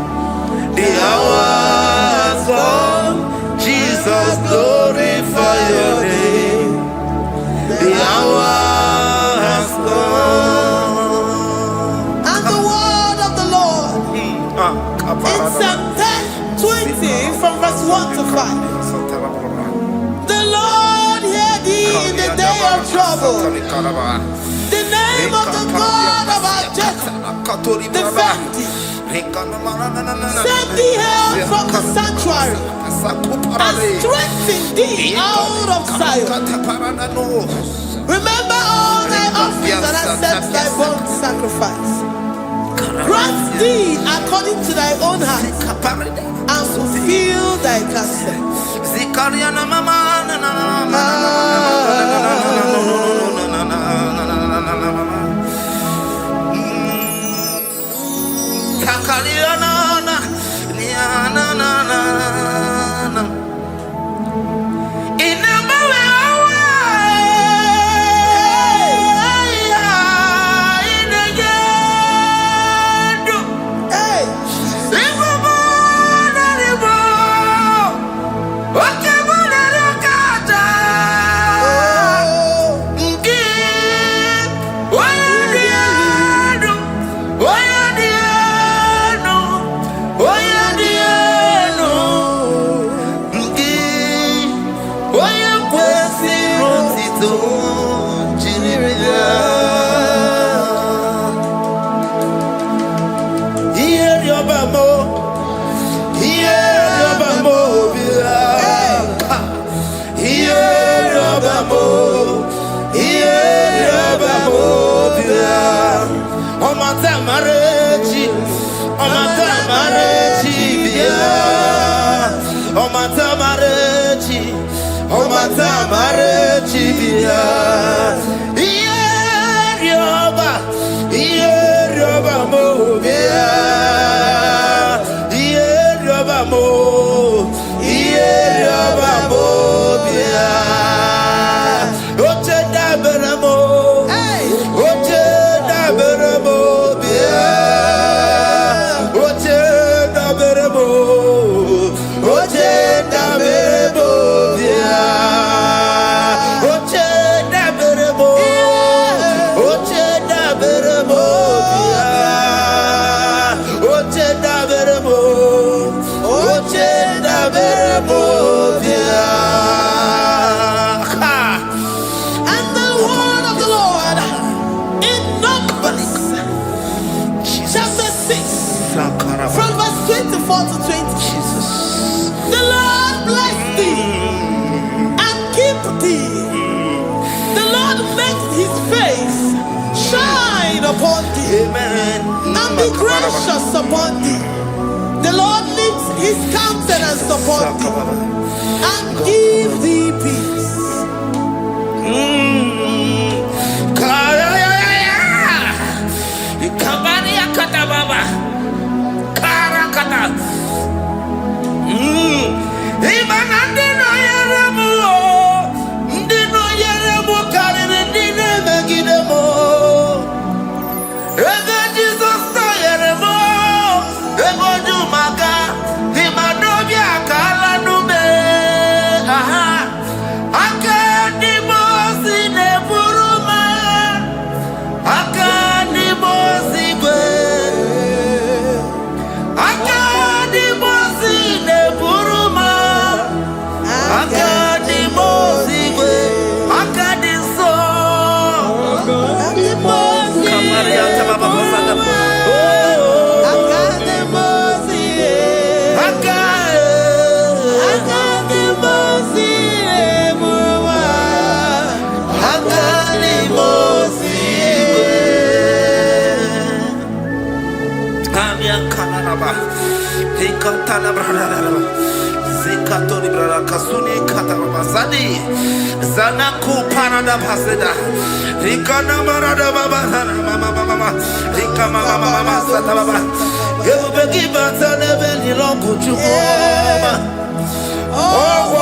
The hours come. Jesus, glorify your name. The hours come. And the word of the Lord in Psalm 20 from verse 1 to 5. The Lord hear thee in the day of trouble. The name of the God of our Jacob, defend thee. Send thee help from the sanctuary and strengthen thee out of Zion. Remember all thy offerings and accept thy burnt sacrifice. Grant thee according to thy own heart and fulfill thy counsel. Upon thee, amen, and be gracious upon thee. The Lord lifts his countenance upon thee and give thee peace. Zanaku Panada Paseda, Rikana Marada Baba, Mama, Rikama Mama Satababa, you will give us a level in Longo Chuma. Oh,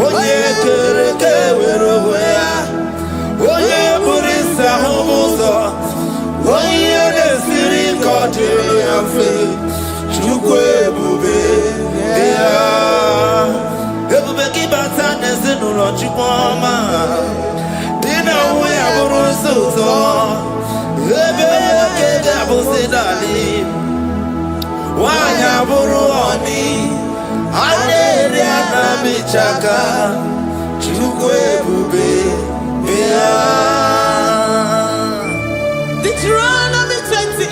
Oye Kereke, Oye Burisa Homosa, Oye Siri Kotia Fe, Chukwe Bube, Everybody but I no Lord Chupama. Dinner we are so. Why Aburoni? Aleria Bichaka, Chukwe Bube, Deuteronomy 28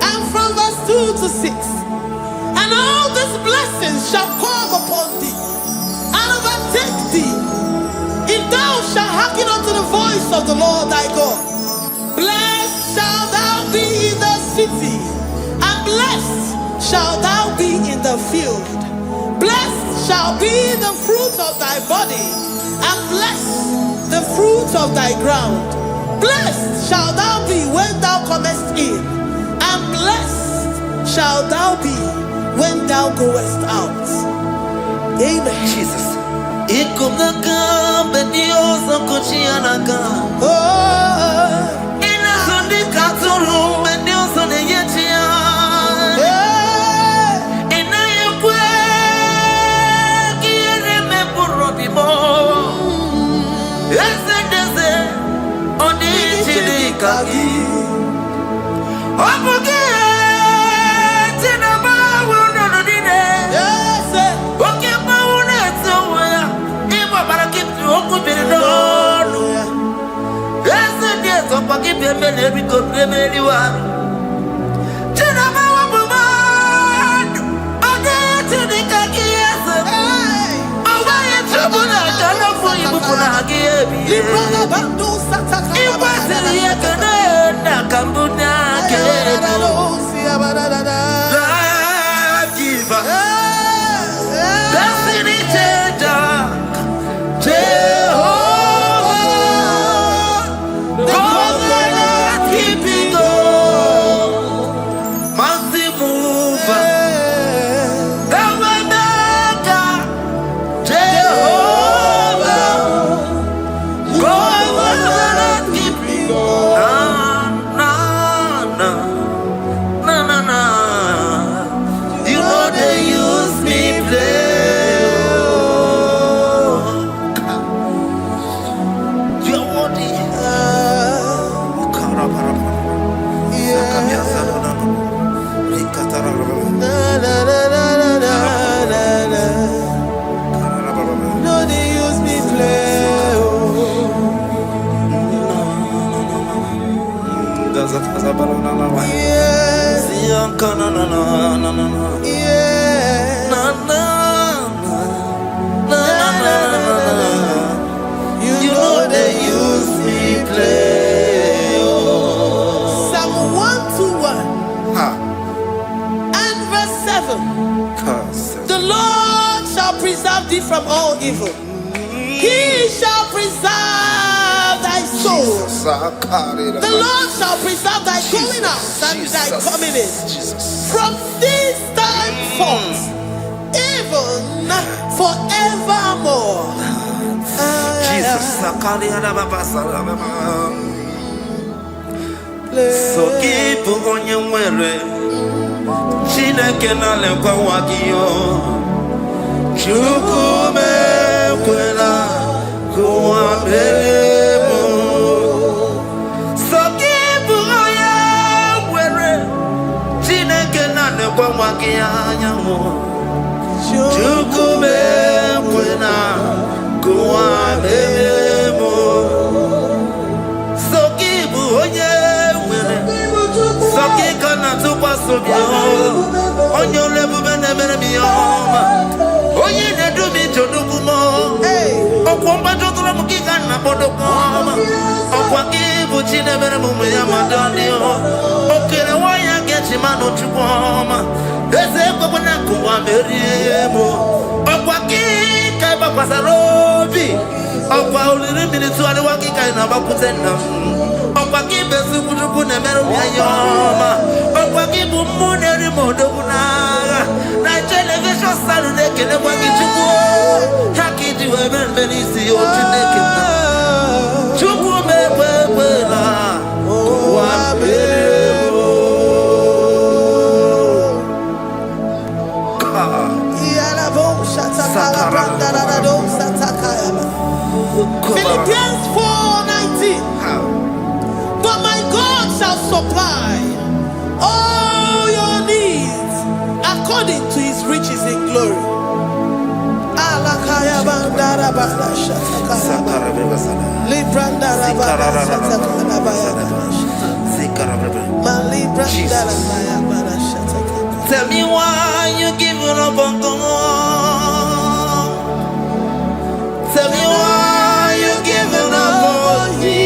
and from verse 2 to 6. And all these blessings shall come upon thee and overtake thee, if thou shalt hearken unto the voice of the Lord thy God. Blessed shalt thou be in the city, and blessed shalt thou be in the field. Blessed shall be the fruit of thy body, and blessed the fruit of thy ground. Blessed shalt thou be when thou comest in, and blessed shalt thou be when thou goest out. Amen. Jesus. You know they use me play. Psalm 121 and verse 7. The Lord shall preserve thee from all evil. He shall preserve thy soul. The Lord shall preserve thy going out and thy coming in from this time forth, even forevermore. Jesus. So keep on your way. Chineke na lekwa wagiyo. Chukume kwela kuwa belemo. So keep on your way. Chineke na lekwa wagiyo. Chukume kwela kuwa belemo. So keep on your Sakikana tupa sobio onyo lebu bene bene miyoma onye ne dumi jodukumo okwomba jodula mukika na bodokoma okwa kibu chine bene mume ya madonio okere waya gechi mano chukoma eze kwa na kuwa meriemo okwa kika iba sarobi okwa uliri minituani wakika inabakutenda okwa kibesu kutuku nemeru miyayoma okwa kibu muneri modokunaga na television salude kene kwa kichuku hakiti weben benisi yotineke chuku mekwela wabebo Philippians 4:19. But my God shall supply all your needs according to his riches in glory. Tell me why you giving up on God. Tell me why you giving up on me.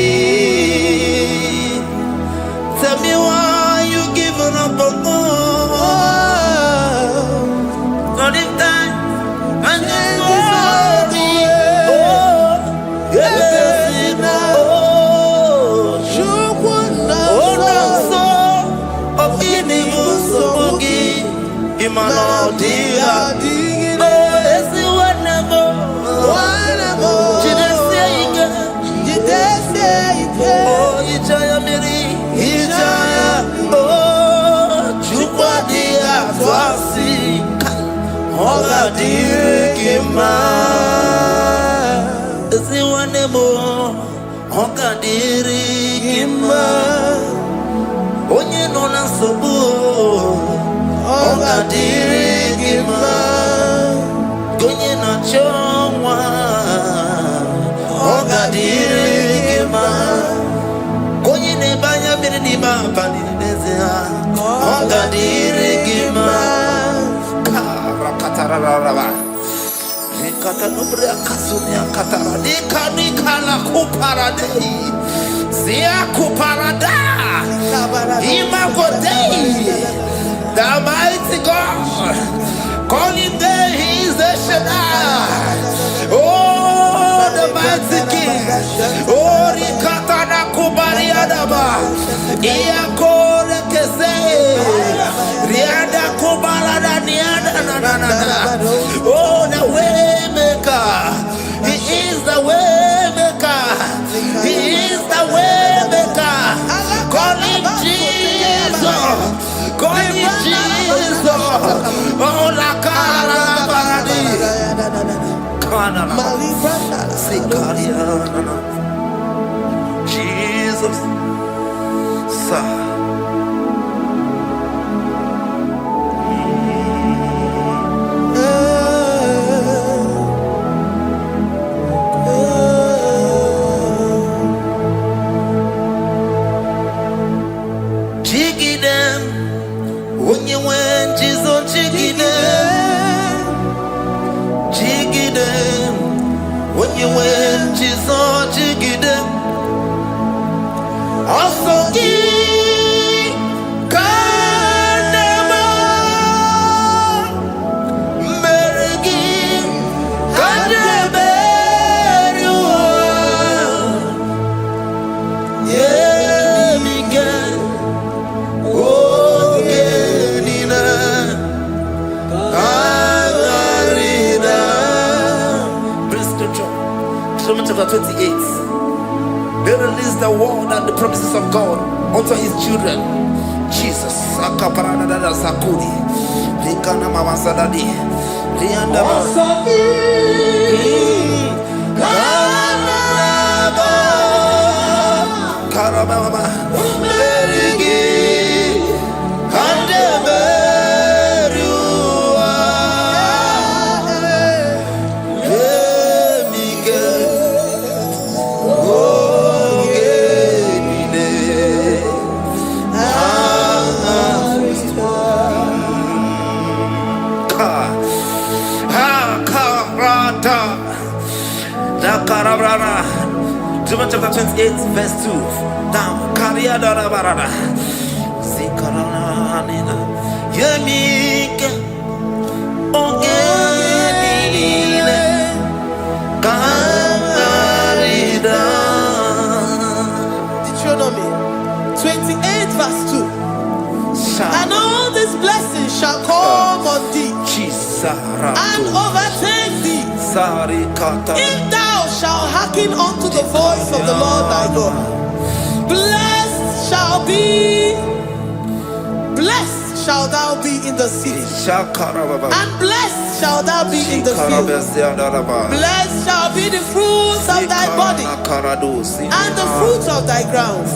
Tell me why you giving up on God. Not in time and then glory. Oh, yeah, oh, no, so of inimu so mugi imano dia. Oh, esi wanamo. Oh, Ijaya Miri, Ijaya, oh, Chupadia, Twasi, Hoga Dirikima, Ziwanemo, Hoga Dirikima, Onye Nona Sobu, Hoga Dirikima, Gonye Nachongwa, Hoga Dirikima. Konyi ne banya miri ni mapani nezea Onga dirigima Karakatararaba Nikata nubrea kasunia katara Nikala kuparadei Zia kuparada Imagodei The mighty God Calling there he is the Shaddai. Oh, the mighty King. Oh, Rikatana Kubariadaba. Iakore Kese. Riada Kubarada Niada. Oh, the way maker. He is the way maker. He is the way maker. Call him Jesus. Call him Jesus. Oh, la cara baradi. Kana. Sikariana. Jesus. Sa. Chapter 28. They release the word and the promises of God unto his children. Jesus. Akaparadada sakudi. Likana mawasadadi. Liandaba. Karababa. Berigi. Chapter 28, verse 2. Down. Kariada barada. Zikaranina. Yemike. Ogenine. Karida. Deuteronomy 28, verse 2. And all these blessings shall come on thee and overtake thee if thou shalt hearken unto the voice of the Lord thy God. Blessed shall thou be in the city, and blessed shall thou be in the field. Blessed shall be the fruits of thy body and the fruits of thy ground.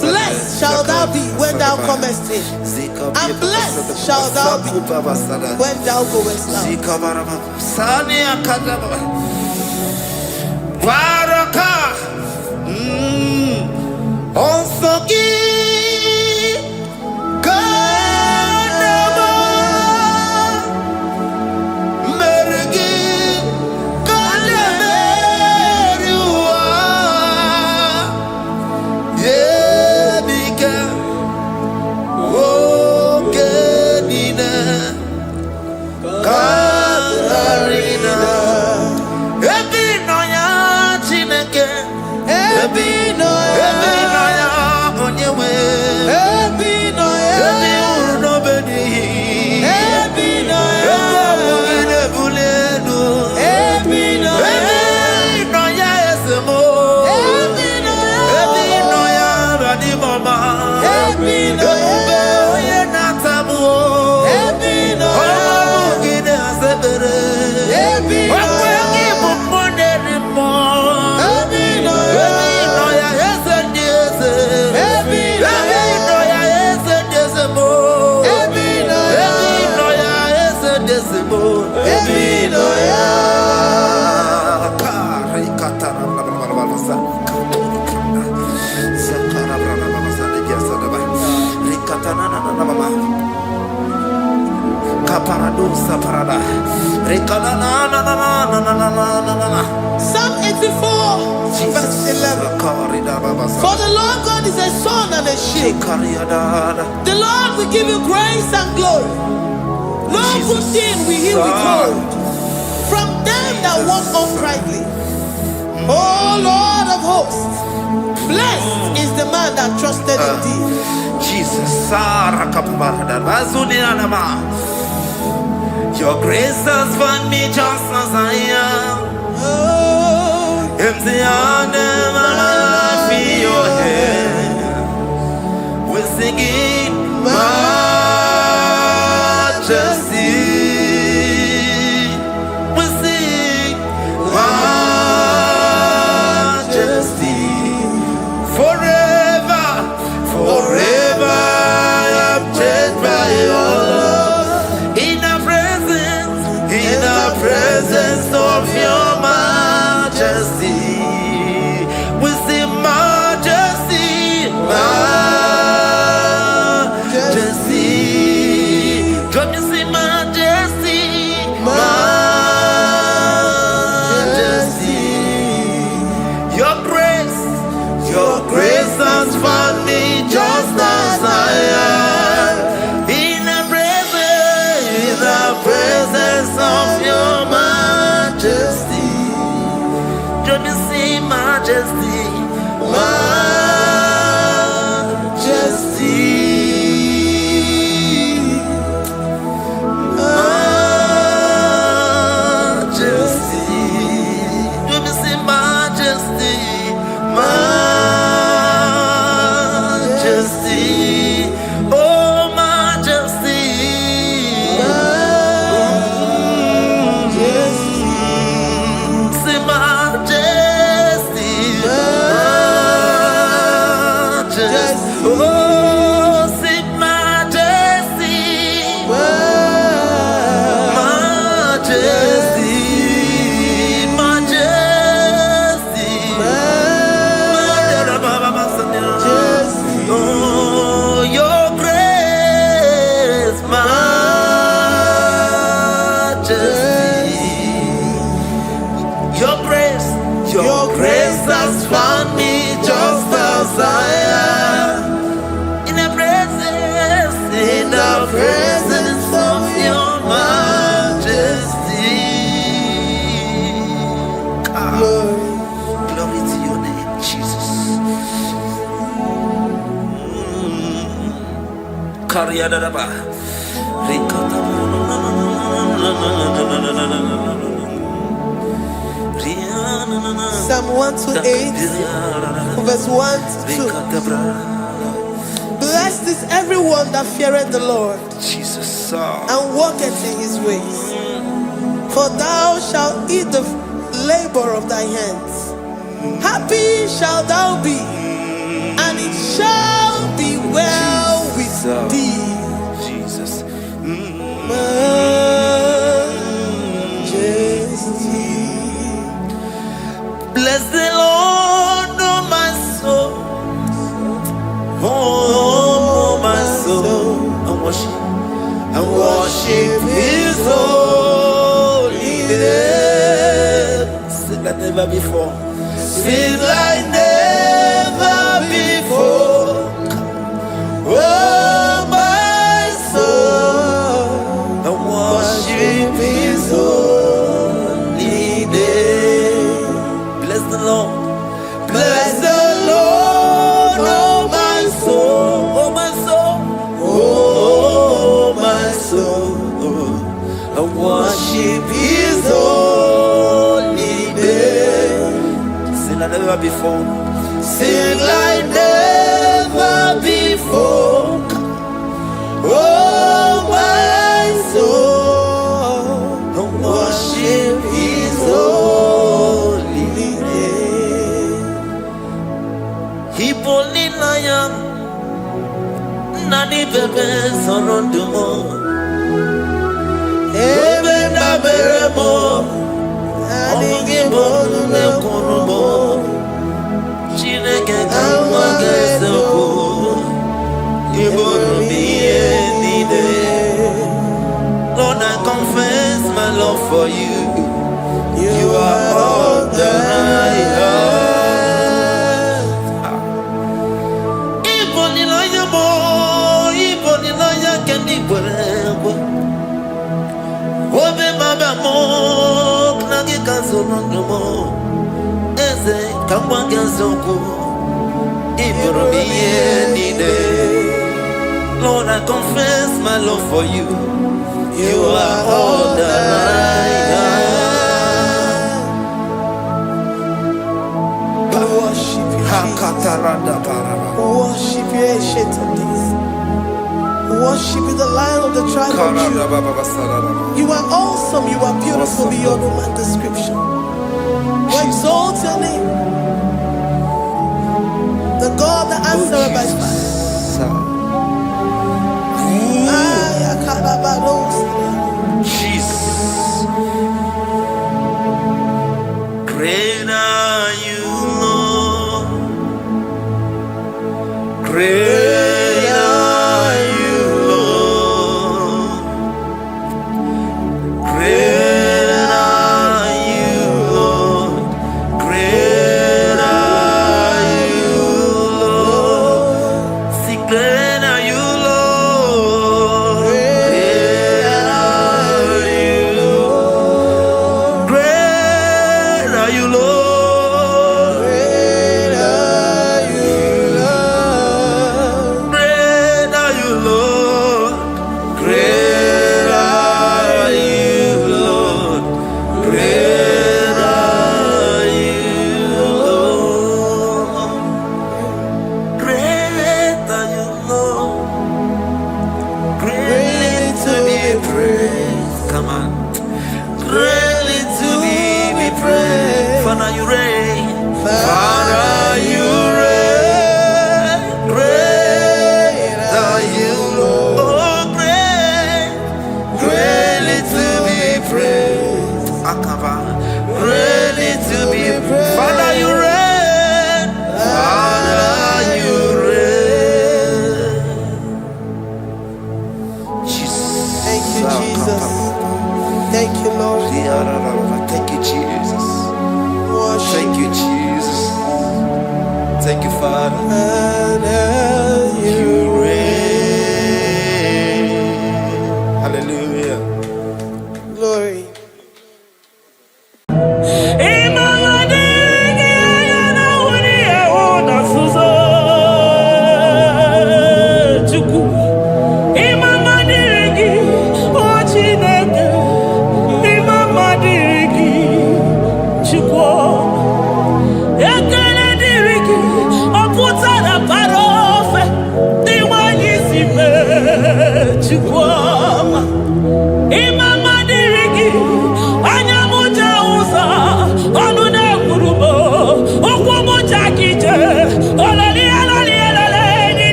Blessed shall thou be when thou comest in, and blessed shall thou be when thou goest out. Onsoki Kanama Merigi Kalemeriwa Yebika Okenina Katarina Ebinoya Chineke Ebinoya Onyewe Ebinoya Ebinobedi Ebinoya Ebugine Bulenu Ebinoya Esemo Ebinoya Radimama Ebinoya Natamu Ebinoya Ebugine Asebere Ebinoya Mumonerimo Ebinoya Psalm 84, verse 11. For the Lord God is a sun and a shield. The Lord will give you grace and glory. No good thing will he withhold from them that walk uprightly. O Lord of hosts, blessed is the man that trusted in thee. Jesus, your grace has found me just as I am. Empty handed, and I feel your hand. We're singing majesty. We sing majesty. Forever, forever I'm changed by your love. In the presence of your majesty, we see majesty, majesty. Come you see majesty, majesty. Your grace has found me just as I am. In the presence of your majesty. Don't you see majesty, majesty, majesty. Don't you see majesty, majesty. Oh majesty. Oh, sing majesty, majesty, majesty, majesty. Oh, your grace, majesty, your grace has found me just as I am. In the presence of your majesty. Glory to your name, Jesus. Psalm 128, verse 1 to 2. Blessed is everyone that feareth the Lord, Jesus, and walketh in his ways. For thou shalt eat the labor of thy hands. Happy shalt thou be, and it shall be well with thee. Jesus. Majesty. Bless the Lord, oh my soul, never before. Sing like never before. Oh, my soul, I worship His holy name. Bless the Lord. Bless the Lord, oh my soul, Oh my soul. oh my soul. I worship His holy name. Sing like never before. Sing like never before. Oh my soul, worship His holy name. Hipoli lion. Nani bebe sorondumo. Ebe na beremo, Omugi bonu ne kunumo. Chineke kama gesoko. Ibonu miye nide. Lord, I confess my love for you. You are all that I have. Iboni loya mo, iboni loya kendi bwerewe. Obe baba mo, knagi kazono mo. Eze kama gesoko. Ibonu miye nide. Lord, I confess my love for you. You are all that I we worship you, have. we worship you, Ancient of Days. We worship you, the Lion of the tribe of Judah. You are awesome, you are beautiful beyond human description. We exalt your name, the God that answered by fire. Jesus. Great are you, Lord. Great are you, Lord. Great are you, Lord. Great are you, Lord.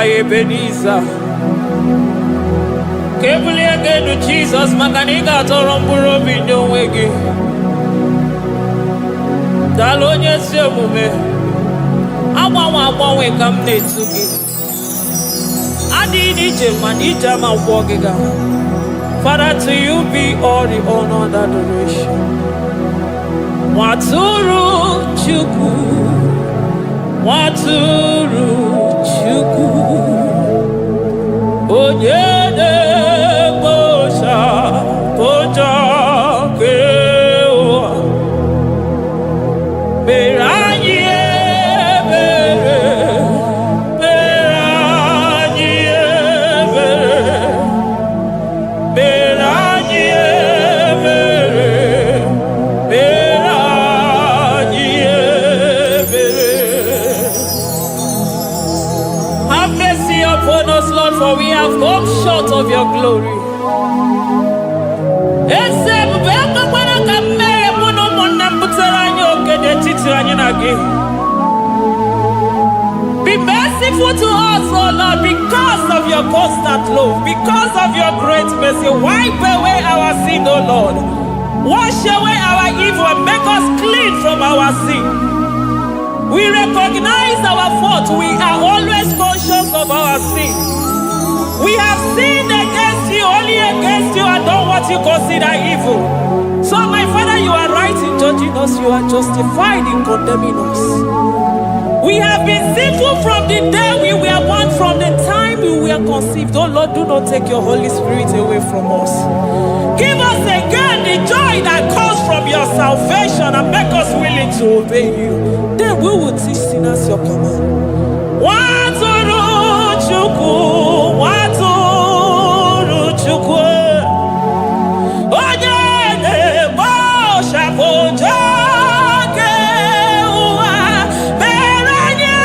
Ebenezer. Kebuli again to Jesus, Makaniga Toromburo Bindo Wegi. Dalonya Semume. Awa we come ne Tugi. Adi DJ Manija Ma Wogiga. Father, to you be all the honor and adoration. Waturu Chuku. Waturu Chuku. Onyede Bosha Boja Kewa. Beranye Bere. Beranye Bere. Beranye Bere. Beranye Bere. Have mercy upon us, Lord, for we have come short of your glory. Be merciful to us, O Lord, because of your constant love, because of your great mercy. Wipe away our sin, O Lord. Wash away our evil and make us clean from our sin. We recognize our fault. We are always conscious of our sin. We have sinned against you, only against you, and done what you consider evil. So, my Father, you are right in judging us. You are justified in condemning us. We have been sinful from the day we were born, from the time we were conceived. Oh Lord, do not take your Holy Spirit away from us. Give us again the joy that comes from your salvation and make us willing to obey you. Then we will teach sinners your command. Waturu Chuku, Waturu Chuku. Onyede Bosha Boja Kewa. Beranye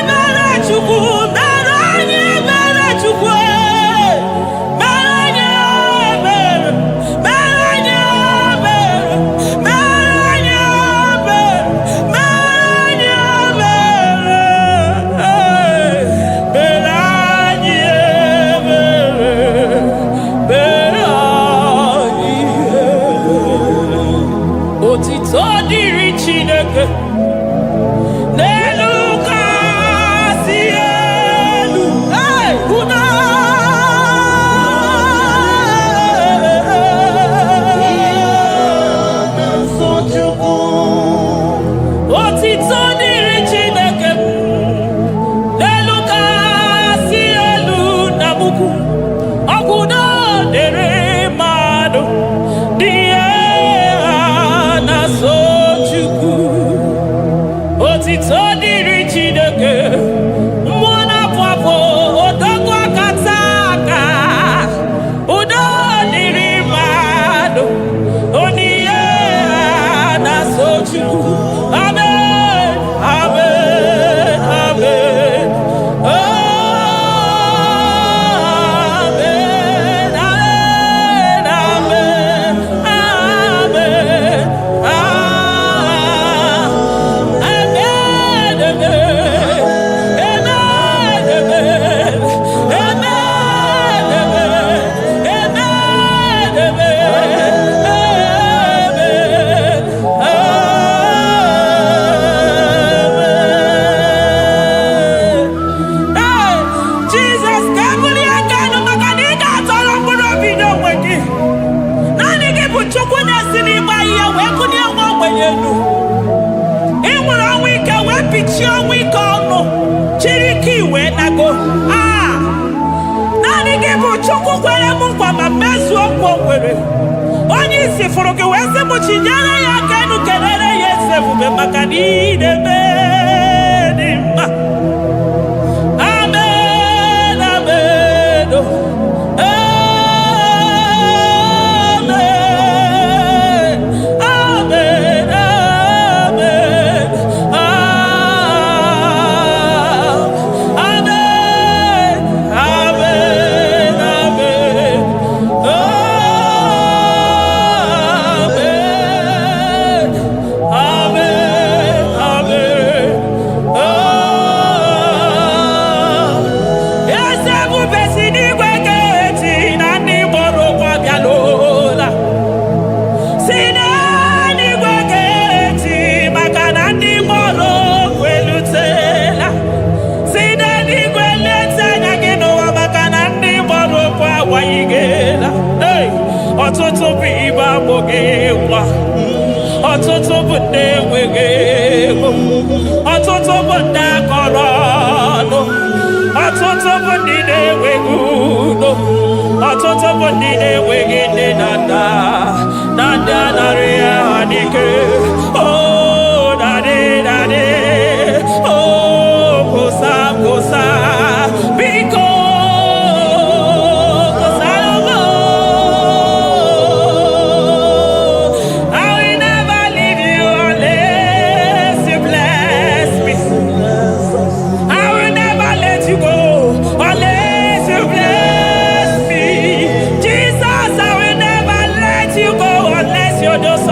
Bere Chuku. Beranye Bere Chuku. Beranye Bere. Beranye Bere. Beranye Bere. Beranye Bere. Beranye Bere. Beranye Bere. Otito diri Chineke. Nelu kasi elu. Hey, una. Otito diri Chineke. Nelu kasi elu namuku. Okuda dere mado. Die na sochuku. Otito diri Chineke. Mwana pwapo odogwa kataka. Udo diri mado. Oniye na sochuku. Amen. Amen. Amen. Amen. Amen. Amen. Amen. Jesus, kabuli agano makanida tolomburo bido weki. Nani kipu chukuna sini baiya wekuni ya mwenyenu. Iwura wika wepichi wika ono. Chiriki we nago. Nani kipu chuku kwele mungwa mamezu okwo kwele. Onyi sifuruki wese muchinyana ya kenu kelele yese vube makanide bedima. Amen, amen, oh. Amen, amen, amen, amen, amen, amen, amen, amen, amen. ọtụtụ bụ ndị enweghị ego, ọtụtụ bụ ndị akọrọ ọnụ, ọtụtụ bụ ndị na-enweghị udo, ọtụtụ bụ ndị na-enweghị nne na nna, na ndị anarị ya ha n'ike. Oh, daddy, oh, kosa, biko. Just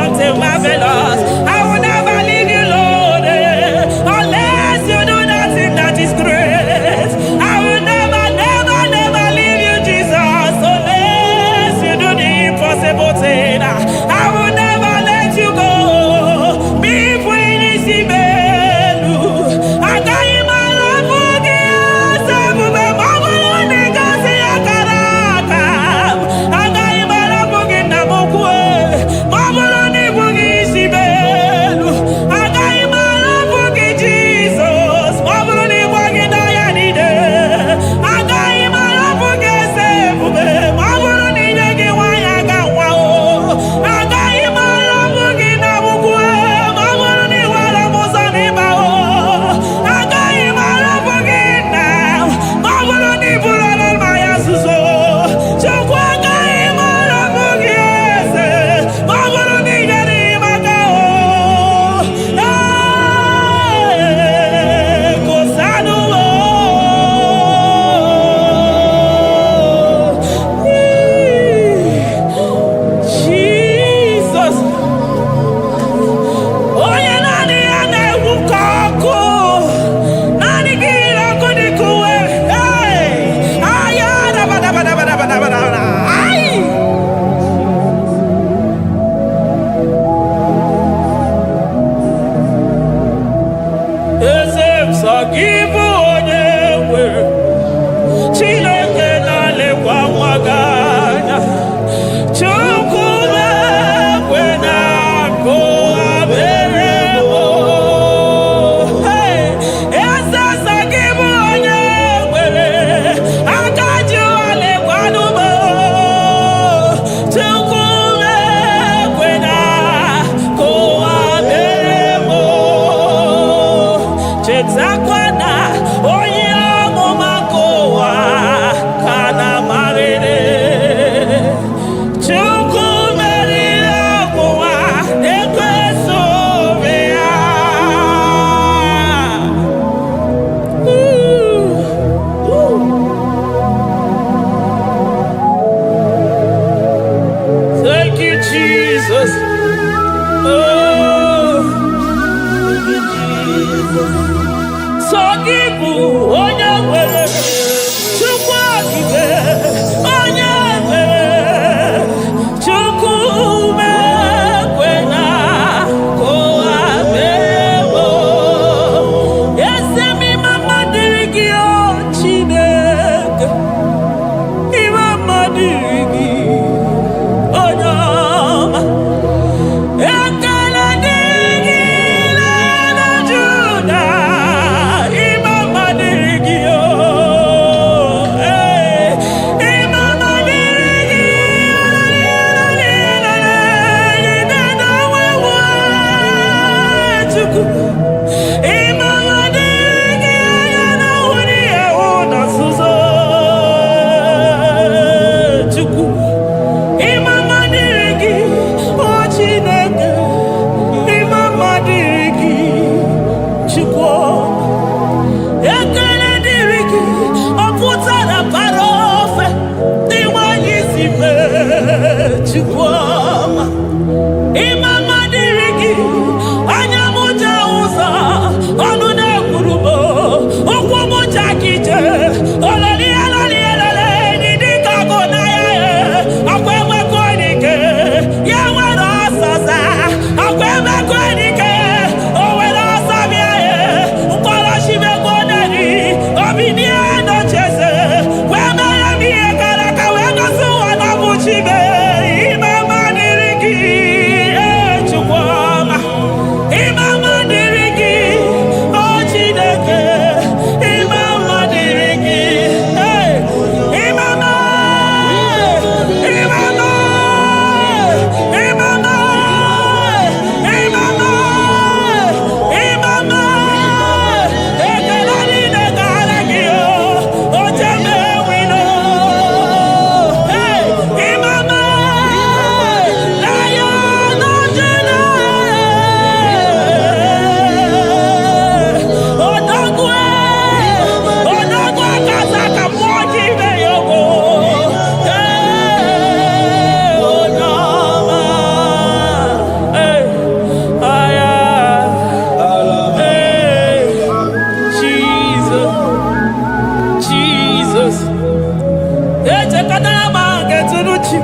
Adama Getunuchi.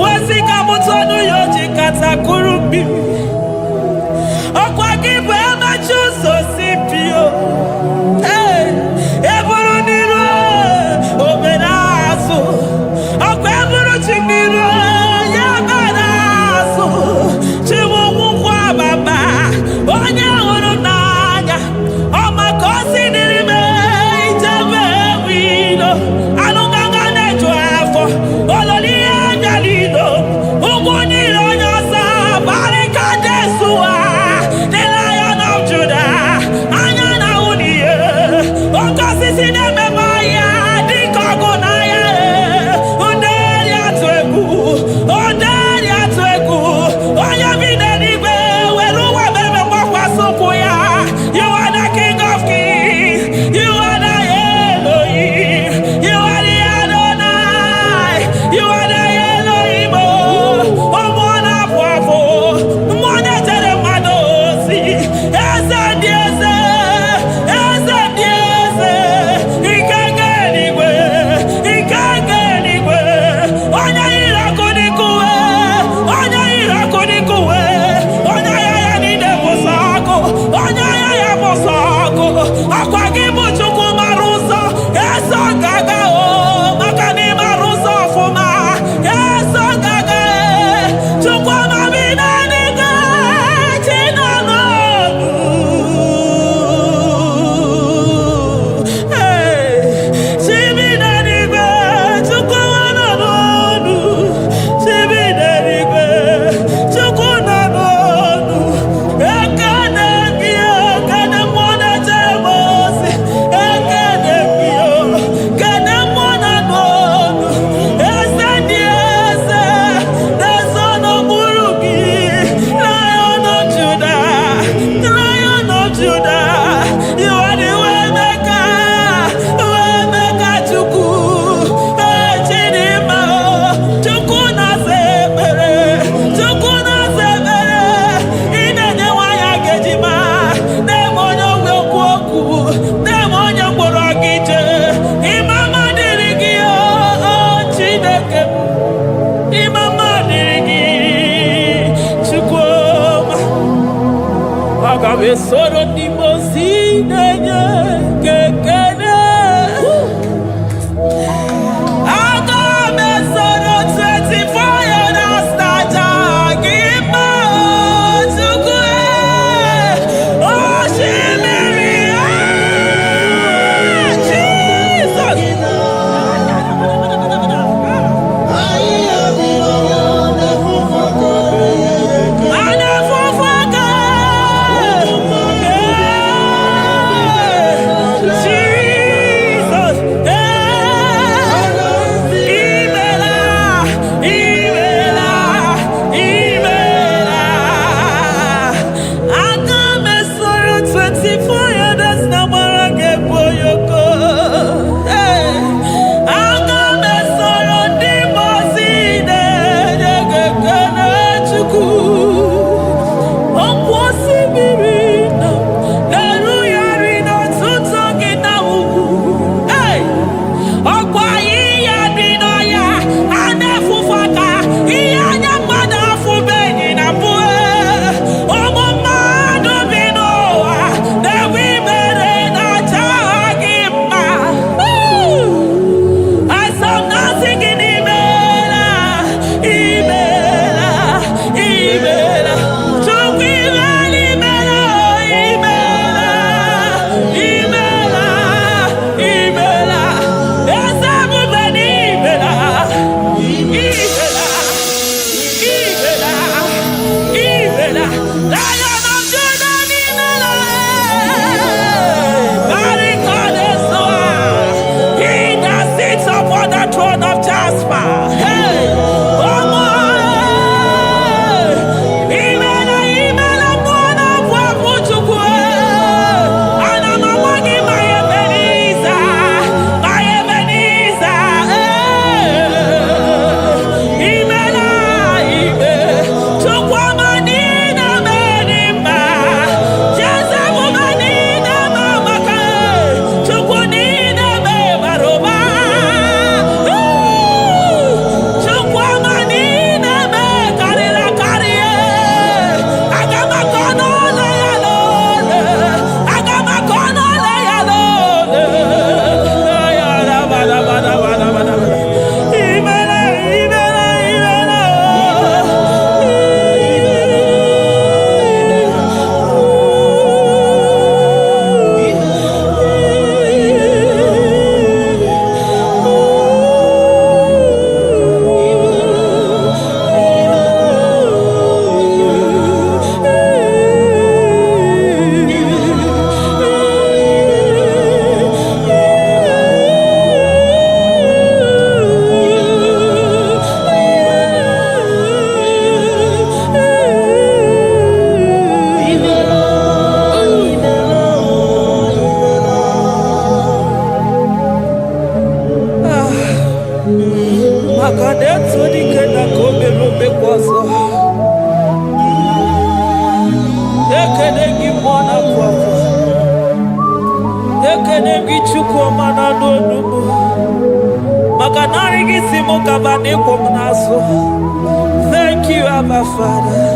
Wasika Mutonu Yoji Katakurubi. Okwaki Bema Chuso Sipio. Hey, Eburuniro, Obenazo. Okweburu Chimiro, Yabanazo. Chiwukwa Baba. Onya Urunaya. Omakosi Nirime. Ijebe Wino. Anunganga Netuafo. Ololia Galido. Uguniro Nyosa. Barika Desua. The Lion of Judah. Anyana Unie. Okosi Sineme Maya. Dikogunaya. Underia Twegu. Underia Twegu. Oya Vinenibe. Weruwa Bebe Mwakwa Sukuya. You are the King of Kings. You are the Elohim. You are the Adonai. You are the Elohim. Omwana Pwafo. Mwana Tere Madosi. Eze Diese. Eze Diese. Ikenge Nigwe. Ikenge Nigwe. Onya Irakunikuwe. Onya Irakunikuwe. Onya Yaya Nide Bosako. Onya Yaya Bosako. Akwagi Muchuku Maruso. Eso Gaga o. Makani Maruso Fuma. Eso Gaga e. Chukwa Mabina Niga. Chinano. Hey. Chibina Niga. Chukwa Wananonu. Chibina Niga. Chukwa Nanonu. Ekane Gio. Kane Mwana Chebosi. Ekane Gio. Kane Mwana Nonu. Ese Diese. The son of Buruki. Lion of Judah. Lion of Judah. You are the Waymaker. Waymaker Chuku. Chidima. Chuku na sebere. Chuku na sebere. Inenye waya gejima. Demonyo wekwoku. Demonyo mborogije. Imama dirigio. Chineke. Imama dirigi. Chukwuma. Agabe soro di mosi nenye kekene. Agabe soro 24 years naja gima chukwe. Oh shimiri. Jesus. Anafufaka. Makadetu dikenda kobe robe kwazo. Ekenegi mwana kwazo. Ekenegi chukwu mana n'onumu. Makanari gisimo kabane komnaso. Thank you, Abba Father.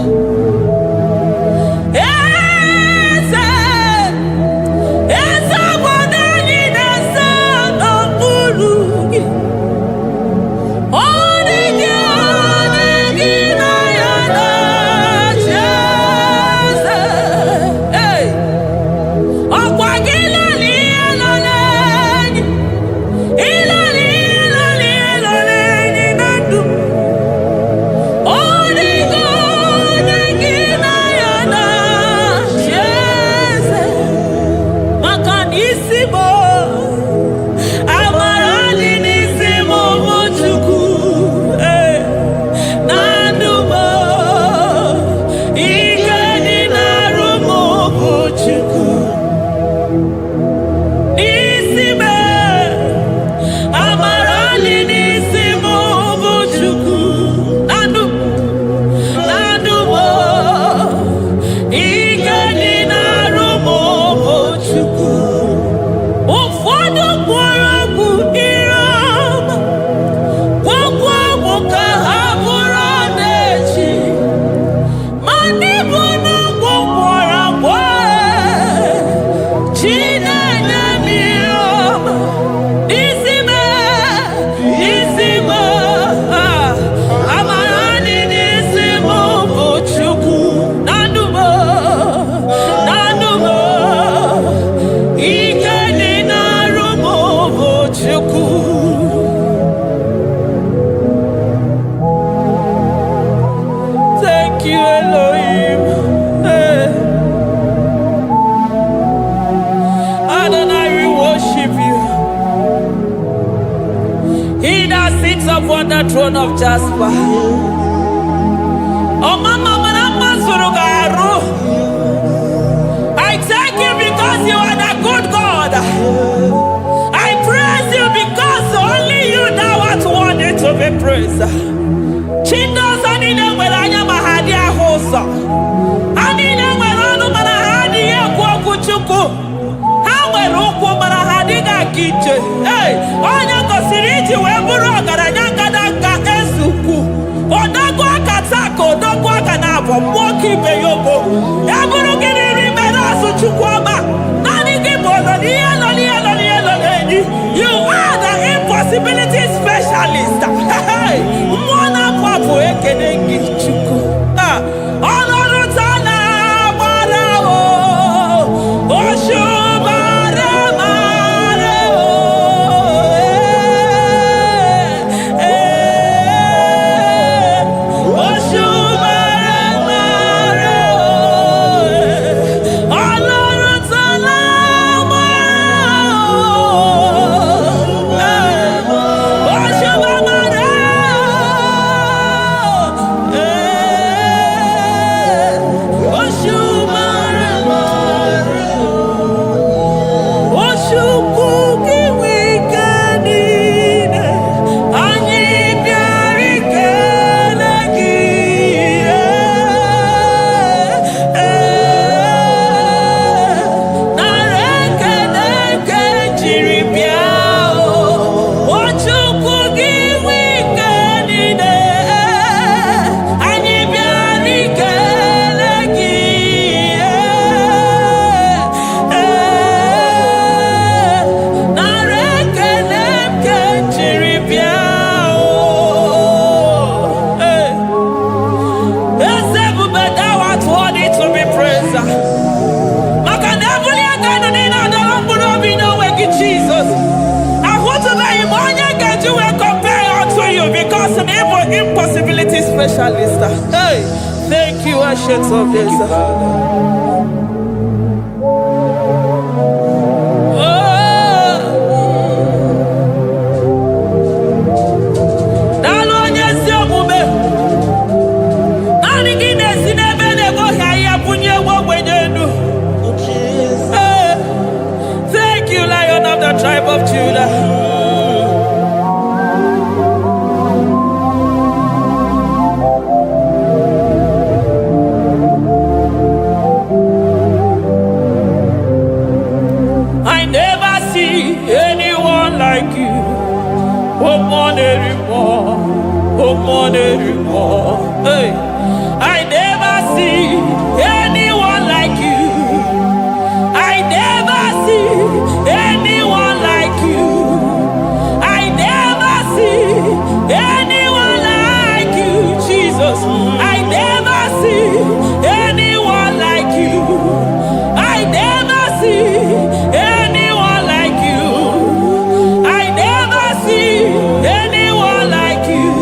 Upon the throne of Jasper. Oh, Mama, I thank you because you are the good God. I praise you because only you now are worthy to be praised. Chindos anine welanya mahadi ahosa. Anine welanu manahadi ya kwa kuchuku. Hawe ruku manahadi ga kiche. Hey, onya kosiriti weburu agaranya. Odagwa katako, odagwa kanabo, mwoki beyobo. Yaburu gini rimena suchukwama. Nani gibono, you are the impossibility specialist. Mwana papu ekenengi chuku. Olorutana marao. Oshubare marao. Impossibility specialist. Hey, thank you, Ancient of Days. Thank you, Lion of the tribe of Judah. Hey, I never see anyone like you. I never see anyone like you. I never see anyone like you, Jesus. I never see anyone like you. I never see anyone like you. I never see anyone like you.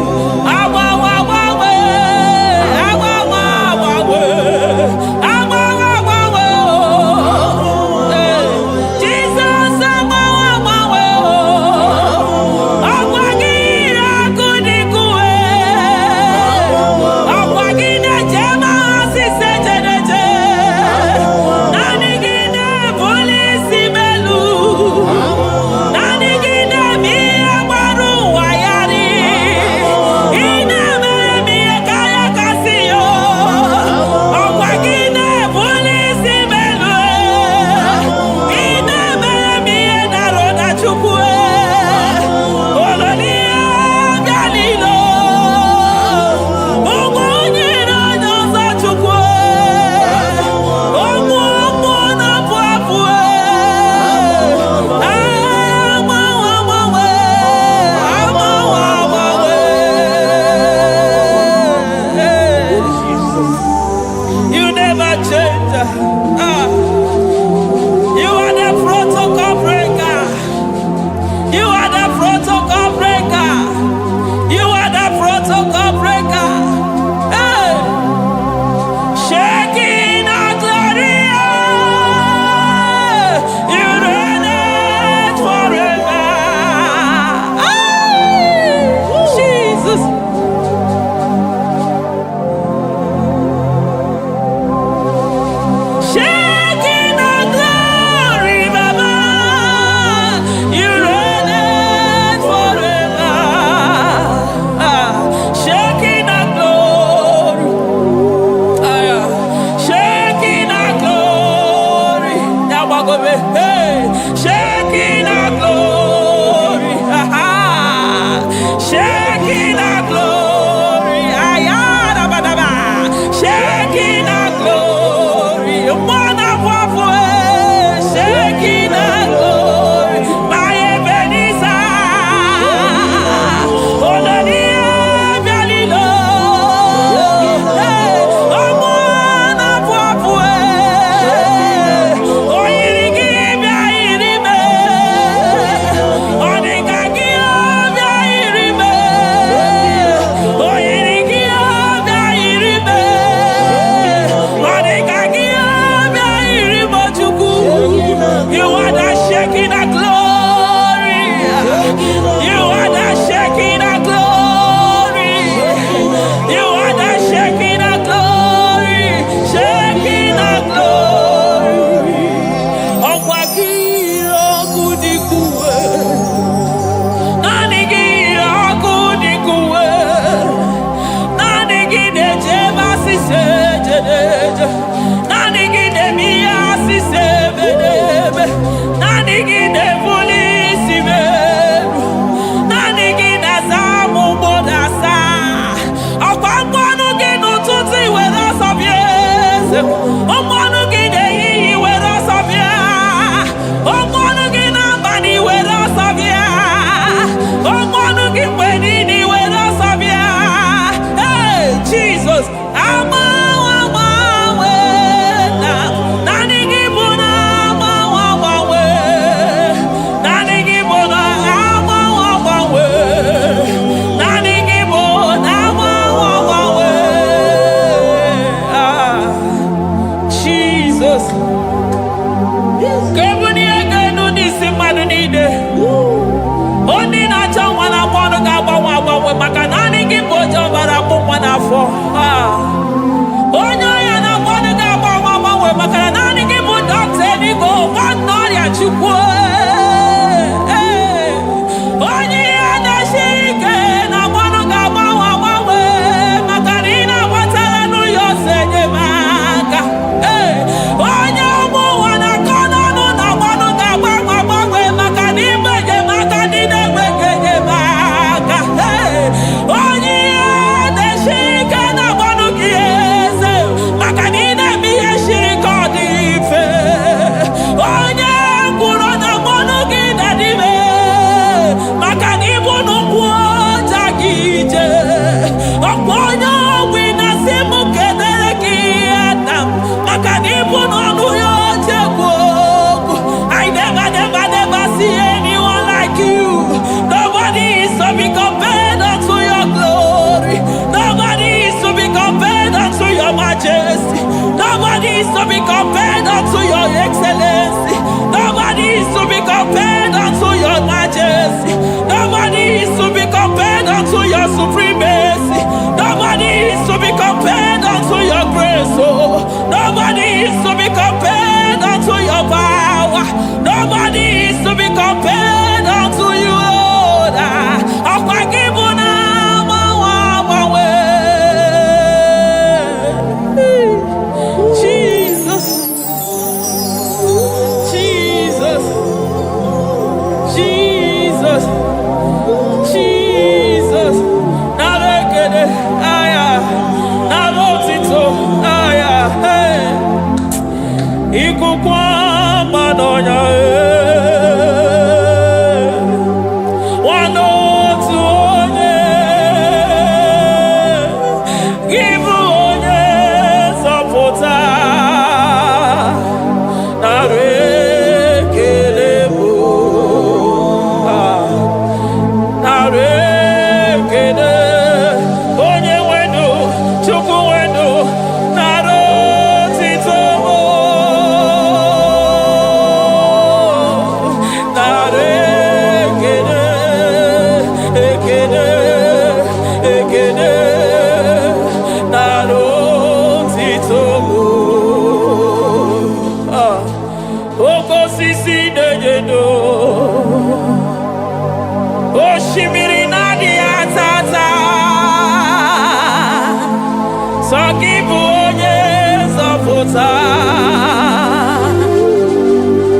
sota.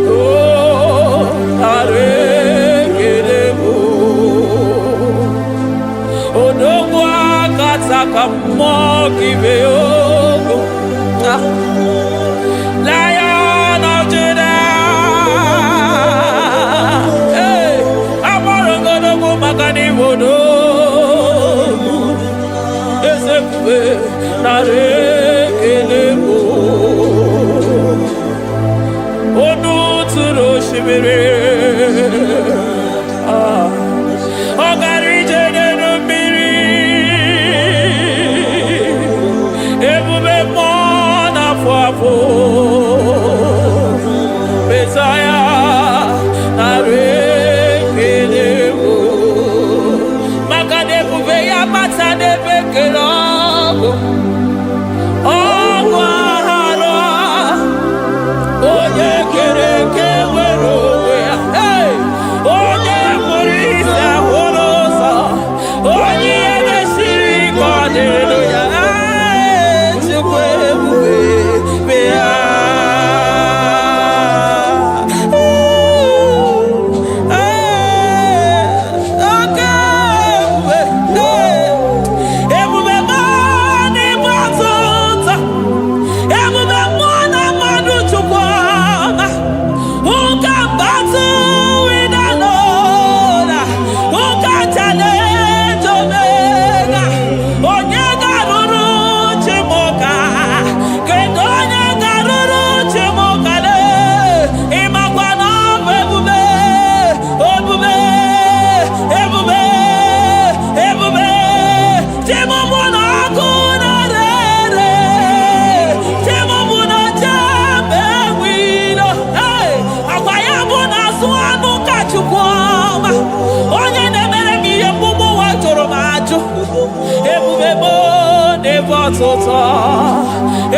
Oh, arekerebo. Odogwa kataka mokibeo. Lion of Judah. Hey, Amarongodogo Magani Wodo. Ezekwe Narekelebo. Onu Turo Shimere. Ogari Jene Miri. Ebube Mona Fafo. Messiah Narekelebo. Makade Buveya Matane Bekelabo.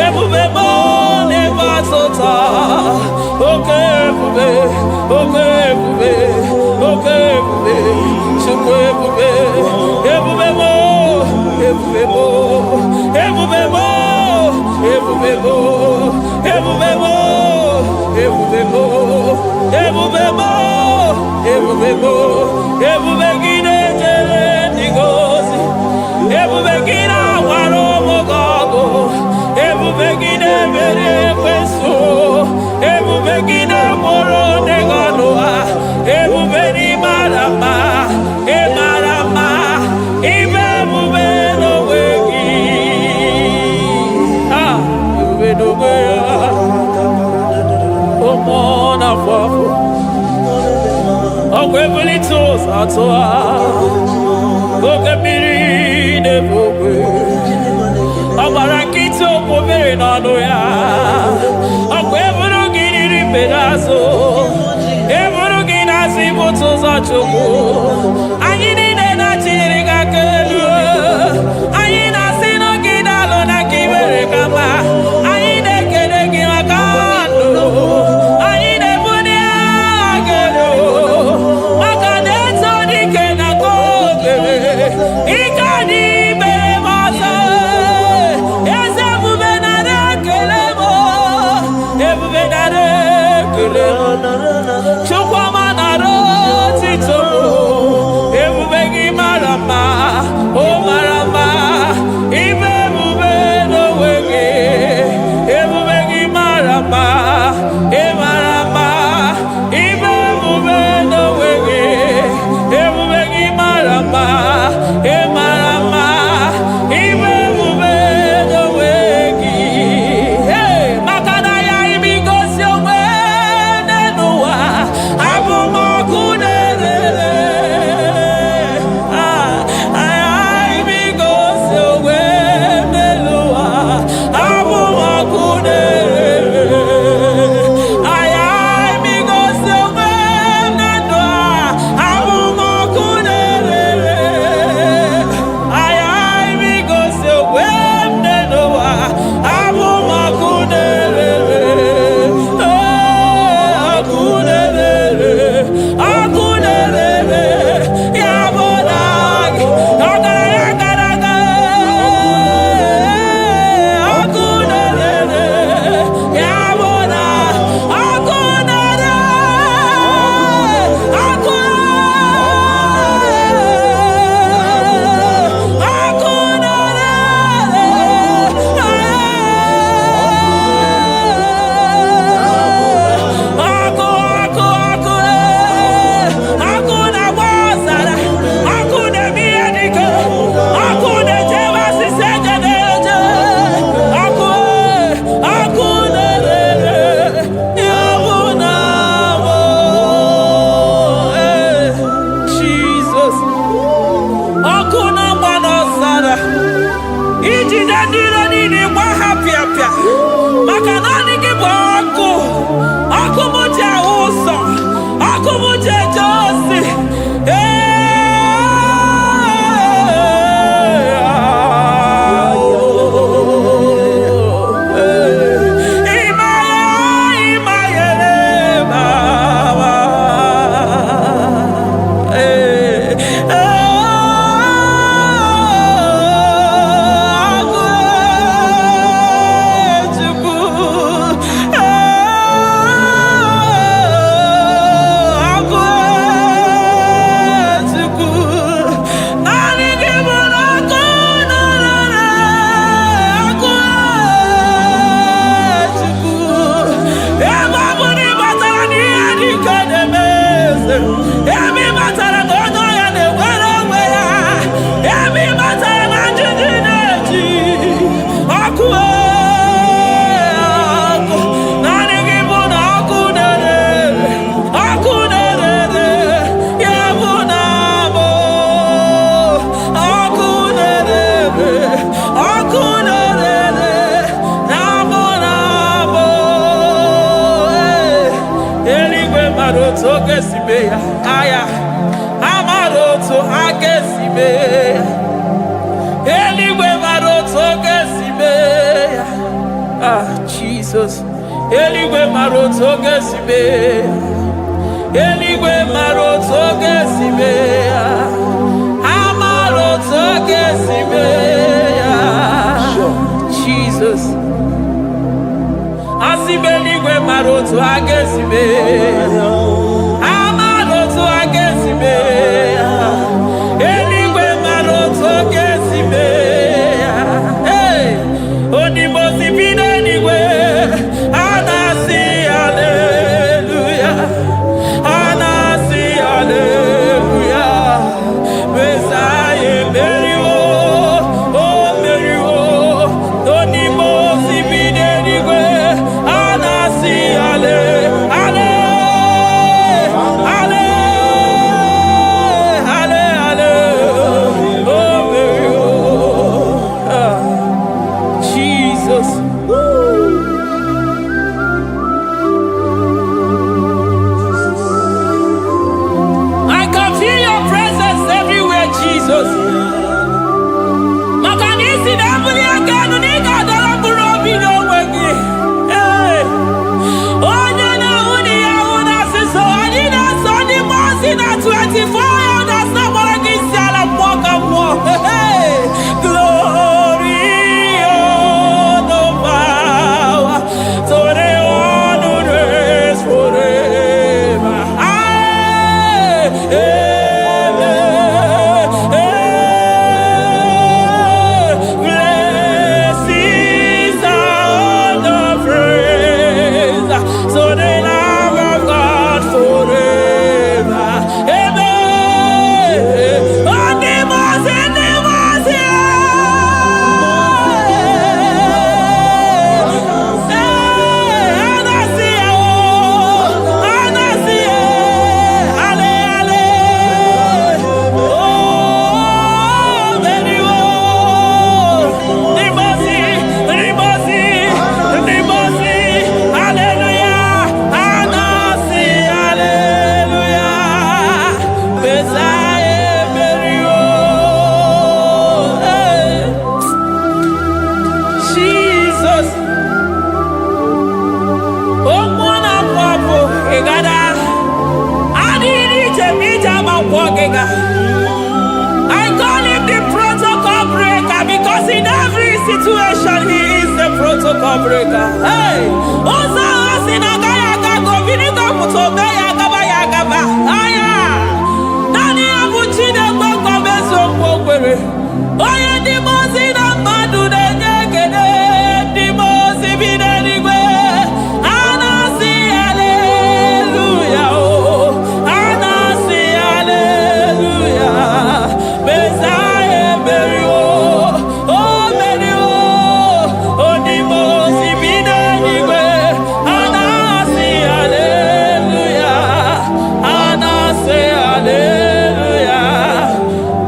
Ebubebo never tota. Okay, ebube, okay, ebube, okay, ebube, chukwu ebube, ebubebo, ebubebo, ebubebo, ebubebo, ebubebo, ebubebo, ebubebo, ebubebo, ebubegide jere ndigozi, ebubegide waro. Ebubegide mere kweso, ebubegide moro neganoa, ebubeni marama, emarama, ibebube no wegi. Ah, ebube no wegi. Omona fafo, okwebuli tos atoa, okemiri nebube. Abarakito povere nano ya. Akwe evuru gini pedazo. Evuru gina si boto za choko. Anyi ni na chiriga kelu. Anyi na sino gina lo na kibere kama. Anyi de kede gina kando. Anyi de buni agelo. Makade toni kena kobebe. Ikadi bebe masa. Chukwamanaro tito. Jesus, Eligwe maroto gesime, Eligwe maroto gesime, Amaroto gesime, Jesus, Asibe Eligwe maroto agesime, Amaroto agesime, Eligwe maroto gesime, hey, Onimosi bine Eligwe. I call him the protocol breaker because in every situation he is the protocol breaker. Hey, Osa Osina Gaya go Vinica Mutobe Yagaba Yagaba. Aya, Nani Abuchina Boko Beso Pokere. Oya Dimosina Madu de Negede, Dimosi Binanigwe. Anasi, hallelujah. Anasi, hallelujah. Messiah, Mary, oh, Mary, oh, Dimosi Binanigwe. Anasi, hallelujah. Anasi, hallelujah.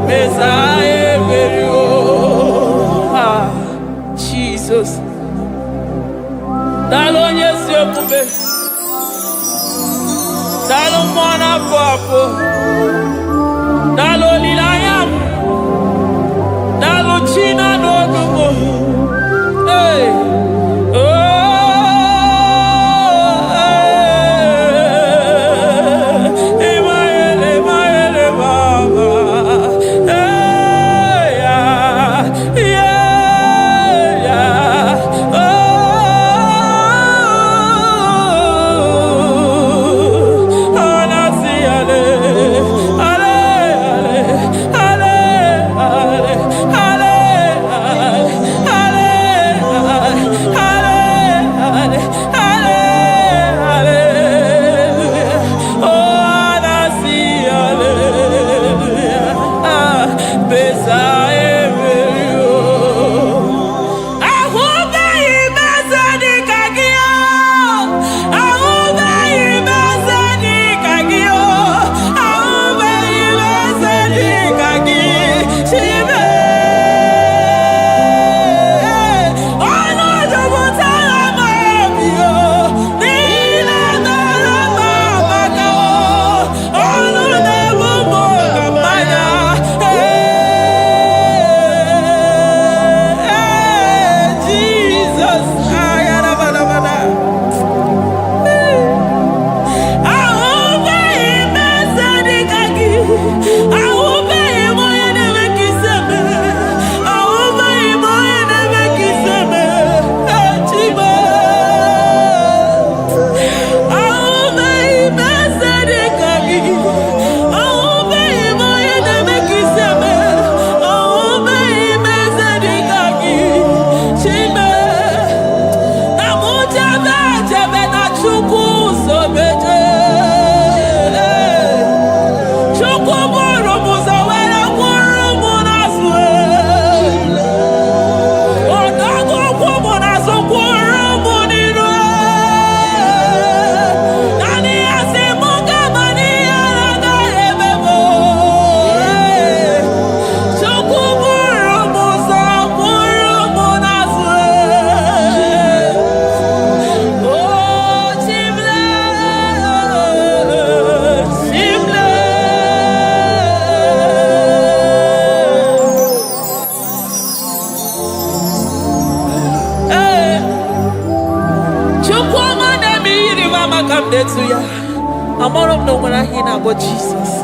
Messiah, Mary, oh. mwana papo. Dalo lilayam. Dalo china no dumo. Hey. I'm all of no when I hear about Jesus.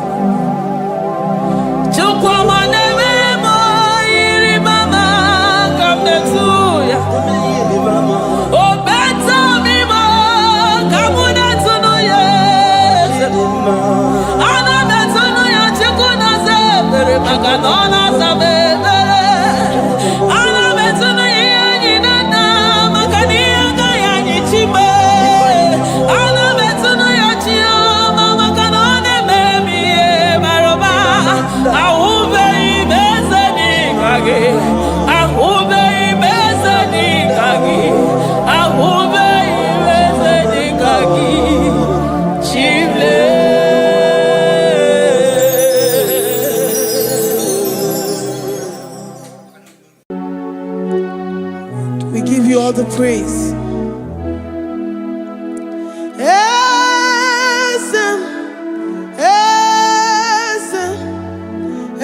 We give you all the praise.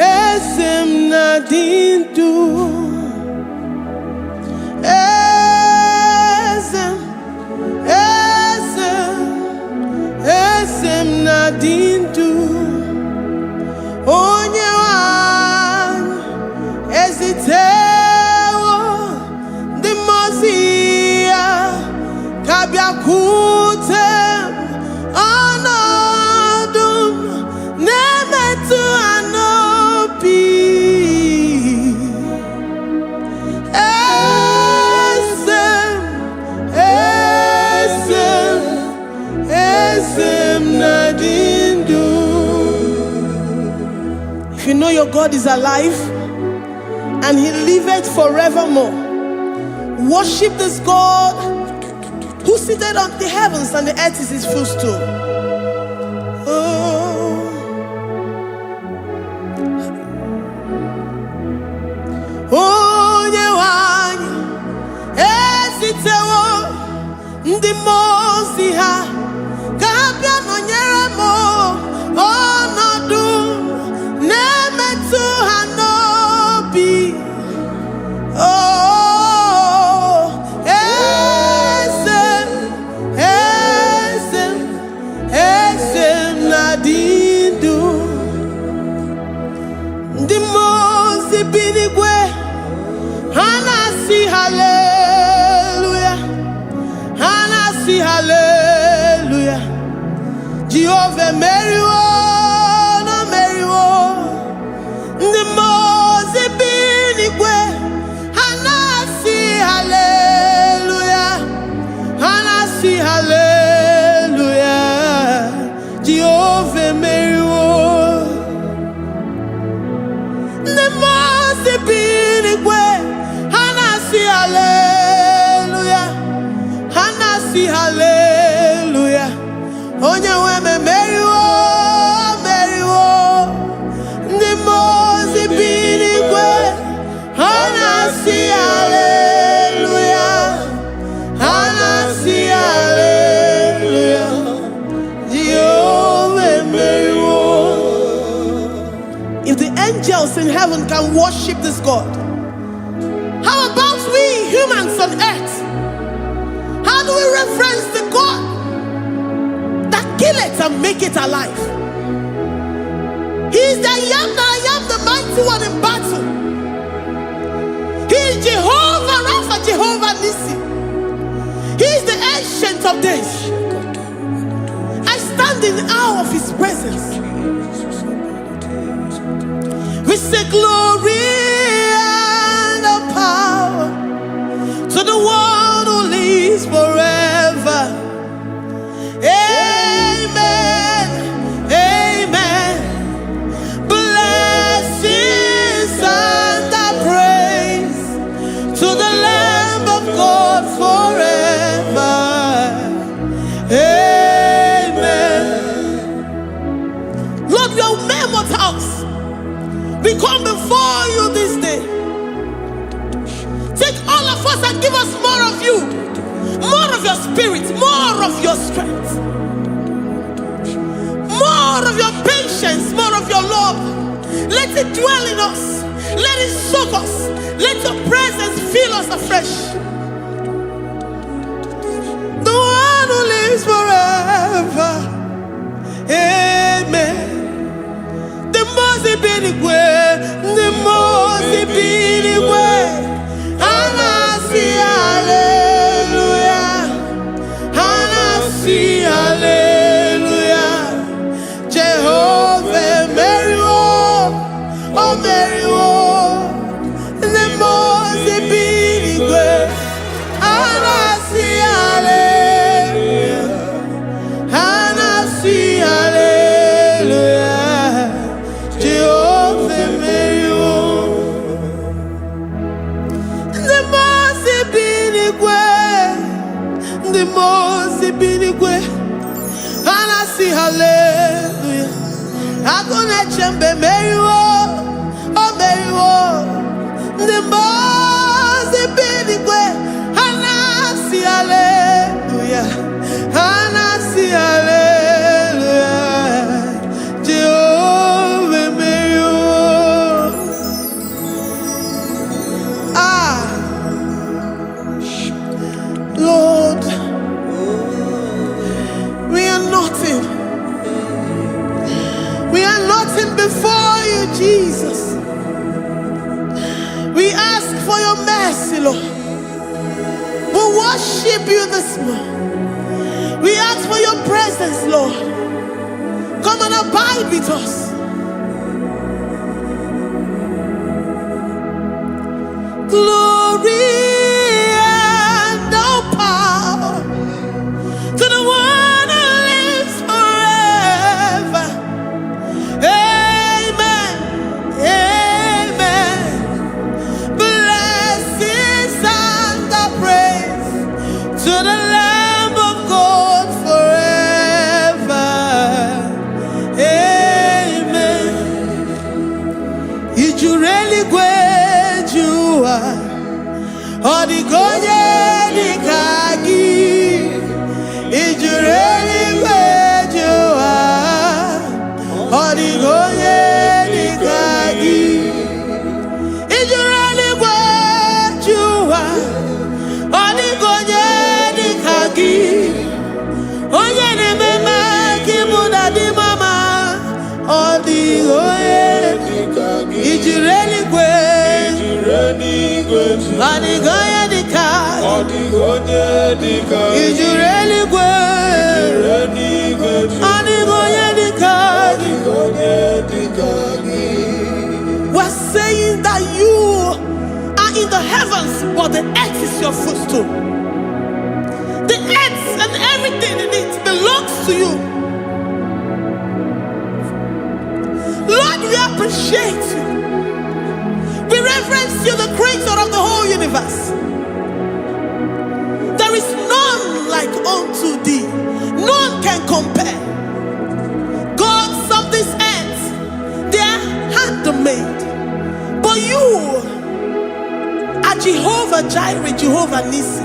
Esem nadindu. Esem nadindu. Onyewan ezitewo dimozia kabiakute anadum nemetu anopi. Esem nadindu. If you know your God is alive and he liveth forevermore, worship this God who seated on the heavens and the earth is his footstool. Onye wanyi esitewo ndi mozi ha kapia nonyere mo. Jehovah Mary, no Mary, the Mose Binigwe, Hanasi, hallelujah, Hanasi, hallelujah, Jehovah Mary, the Mose Binigwe, Hanasi, hallelujah, Hanasi, hallelujah, Onye weme Mary, Mary, the Mose Binigwe, Hanasi, hallelujah, Hanasi, hallelujah, Jehovah Mary. If the angels in heaven can worship this God, how about we humans on earth? How do we reference the God that kill it and make it alive? He is the I am, the mighty one in battle. He is Jehovah Rapha, Jehovah Nissi. He is the ancient of days. I stand in awe of his presence. We say glory and the power to the one who lives forever. Amen, amen. Blessings and the praise to the Lamb of God forever. Amen. Lord, your mere mortals, we come before you this day. Take all of us and give us more of you, more of your spirit, more of your strength, more of your patience, more of your love. Let it dwell in us. Let it soak us. Let your presence fill us afresh. The one who lives forever. Amen. The Mose Binigwe, the Mose Binigwe, Hanasi, hallelujah, Hanasi, hallelujah, Jehovah Mary, oh Mary, the Mose Binigwe, Hanasi, hallelujah, Hanasi, hallelujah, Jehovah Mary, the Mose Binigwe, the Mose Binigwe, Hanasi, hallelujah, Agone Chembe Mary, oh Mary, the Mose Binigwe, Hanasi, hallelujah, Hanasi, hallelujah, Jehovah Mary. Lord, we are nothing. We are nothing before you, Jesus. We ask for your mercy, Lord. We worship you this morning. We ask for your presence, Lord. Come and abide with us. Glory and no power to the one who lives forever. Amen, amen. Blessings and the praise to the Lamb of God forever. Amen. If you really great you are, Odigoye Nikagi. If you really great you are, Odigoye Nikagi. If you really great you are, Odigoye Nikagi. Onye ne mema kimuda di mama, Odigoye Nikagi. If you really great, Odigoye Nikagi. Odigoye Nikagi. If you really great, Odigoye that you are in the heavens, but the earth is your footstool. The earth and everything in it belongs to you. Lord, we appreciate you. We reverence you, the creator of the whole universe. There is none like unto thee. None can compare. Gods of this earth, they are handmade. But you are Jehovah Jireh, Jehovah Nissi,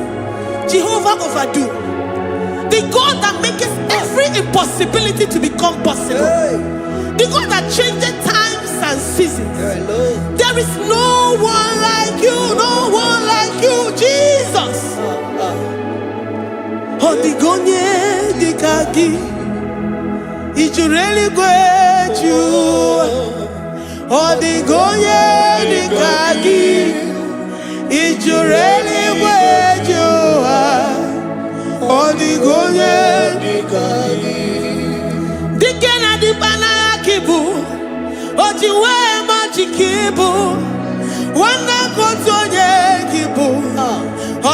Jehovah Overdo. The God that makes every impossibility to become possible. The God that changes times and seasons. There is no one like you, no one like you, Jesus. Odigonye dikagi, ijureli gweju. Odigonye dikagi, ijureli gweju. Odigonye dikagi. Dikena dibana kibu, ojiwe majikibu. Wana kotonye kibu,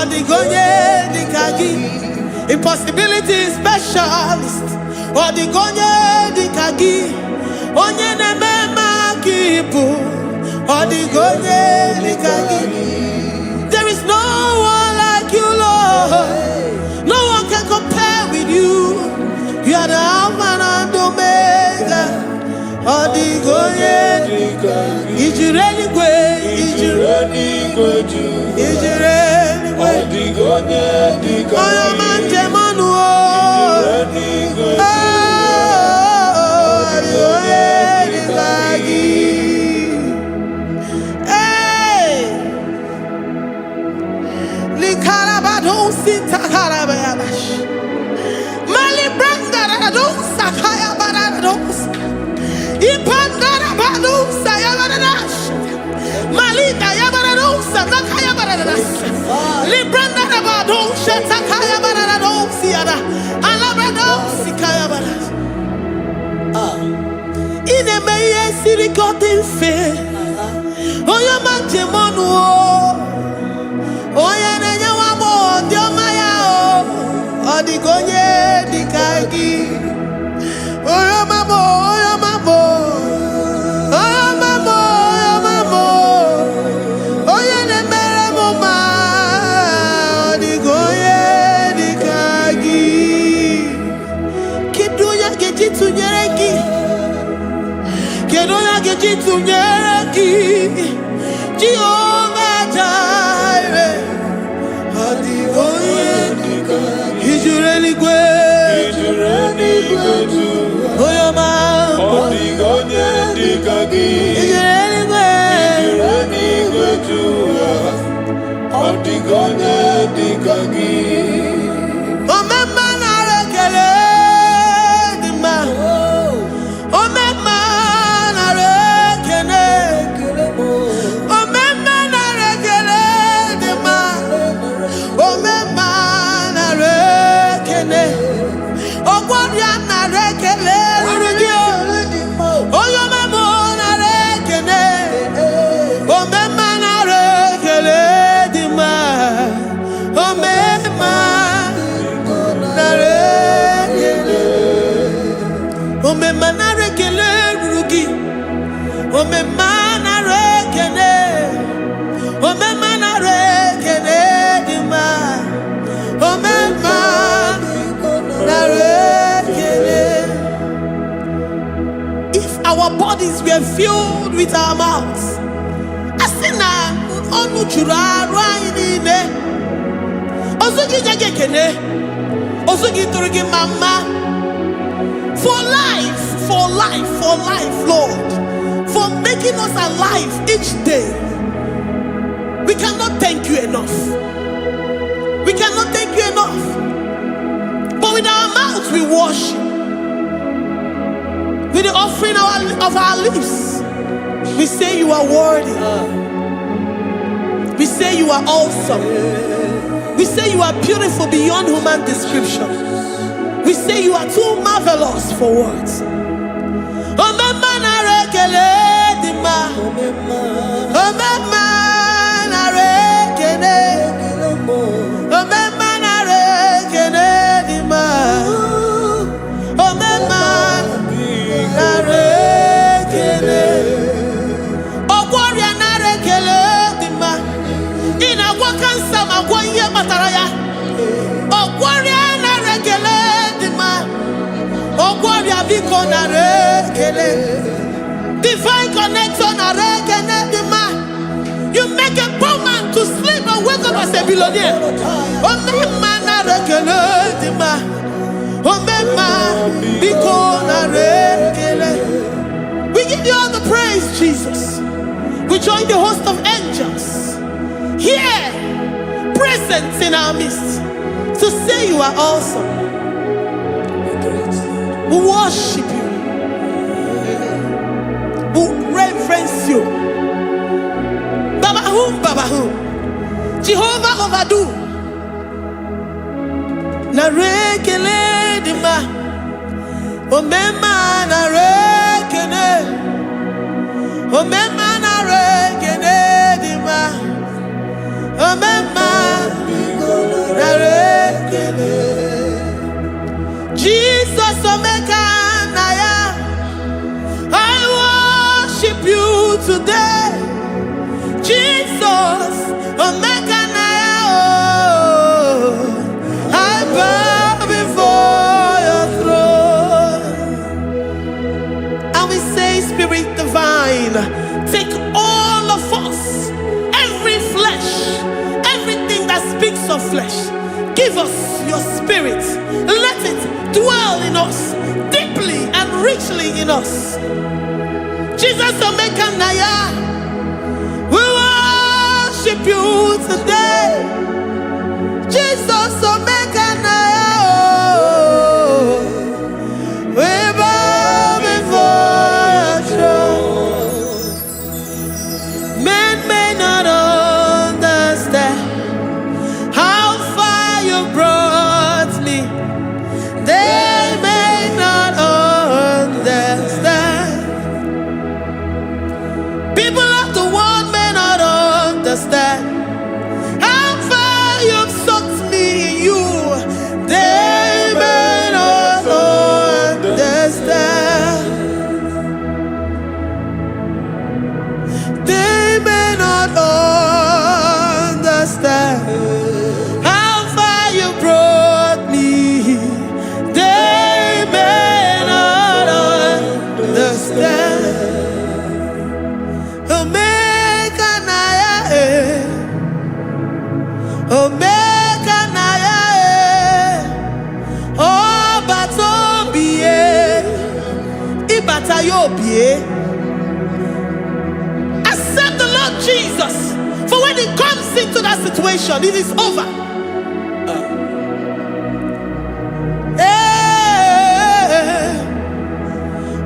odigonye dikagi. Impossibility specialist. Odigonye dikagi. Onye nemema kibu. Odigonye dikagi. There is no one like you, Lord. No one can compare with you. You are the Alpha and Omega. Odigonye dikagi. Ijireli gwe. Ijireli gwe. Ijireli gwe. Odigonye dikagi. Oyo manje manu o. Ijireli gwe. Odigonye dikagi. Hey. Likarabado sitakarabayabash. Malibranga sakaya barados. Ipandara badu sayabaradas. Malika yabarados sakaya baradas. Libranda badu sakaya barados yada. Alabrados sikaya baradas. Ine meye sirikotin fe. Oya manje monu o. Oya nenya wamo diomaya o. Odigonye dikagi. Oya mamo, oya mamo. Oya mamo, oya mamo. Oya nemere moma. Odigonye dikagi. Kedoya gejitu nyereki. Kedoya gejitu nyereki. Jehovah Jireh. Odigonye dikagi. Ijureli gwe. Ijureli gwe. Oya ma. Odigonye dikagi. Ijureli gwe. Ijureli gwe. Odigonye dikagi. Omema na rekele dima. Omema na rekele. Omema na rekele dima. Omema na rekele. Ogwaria na rekele rugio. Oyoma mo na rekele. Omema na rekele dima. Omema na rekele. Omema na rekele rugi. Omema na rekele. Omema na rekele dima. Omema na rekele. If our bodies were filled with our mouths, asina onu chura rainine. Ozugi jagekene. Ozugi turugi mama. For life, for life, for life, Lord. For making us alive each day. We cannot thank you enough. We cannot thank you enough. But with our mouths we worship. With the offering of our lips, we say you are worthy. We say you are awesome. We say you are beautiful beyond human description. We say you are too marvelous for words. Omema na rekele dima. Omema narekene. Omema narekene dima. Omema narekene. Ogwaria narekele dima. Ina wakansa magwanye mataraya. Ogwaria narekele dima. Ogwaria biko narekele. Divine connection narekele dima. You make a poor man to sleep and wake up as a billionaire. Omema narekele dima. Omema biko narekele. We give you all the praise, Jesus. We join the host of angels here, present in our midst, to say you are awesome. We worship you. We reverence you. Baba, Jehovah overdo. Narekele dima. Omema narekele. Omema narekele dima. Omema narekele. Jesus omeka naya. I worship you today. Jesus omeka naya. Oh, I bow before your throne. And we say, Spirit divine, take all of us, every flesh, everything that speaks of flesh. Give us your spirit. Let it dwell in us, deeply and richly in us. Jesus Omeka Naya, we worship you today. Jesus Omeka Naya, oh, we bow before your throne. Men may not understand how far you brought me. They may not understand. People of the world may not understand how far you've sucked me in you. They may not understand. They may not understand how far you brought me. They may not understand. Omeka Naya, Omeka Naya, oh batobie, ibatayobie. Accept the Lord Jesus, for when He comes into that situation, it is over.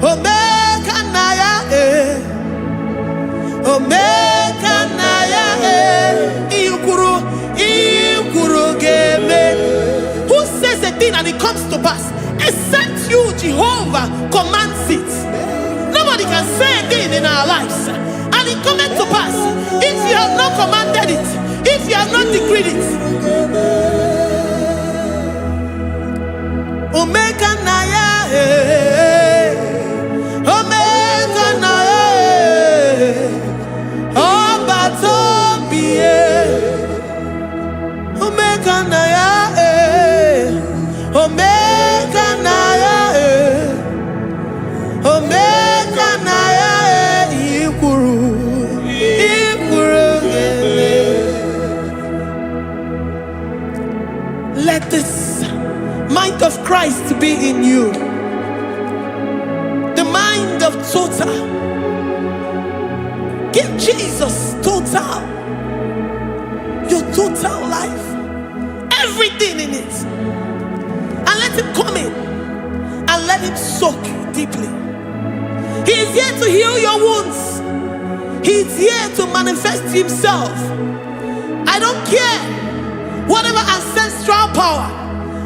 Omeka Naya, Omeka Naya, Ikuru Game. Who says a thing and it comes to pass? Except you, Jehovah, commands it. Nobody can say a thing in our lives and it comes to pass if you have not commanded it, if you have not decreed it. Omeka Naya, Omeka Naya, oh batobie, Omeka Naya, Omeka Naya, Omeka Naya, Ikuru Gele. Let this mind of Christ be in you. The mind of total. Give Jesus total. Your total life. Everything in it. And let Him come in. And let Him soak deeply. He is here to heal your wounds. He is here to manifest Himself. I don't care. Whatever ancestral power,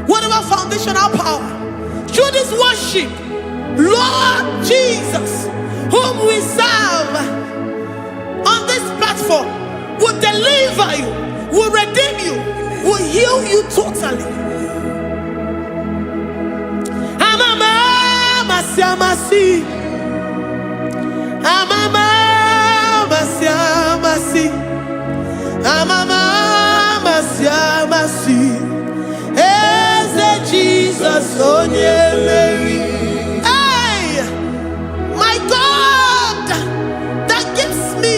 whatever foundational power, through this worship, Lord Jesus, whom we serve, on this platform will deliver you, will redeem you, will heal you totally. Amama siamasi, amama siamasi, amama siamasi. Eze Jesus onye Mary. Hey, my God, that gives me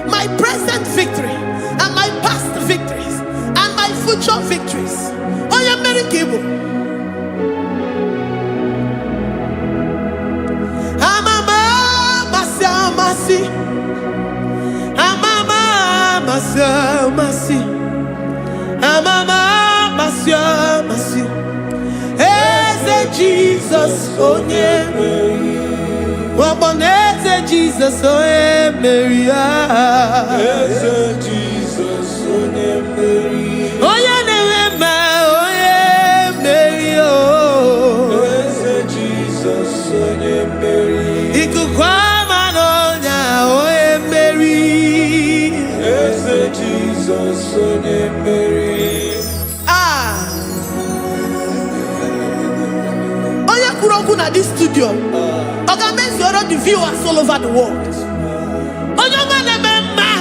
my present victory and my past victories and my future victories. Onye Mary Kibo. Amama masi, amama masi, amama masi. Eze Jesus onye Mary. Waboneze Jesus onye Mary. Eze Jesus onye Mary. Onye na-eme onye Mary. Eze Jesus onye Mary. Ikuku ama n'ọnya onye Mary. Eze Jesus onye Mary. Onye kwuru okwu na this studio, ọ ga-emezuoro the viewers all over the world. Onye ọma na-eme mma.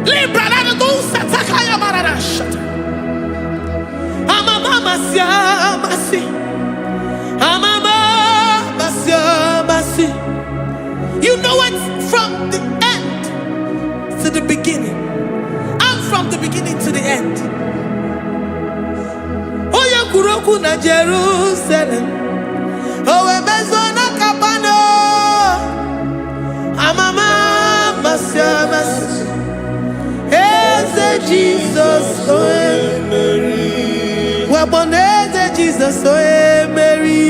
Libra na ndo sataka ya marara shata. Amama masi. Amama masi. You know it from the end to the beginning, and from the beginning to the end. Oya kuroku na Jerusalem, owe bezo na kapano. Amama masi. Eze Jesus oe Mary. Waboneze Jesus oe Mary.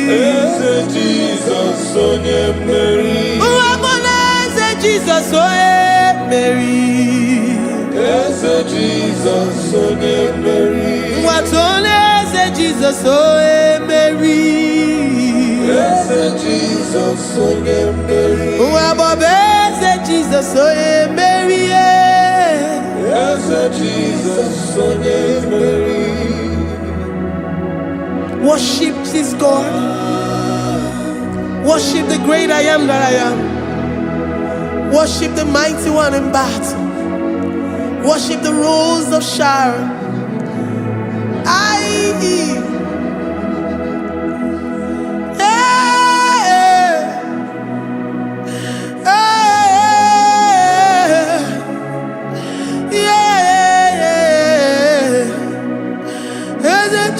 Eze Jesus onye Mary. Waboneze Jesus oe Mary. Eze Jesus onye Mary. Watoneze Jesus oe Mary. Eze Jesus onye Mary. Wabobeze Jesus oe Mary. Eze Jesus onye Mary. Worship this God. Worship the great I am that I am. Worship the mighty one in battle. Worship the rose of Sharon.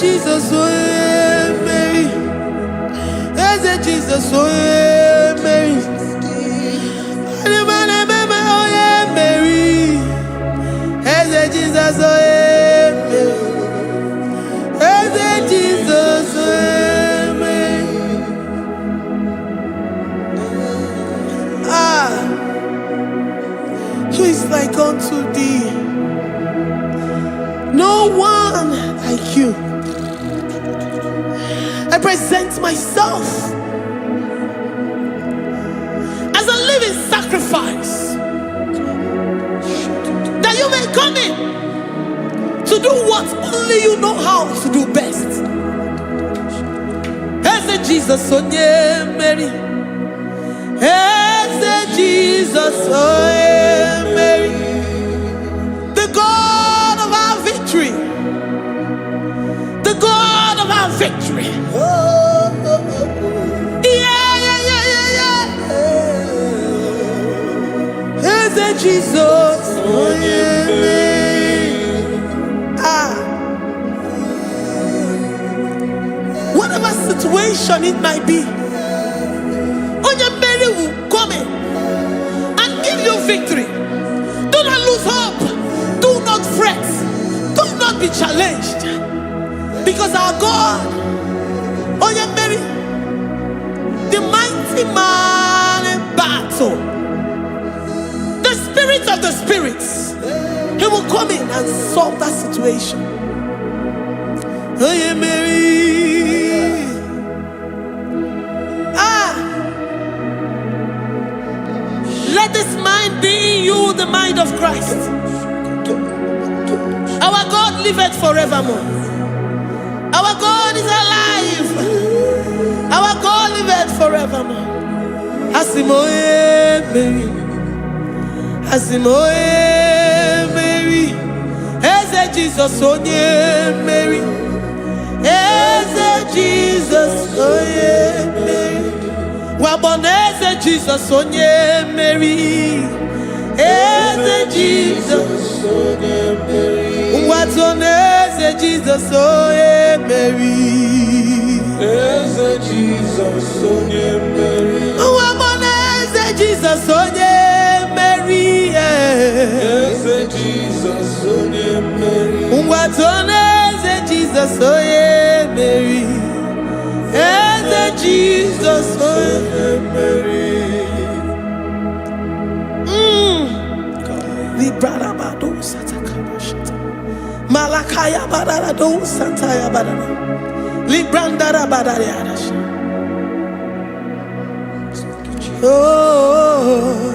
Jesus, oh Mary. Jesus, oh Mary. Jesus, oh Mary. Jesus, oh Mary. Who is like unto thee? No one like you. I present myself as a living sacrifice, that you may come in to do what only you know how to do best. Eze Jesus onye Mary. Eze Jesus onye Mary. The God of our victory. The God of our victory. Eze Jesus onye Mary. Whatever situation it might be, onye Mary will come in and give you victory. Do not lose hope. Do not fret. Do not be challenged. Because our God, onye Mary, the mighty man in battle, the spirit of the spirits, he will come in and solve that situation. Onye Mary. Let this mind be in you, the mind of Christ. Our God liveth forevermore. Our God is alive. Our God liveth forevermore. Asimoye Mary. Asimoye Mary. Eze Jesus onye Mary. Eze Jesus onye Mary. Waboneze Jesus onye Mary. Eze Jesus onye Mary. Watoneze Jesus onye Mary. Eze Jesus onye Mary. Waboneze Jesus onye Mary. Eze Jesus onye Mary. Watoneze Jesus onye Mary. Eze Jesus onye Mary. Librarabado satakabashata. Malakaya bararado sataya barara. Librandara barariadasha. Oh,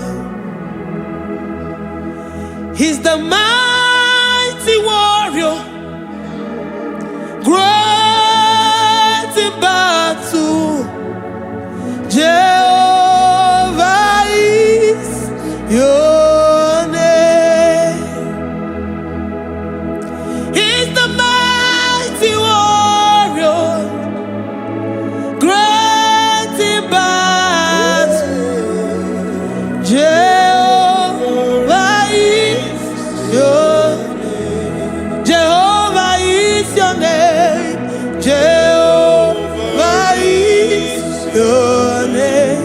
he's the mighty warrior, great in battle. Jehovah is your name. He's the mighty warrior, great in battle. Jehovah is your name. Jehovah is your name. Jehovah is your name.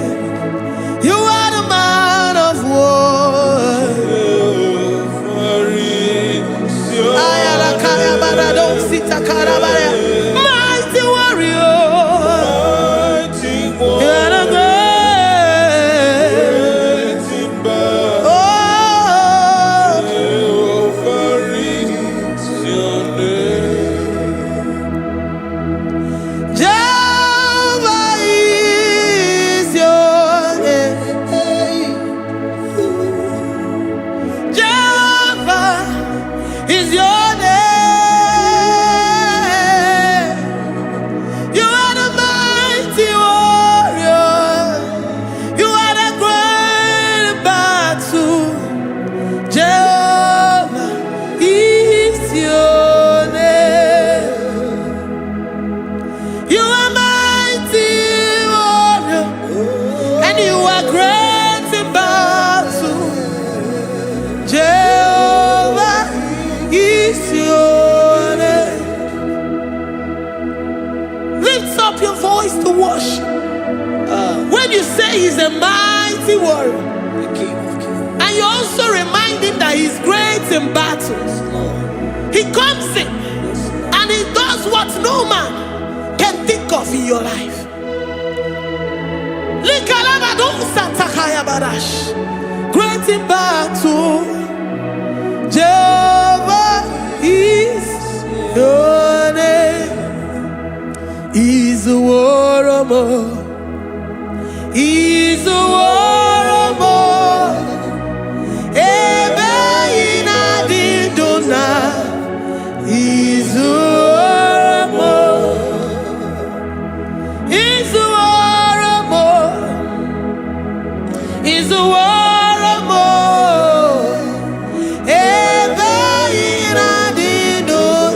You are the man of war. Jehovah is your Ayalakaya barado sita karabaya. Mighty warrior. mighty You one. are the great. Great in battle. Oh, Jehovah is your name. Jehovah is your name. Jehovah is your name. You are the mighty warrior. You are the great battle. Jehovah is your name. You are mighty warrior, and you are great in battle. Jehovah is your name. Lift up your voice to worship. When you say he's a mighty warrior, and you're also reminded that he's great in battles, he comes in and he does what no man can think of in your life. Great in battle, Jehovah is your name. He's a warrior. He's a warrior. Ebe inadidona. He's a warrior. He's a warrior. He's a warrior. Ebe inadidona.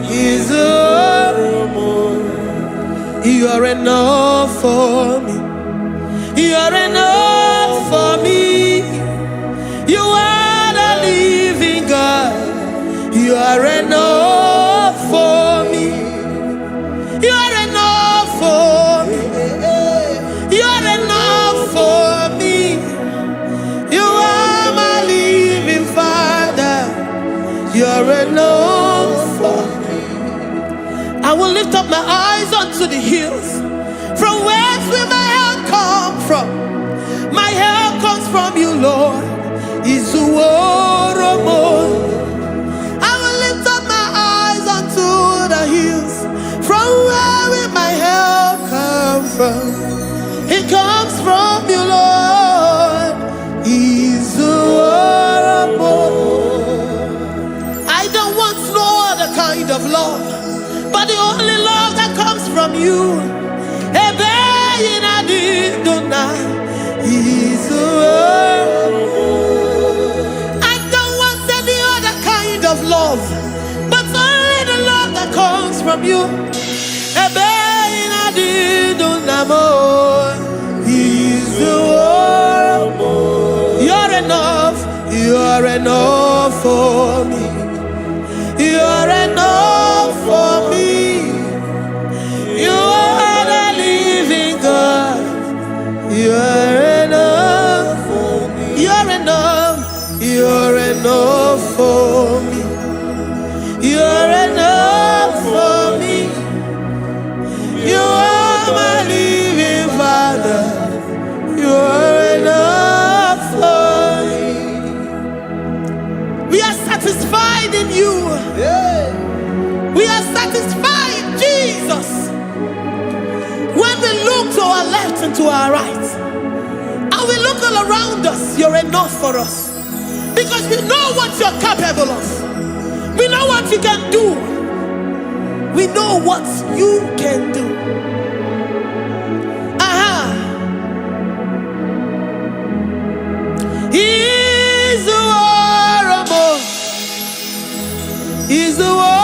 He's a warrior. You are enough for me. You are enough for me. You are the living God. You are enough for me. You are enough for me. You are enough for me. You are my living Father. You are enough for me. I will lift up my eyes unto the hills. From whence will my help come from? My help comes from you, Lord. Izuoromo. I will lift up my eyes unto the hills. From where will my help come from? It comes from you, Lord. from you. I don't want any other kind of love, but only the love that comes from you. You're enough, you're enough for me. You're enough for me. You are the living God. You're enough for me. You're enough. You're enough for me. You're enough for me. You are my living Father. You're enough for me. We are satisfied in you. We are satisfied, Jesus. When we look to our left and to our right, and we look all around us, you're enough for us. Because we know what you're capable of. We know what you can do. We know what you can do. He's the war. He's the war.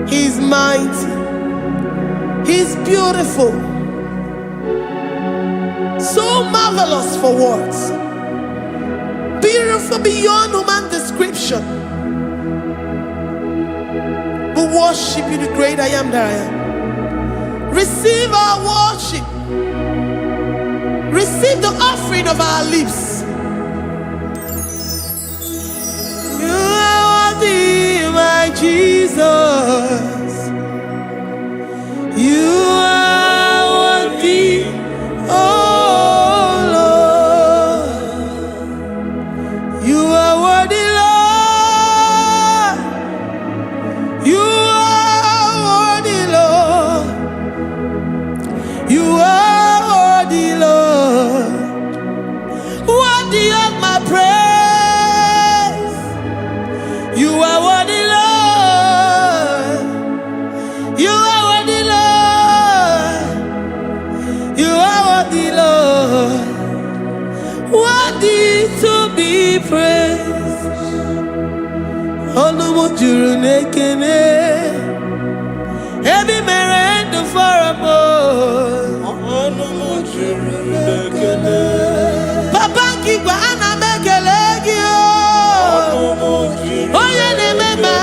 He's mighty. He's beautiful. So marvelous for words. Beautiful beyond human description. We worship you, the great I am that I am. Receive our worship. Receive the offering of our lips. You are worthy, my Jesus. You are worthy, oh Lord. You are worthy, Lord. You are worthy, Lord. You are worthy, Lord. Worthy of my praise. You are worthy, Lord. You are worthy, Lord. You are worthy, Lord. Worthy to be praised. Olumujuru nekene. Every merend for a more. Olumujuru nekene. Papa kiba ana mekelegi. Oh yeah, nemema.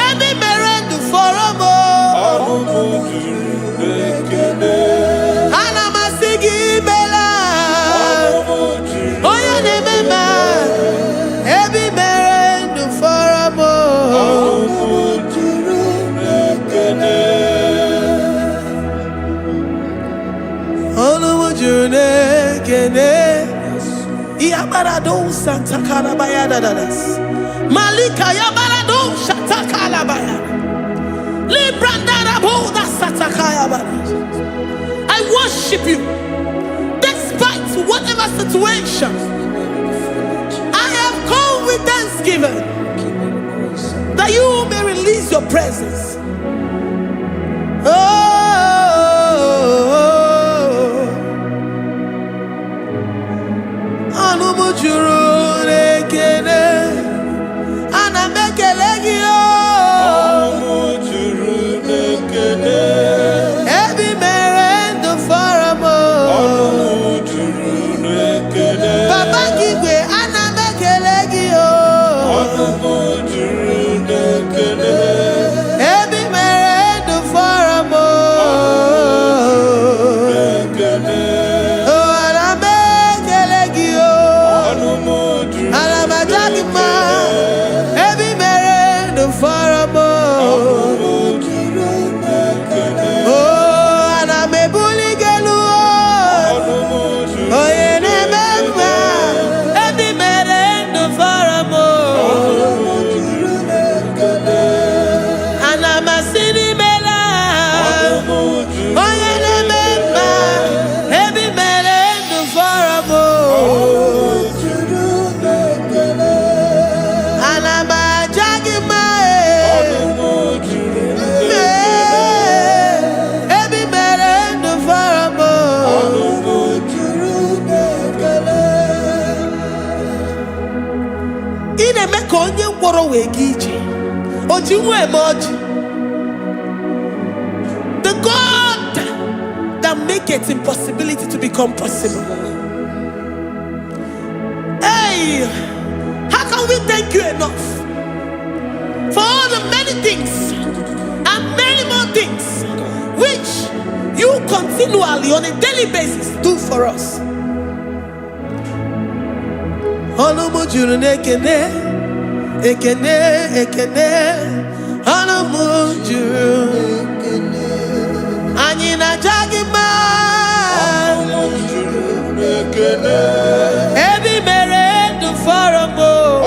Every merend for a more. Ana masigi bela. Oh yeah, nemema. Every merend for a more. Olumujuru nekene. Yabarado Santa Calabaya dadas. Malika Yabarado Shata Calabaya. Libranda Boda Satakaya. I worship you despite whatever situation. I have come with thanksgiving that you may release your presence. Anumujuru nekene anamekelegio. Anumujuru nekene. Every merendo faramo. ine me ka onye ngwọrọ wee ga ije oji nwa eme ọjị. The God that maketh impossibility to become possible. Hey, how can we thank you enough for all the many things and many more things which you continually on a daily basis do for us? Olumu juru n'ekene, ekene, ekene. Olumu juru anyị na-aja gị mma. Olumu juru n'ekene. Ebi mere ndụ fọrọ m.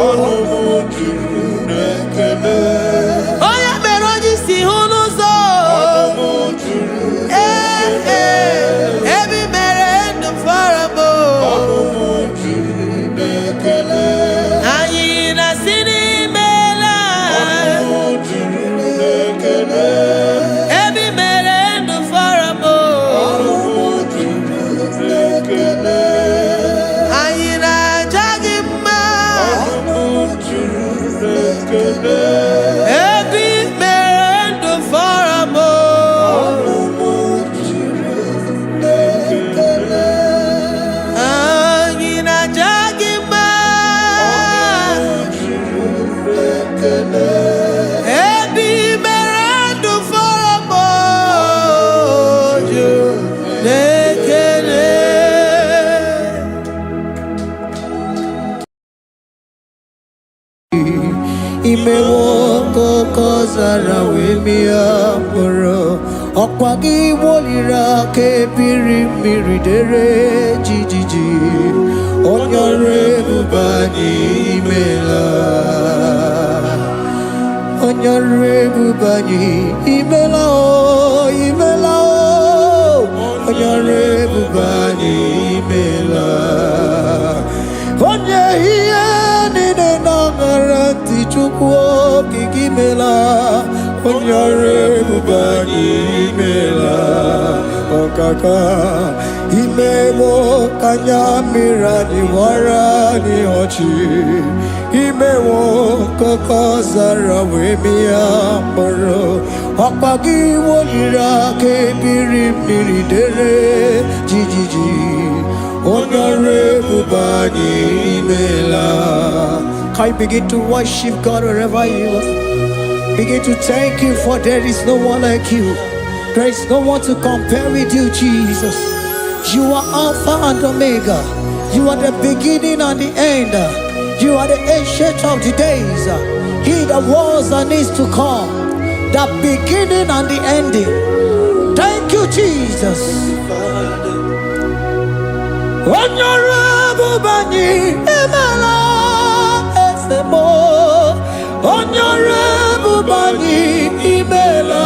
Olumu juru n'ekene. Onye mere onye isi hụ n'ụzọ. Olumu juru n'ekene. Ebi mere ndụ fọrọ m. Olumu juru n'ekene. Anyị na-asị n'imela. Olumu juru n'ekene. Ebi mere ndụ fọrọ m. Olumu juru n'ekene. Anyị na-aja gị mma. Olumu juru n'ekene. Ebi mere ndụ fọrọ m. Olumu juru n'ekene. Anyị na-aja gị mma. Ebi mere ndụ fọrọ m. Juru n'ekele. Imewo koko zara wemia moro ọkwa gị woliri aka ebiri mmiri dere jijiji onye ọrụ ebube anyị imela onye ọrụ ebube anyị imela o imela o onye ọrụ ebube anyị imela onye ihe niile na-aṅara ntị Chukwu okike imela onye ọrụ ebube anyị imela ọkaka imewo ka anya mmiri anyị gbara anyị ọchị imewo koko zara wee mịa mkpụrụ ọkpa gị woliri aka ebiri mmiri dere jijiji onye ọrụ ebube anyị imela. Can you begin to worship God wherever you are? Begin to thank Him, for there is no one like you. There is no one to compare with you, Jesus. You are Alpha and Omega. You are the beginning and the end. You are the ancient of the days. He that was and is to come. The beginning and the ending. Thank you, Jesus. Honorable Bani Emala Esemo. Honorable Bani Emala.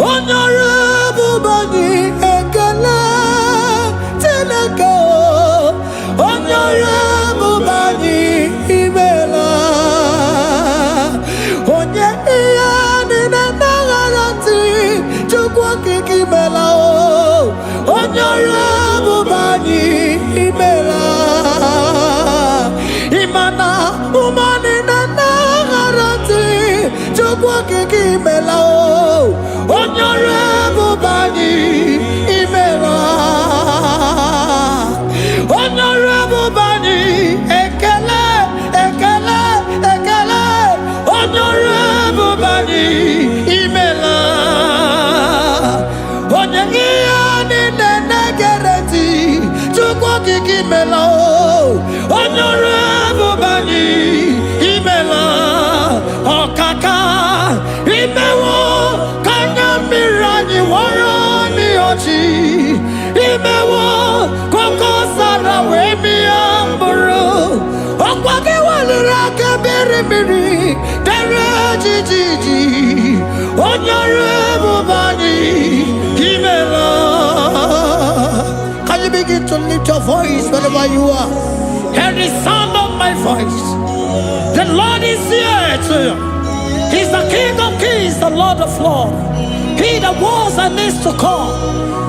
Honorable Bani Ekala Teleko. Honorable Bani Emala. Onye iyani na nagarati Chukwu okike imela o. Honorable Bani Emela. Imana umani na nagarati Chukwu okike imela o. Honorable Bani Emela. Honorable Bani Ekele Ekele Ekele. Honorable Bani Emela. Onye iyani na nagarati Chukwu okike imela o. Honorable Bani Emela. Ọkaka imewo kanya mmiri anyị wara anyị ọchị imewo koko sara wee mịa mkpụrụ ọkwa gị weliri aka biri mmiri dere jijiji onye ọrụ ebube anyị imela. Can you begin to lift your voice wherever you are? Hear the sound of my voice. The Lord is here to you. He's the King of Kings, the Lord of Lords. He that was and is to come,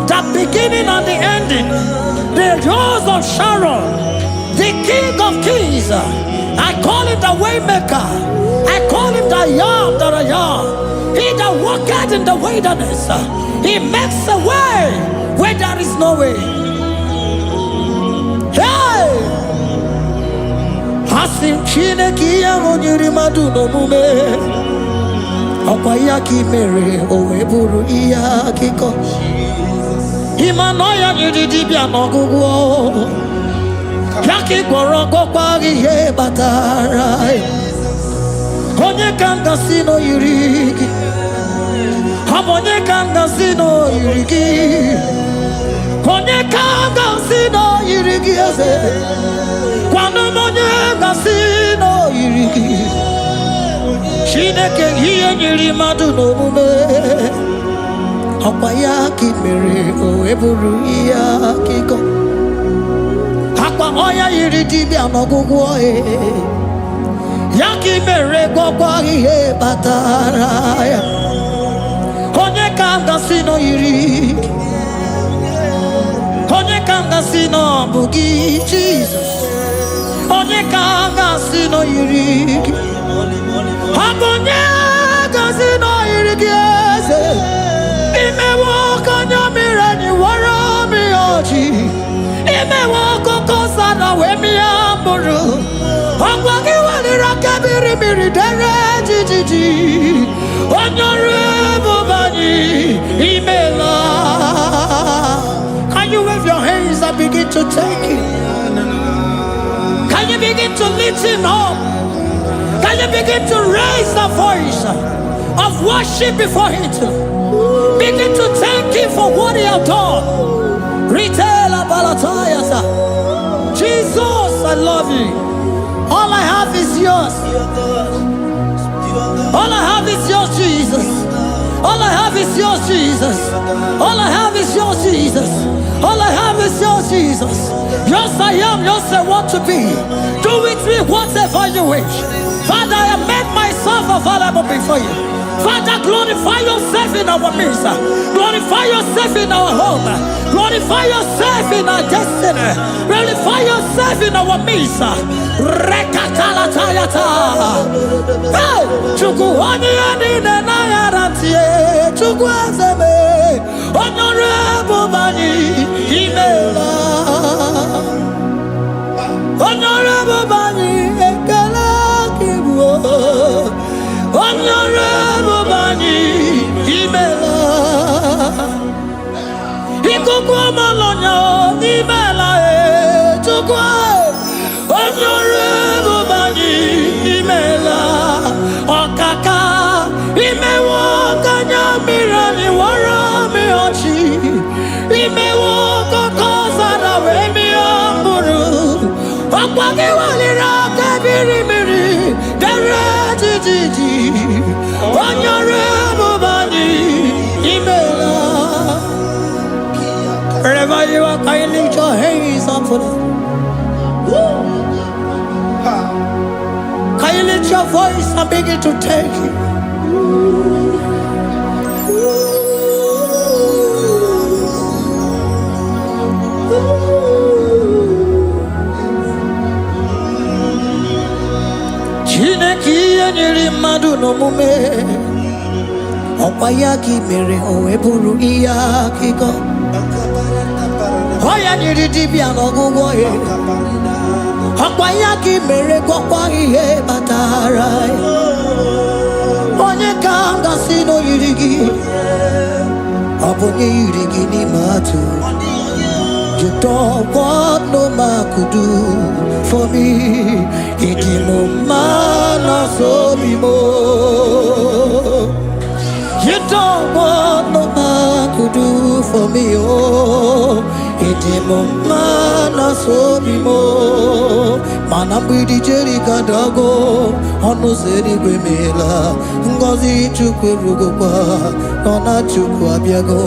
the beginning and the ending, the rose of Sharon, the King of Kings. I call him the Waymaker. I call him the Yam that I am. He that walketh in the wilderness. He makes a way where there is no way. Hey! Hasim Chineke ya onyiri madu no mume. Okwa ya ki mere owe buru iya kiko. Imano ya nyiri dibia n'ọgwụgwọ. Yaki gwọrọ gọkwa ihe batara. Onye ka ngasi no yiri gị. Onye ka ngasi no yiri gị. Onye ka ngasi no yiri gị eze. Kwanụ onye ngasi no yiri gị. Chineke ihe nyiri mmadụ n'omume. Ọkwa ya ka mere o eburu ihe akịkọ. Akwa ọya yiri dibịa n'ọgwụgwọ ya ka mere gwọkwa ihe batara ya. Onye ka ngasi no yiri. Onye ka ngasi no bụ gị Jesus. Onye ka ngasi no yiri gị. Onye ngasi no yiri gị eze. Imewo kanya mirani wara mi oji. Imewo koko sana we mi amburu. Ogwa ki walira kabiri miri dere jijiji. Onyore bobani imela. Can you wave your hands and begin to take it? Can you begin to lift him up? Can you begin to raise the voice of worship before him? Begin to thank him for what he has done. Retail Balatayasa. Jesus, I love you. All I have is yours. All I have is yours, Jesus. All I have is yours, Jesus. All I have is yours, Jesus. All I have is yours, Jesus. Yours I am, yours I want to be. Do with me whatever you wish. Father, I made myself available before you. Father, glorify yourself in our midst. Glorify yourself in our home. Glorify yourself in our destiny. Glorify yourself in our midst. Rekatalatayata. Hey! Chukwani anine na yarantie. Chukwazeme. Honorable Bani. Imela. Honorable Bani. Ekala kibuo. Honorable Bani, Imela. Ikukwa malonya, Imela chukwa. Honorable Bani, Imela. Okaka, Imewo kanya mirani wara mi ochi. Imewo kokoza na we mi amburu. Okwagi walira kabiri miri, dere jiji. Wherever you are, can you lift your hands up for them? Can you lift your voice and begin to take it? Chineke nyiri mmadụ n'omume. Ọkwa ya ka mere o eburu ihe akịkọ. Ọya nyiri dibịa n'ọgwụgwọ ya. Ọkwa ya ka mere gwọkwa ihe batara ya. Onye ka ngasi no yiri gị. Ọ bụ onye yiri gị n'ime atụ. You don't want no man could do for me. Ikimo mana so bimo. You don't want no man could do for me. Oh, ikimo mana so bimo. Manambidi jeri kadago. Ono zeri gwemela. Ngozi chukwe rugokwa. Nona chukwa biago.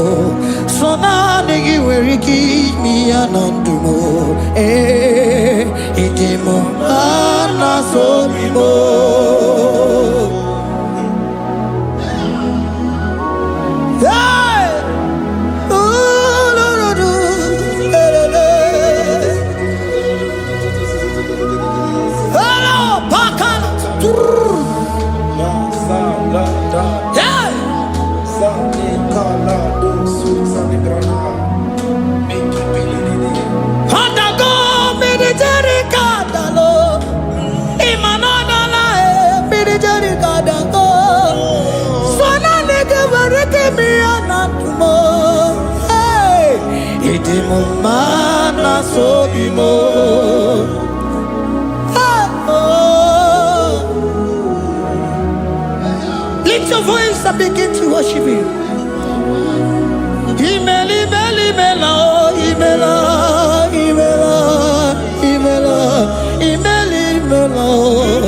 Sona negi weriki mi anandumo. Ikimo mana so bimo. your voice and begin to worship Him. Email, email, email, email, email, email, email, email.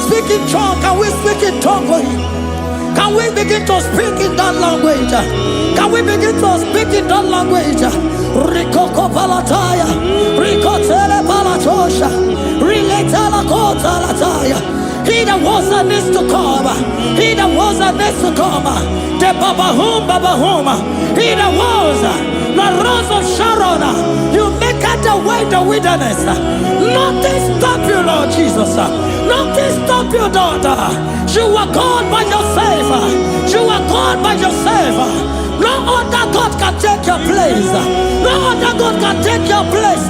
Speak in tongue. Can we speak in tongue for Him? Can we begin to speak in that language? Can we begin to speak in that language? Rikoko palataya, rikotele palatosha, riletala kotalataya. He that was and is to come. He that was and is to come. The babahum. He that was the rose of Sharon. You make out the way in the wilderness. Nothing stop you, Lord Jesus. Nothing stop you, daughter. You are God by yourself. You are God by yourself. No other God can take your place. No other God can take your place.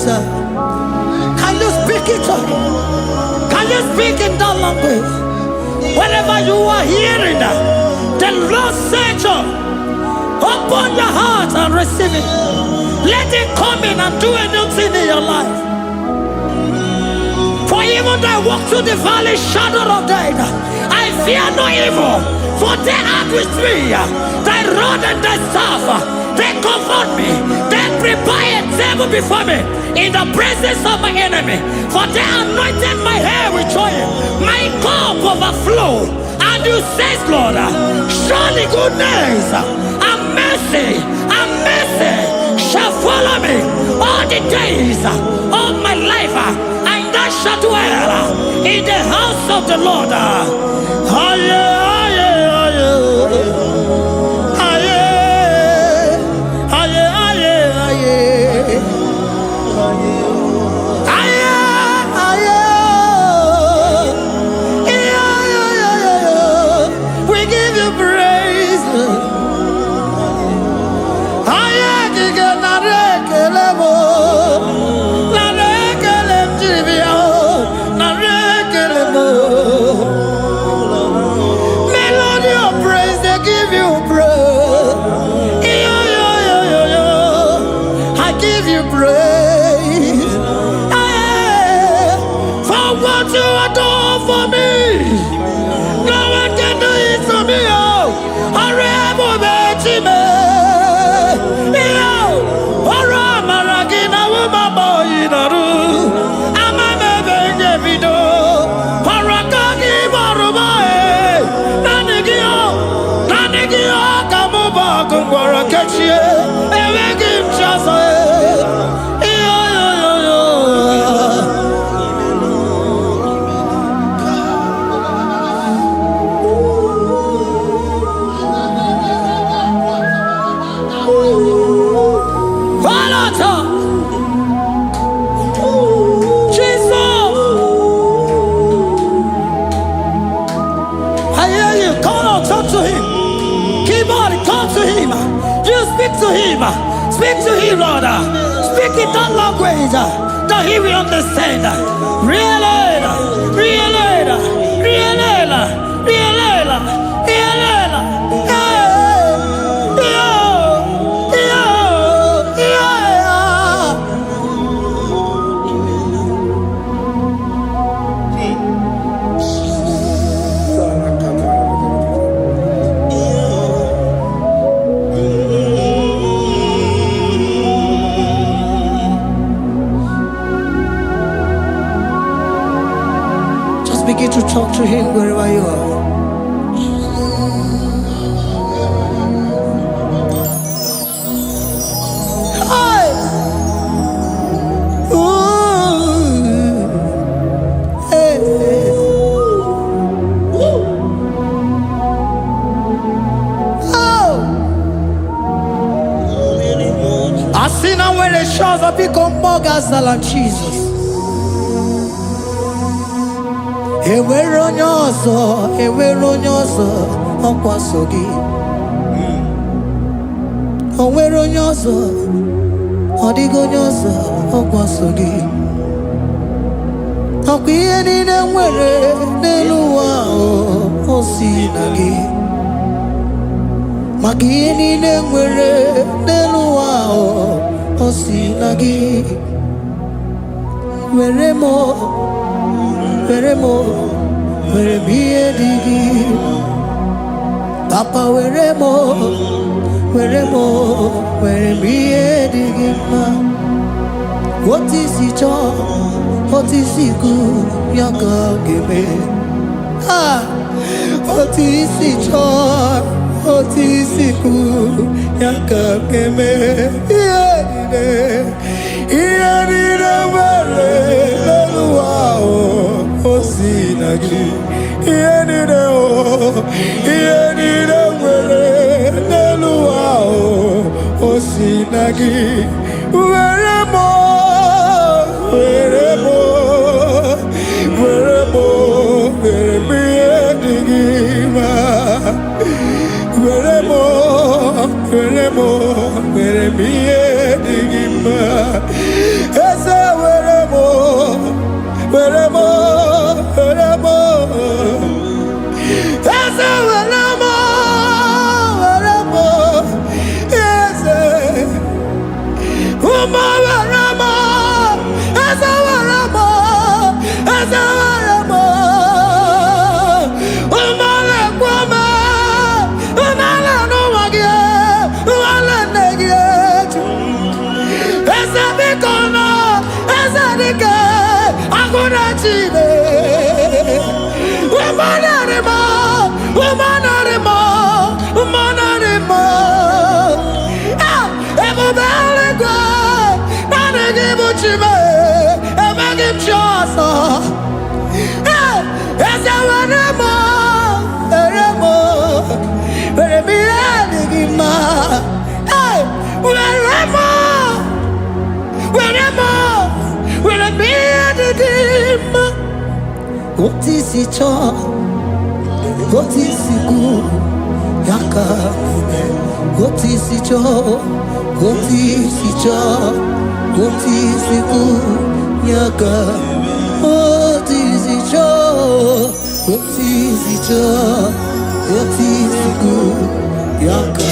Can you speak it to Him? Can you speak in that language? Whenever you are hearing that, the Lord said to you, open your heart and receive it. Let it come in and do a new thing in your life. For even though I walk through the valley shadow of death, I fear no evil. For they are with me. Thy rod and thy staff, they comfort me. They prepare a table before me in the presence of my enemy. For they anointed my hair with oil. My cup overflow. And you say, Lord, surely goodness and mercy shall follow me all the days of my life. And I shall dwell in the house of the Lord. We give you praise. Melody of praise, they give you praise. I give you praise. For what you have done for me, no one can do it for me. Come on, talk to him. Keyboard, talk to him. You speak to him. Speak to him, Lord. Speak in that language that he will understand. Begin to talk to him wherever you are. Hi. Ooh. Hey. Oh. I see now when the shores have become more than Jesus. Enwere onye ọzọ ọkwa so gị. O nwere onye ọzọ, ọ dịghị onye ọzọ ọkwa so gị. Ọkwa ihe niile nwere n'elu ụwa o si na gị. Maka ihe niile nwere n'elu ụwa o si na gị. Were m ihe dị gị. Papa were m ihe dị gị mma. Otu isi chọọ, otu isi kwu ya ka ọ ga-eme. Otu isi chọọ, otu isi kwu ya ka ọ ga-eme. Ihe niile nwere n'elu ụwa o si na gị. Ihe niile nwere n'elu ụwa o si na gị. Were m ihe dị gị mma. Were m ihe dị gị mma. Eze were m eze eze ụmụ What is it all? What is it good? Yaka. What is it all? What is it all? What is it good? Yaka. What is it all? What is it all? What is it good? Yaka.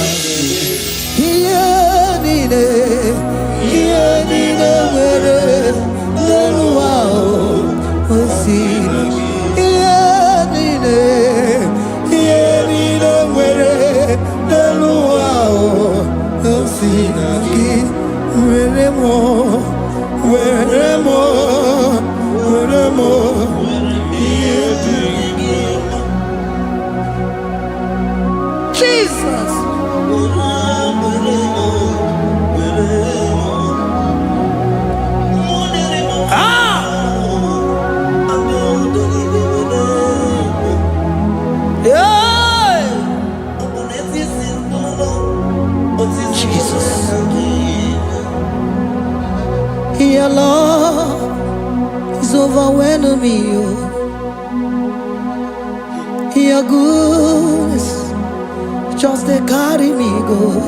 Jesus. Your love is overwhelming me. Your good just they carry me go.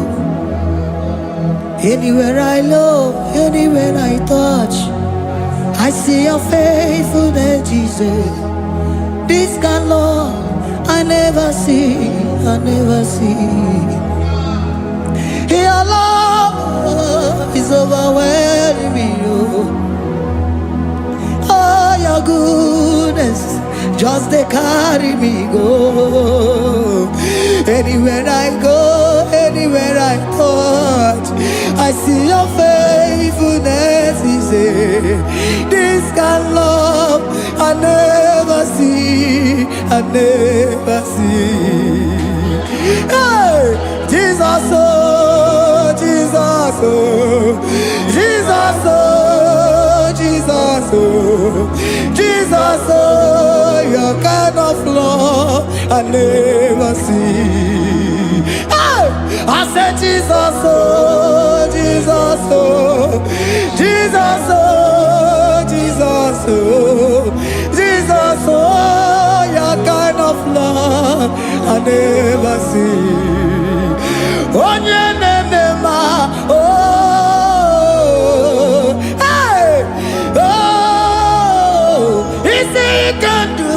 Anywhere I look, anywhere I touch, I see your faithfulness, Jesus. This kind love I never see, I never see. Your love is overwhelming me, oh, your goodness just they carry me go. Anywhere I go, anywhere I touch, I see your faithfulness, this kind of love I never see, I never see. Hey, Jesus, oh, Jesus, oh, Jesus, oh, Jesus, oh, Jesus, oh, your kind of love I never see. Hey, I said Jesus, oh, Jesus, oh, Jesus, oh, Jesus, oh, Jesus, oh, your kind of love I never see. Oh, oh, hey, oh, easy you can do,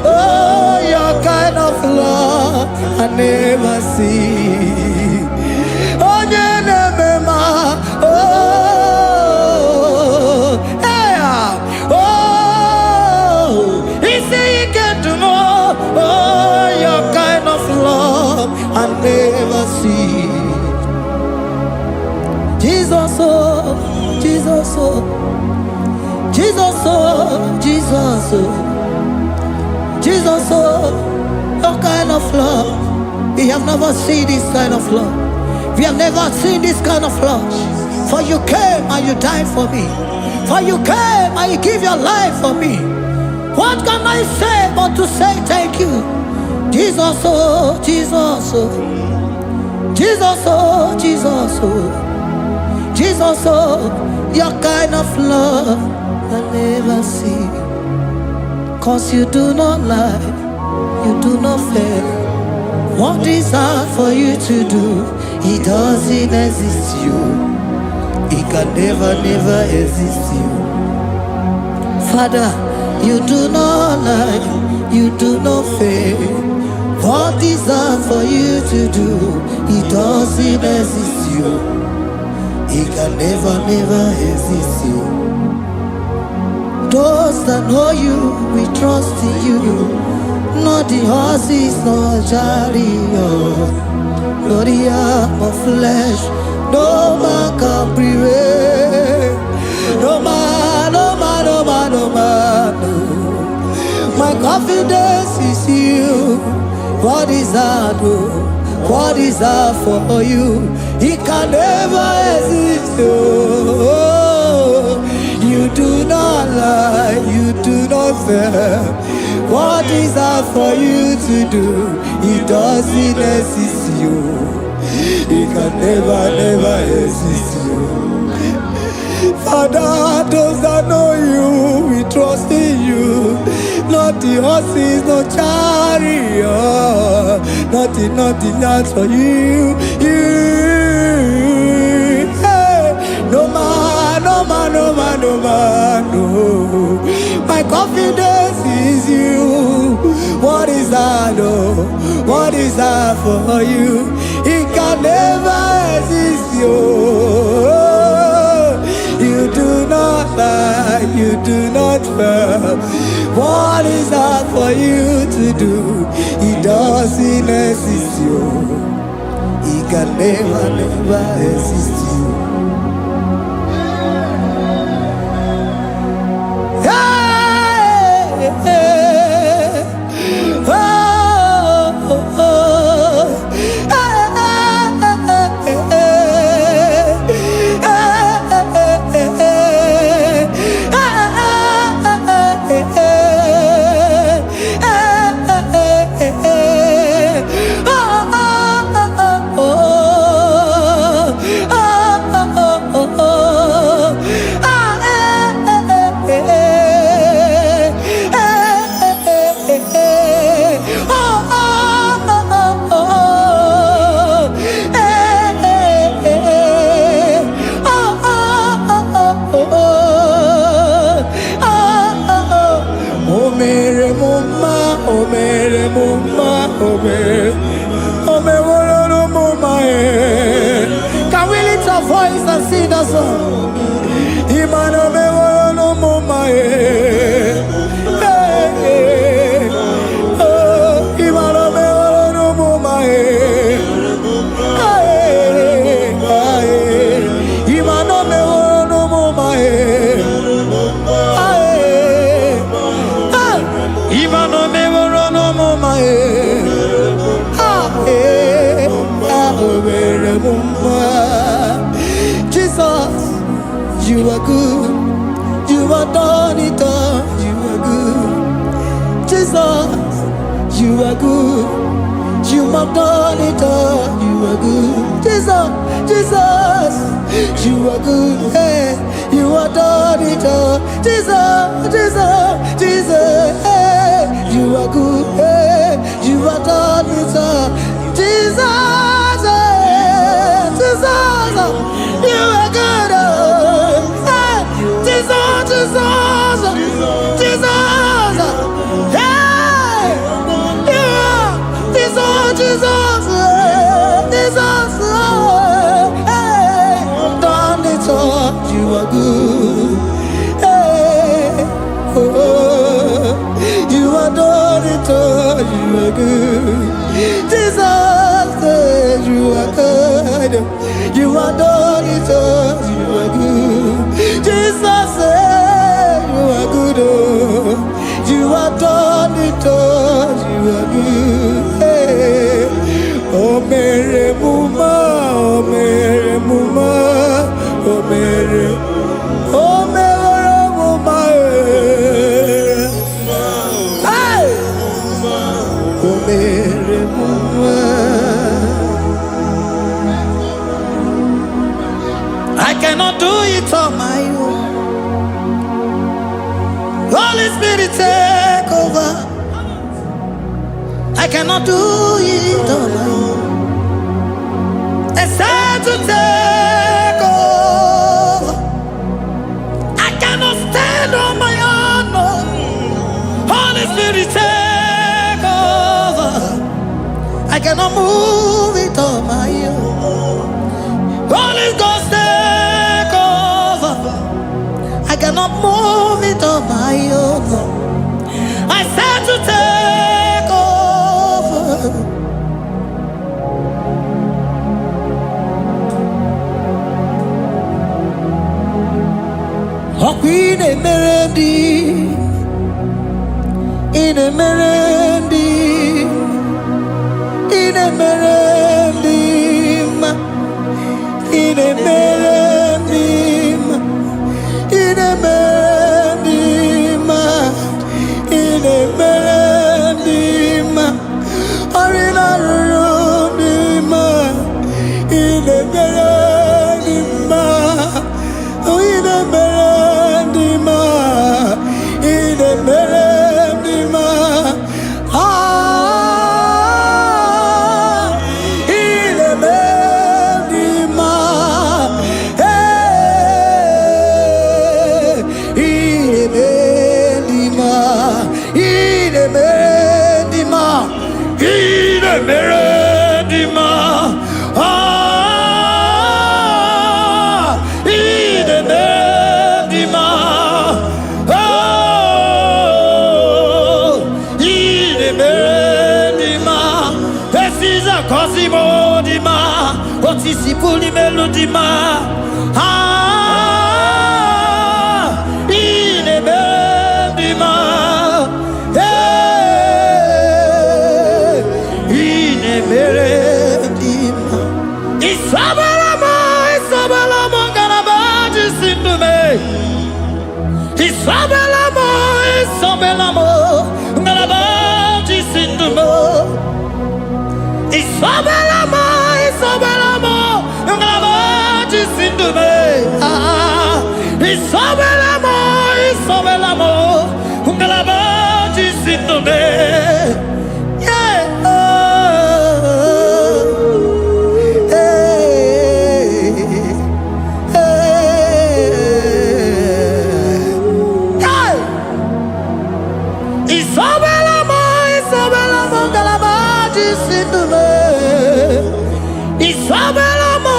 oh, your kind of love I never see. Oh, oh, hey, oh, easy you can do more, oh, your kind of love I never see. Jesus, oh, Jesus, oh, Jesus, oh, Jesus, oh, Jesus, oh, your kind of love. We have never seen this kind of love. We have never seen this kind of love. For you came and you died for me. For you came and you give your life for me. What can I say but to say thank you? Jesus, oh, Jesus, oh, Jesus, oh, Jesus, oh, Jesus, oh, your kind of love I never see. Cause you do not lie, you do not fail. What is hard for you to do, it doesn't exist you. It can never, never exist you. Father, you do not lie, you do not fail. What is hard for you to do, it doesn't exist you. It can never, never exist you. Those that know you, we trust in you. Not the horses, nor chariot, nor the arm of flesh. No man can prevail. No man, no man, no man, no man, no. My confidence is you. What is hard, oh? What is hard for you? It can never exist, oh. You do not lie, you do not fail. What is hard for you to do, it doesn't exist you. It can never, never exist you. Father, those that know you, we trust in you. Not the horses, no chariot. Nothing else for you. Hey, no man, no man, no man, no man, no. My confidence is you. What is that, oh? What is that for you? It can never exist, you. You do not lie, you do not fail. What is that for you to do? It doesn't exist, you. It can never, never exist, you. Hey, hey, oh, oh, oh. voice and sing the song. Imano me no mama Imano me no mama Imano me no mama Imano me no mama Jesus, you are good. You are done it all. You are good. Jesus, you are good. You have done it all. You are good. Jesus, Jesus, you are good. Hey, you are done it all. Jesus, Jesus, Jesus, hey, you are good. Hey, you are done it all. Jesus, hey, Jesus, you are good. Hey, Jesus, Jesus, Jesus, hey, you are Jesus, Jesus, Jesus, hey, done it all. You are good. Hey, oh, you are done it all. You are good. Jesus, you are good. You are done it all. You are good. Jesus, you are good. Oh, you are done it all. You are good. Hey. Oh, Mary Muma, oh, Mary Muma, oh, Mary, oh, Mary Muma, hey, oh, Mary Muma. I cannot do it on my own. Holy Spirit, take over. I cannot do it on my own. It's time to take over. I cannot stand on my own. No. Holy Spirit, take over. I cannot move it on my own. Holy Ghost, take over. I cannot move it on my own. I said to take over. Oh, Queen Emerendi, in Emerendi, in Emerendi, in Emerendi, in Emerendi, in Emerendi, Arina Rudima, in Emerendi, in Emerendi, in Emerendi, Cosimo di ma, otisi puli melodima, ine bendima, ine bendima. Isabelamo, ganabaji sindume. Isabelamo, ganabaji sindume. Isabelamo, ngalabaji sindume. Isabelamo, ngalabaji sindume. Yeah. Isabelamo, ngalabaji sindume. Isabelamo,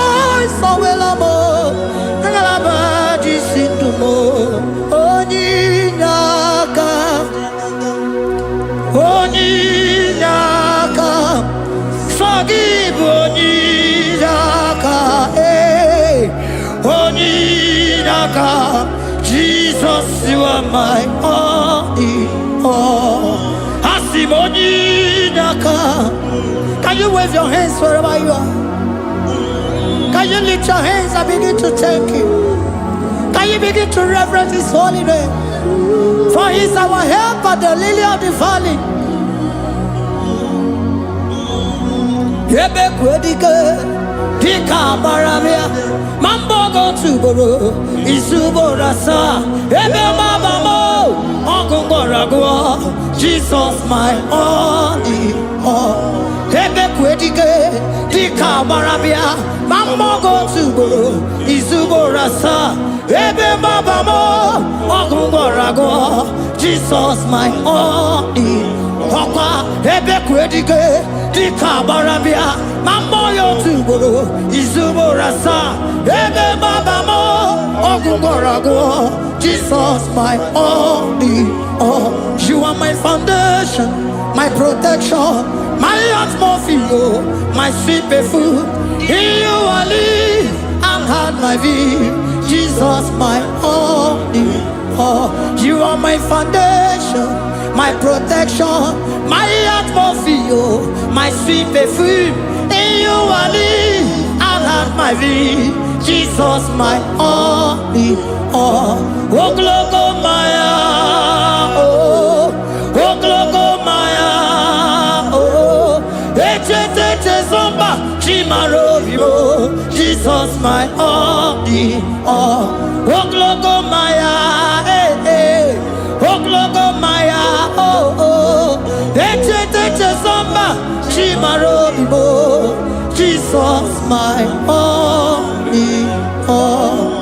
you are my all in all. Asimoni Naka. Can you wave your hands wherever you are? Can you lift your hands and begin to thank Him? Can you begin to reverence His holy name? For He is our help at the lily of the valley. Yebe kwedike, dika baramia, mambo go tuboro, isubo rasa, ebe mabamo, ongungorago, Jesus my only all. Yebe kwedike, dika baramia, mambo go tuboro, isubo rasa, ebe mabamo, ongungorago, Jesus my only Papa, ebe kwedike, dika barabia, mambo yo tuboro, izubo rasa, ebe babamo, ogungorago, Jesus my only all. You are my foundation, my protection, my atmosphere, my sweet food. In you I live and had my view, Jesus my only all. You are my foundation, my protection, my atmosphere, my sweet perfume. In you I live and have my vie, Jesus my only all. Oh glogo maya, oh glogo maya, oh eche zomba chimaro vivo, Jesus my only all. Oh glogo maya, oh glogo maya, oh eche zomba chimaro vivo, Jesus my only all.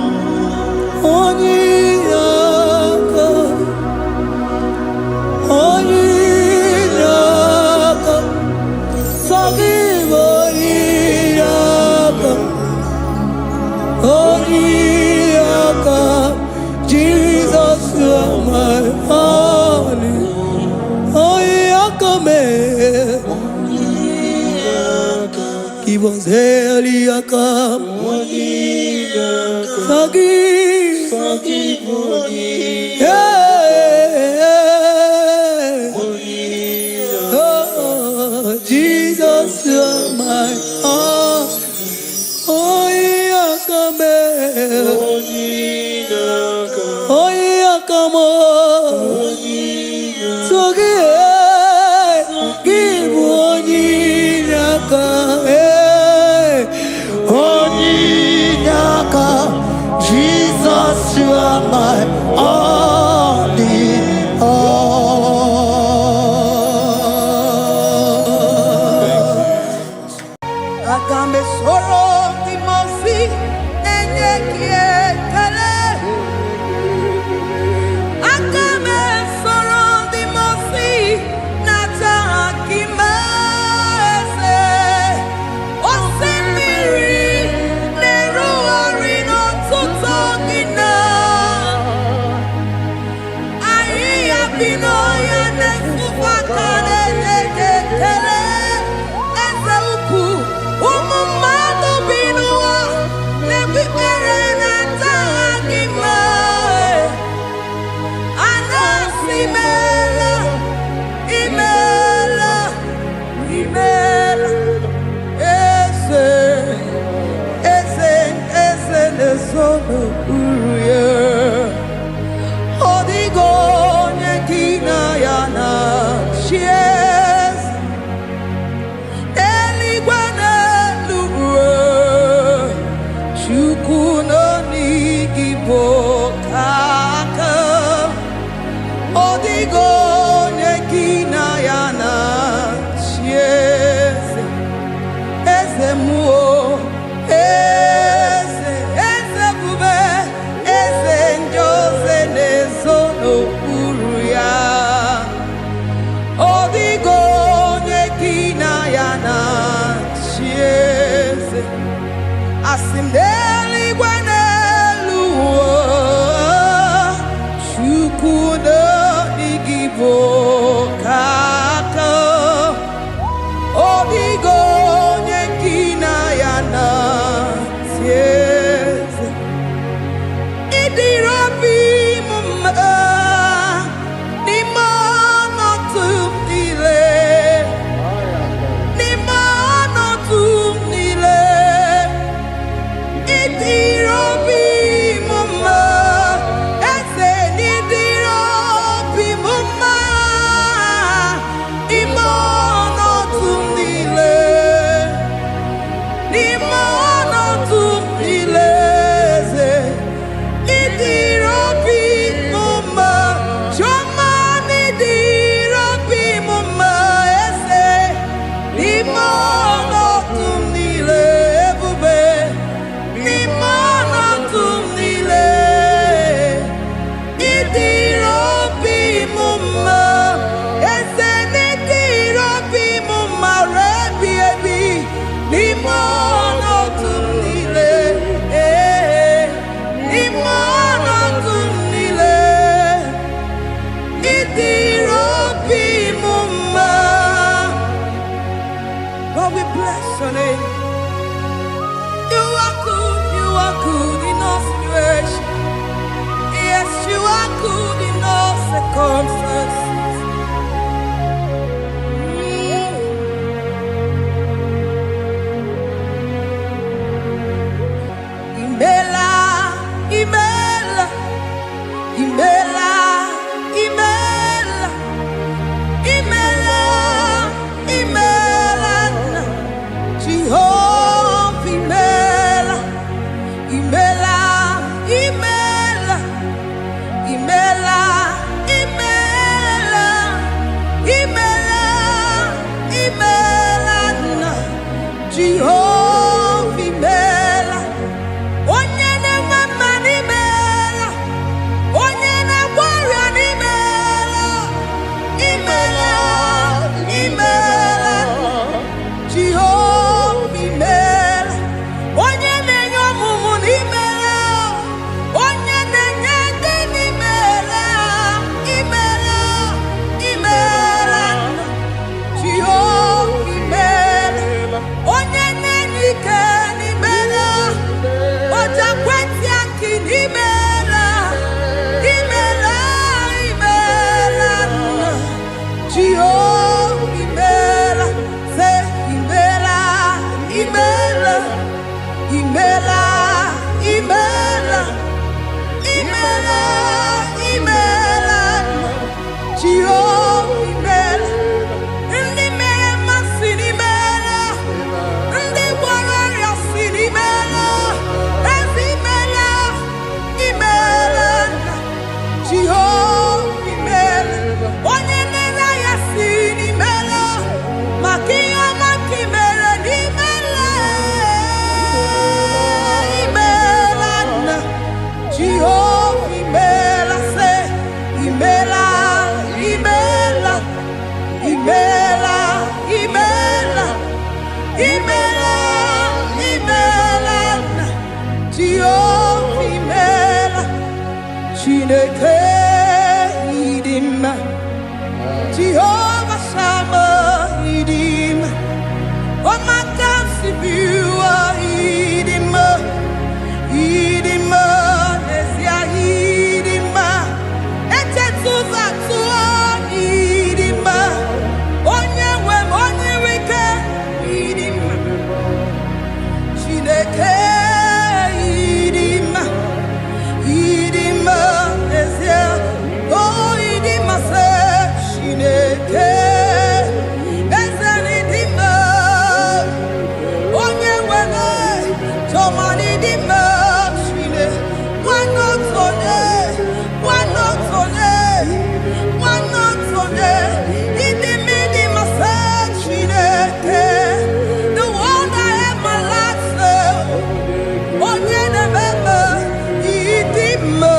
Jesus, you are my only. Give us Eliaka. Forgive. Oh, Jesus, you are my all. Oh, Yakame. Oh, Yakamo. So give Onyaka. Onyaka. Jesus, you are my only all. Agambe soro timosi enye kietele. Agambe soro timosi nata kimese. Osemiri neruari no tutogina. Ayi abino ya nesufakane neketele. Asimdeli gwanelu chukudo igibo kaka odigo nyekina yana sieze idirobi mumma bless your name. You are good in all situations. Yes, you are good in all circumstances. Imela, Imela, Imela, Imela, Imela, Imela, Jehovah, Imela, Imela, Imela, Imela, Imela, Imela, Imela, Jehovah, Imela. Onye na-enwe n'imela, onye na-agwọrịa n'imela, imela, imela, Jehova imela. Onye na-enye ọmụmụ n'imela, onye na-enye ndị n'imela, imela, imela, Jehova imela. Onye na-enye ike n'imela, Oja kweti aki n'imela, imela, imela, Jehovah imela, say imela, imela, imela, imela, imela, imela, Jehovah imela. Ndị mere mmasị n'imela, ndị gwọrọ ọrịa si n'imela. Jehovah imela, onye na-ere ya si n'imela, maka ihe ọma nke imere n'imela, imela nna. Jehovah imela, say imela, imela, imela, imela, imela, imela nna. Jehovah imela. Chineke idima, Jehovah Shammah idima, Omakasi biwa idima, idima, Nesia idima, Echetuza tuwa idima, Onyewe Onyewike idima, Chineke idima, idima. Oh, idima se Chineke, eze n'idima, onye nwere tọma n'idima Chine, nwanne otu onye, nwanne otu onye, nwanne otu onye, idima se Chineke, the one I am my life, onye na-ememe idima.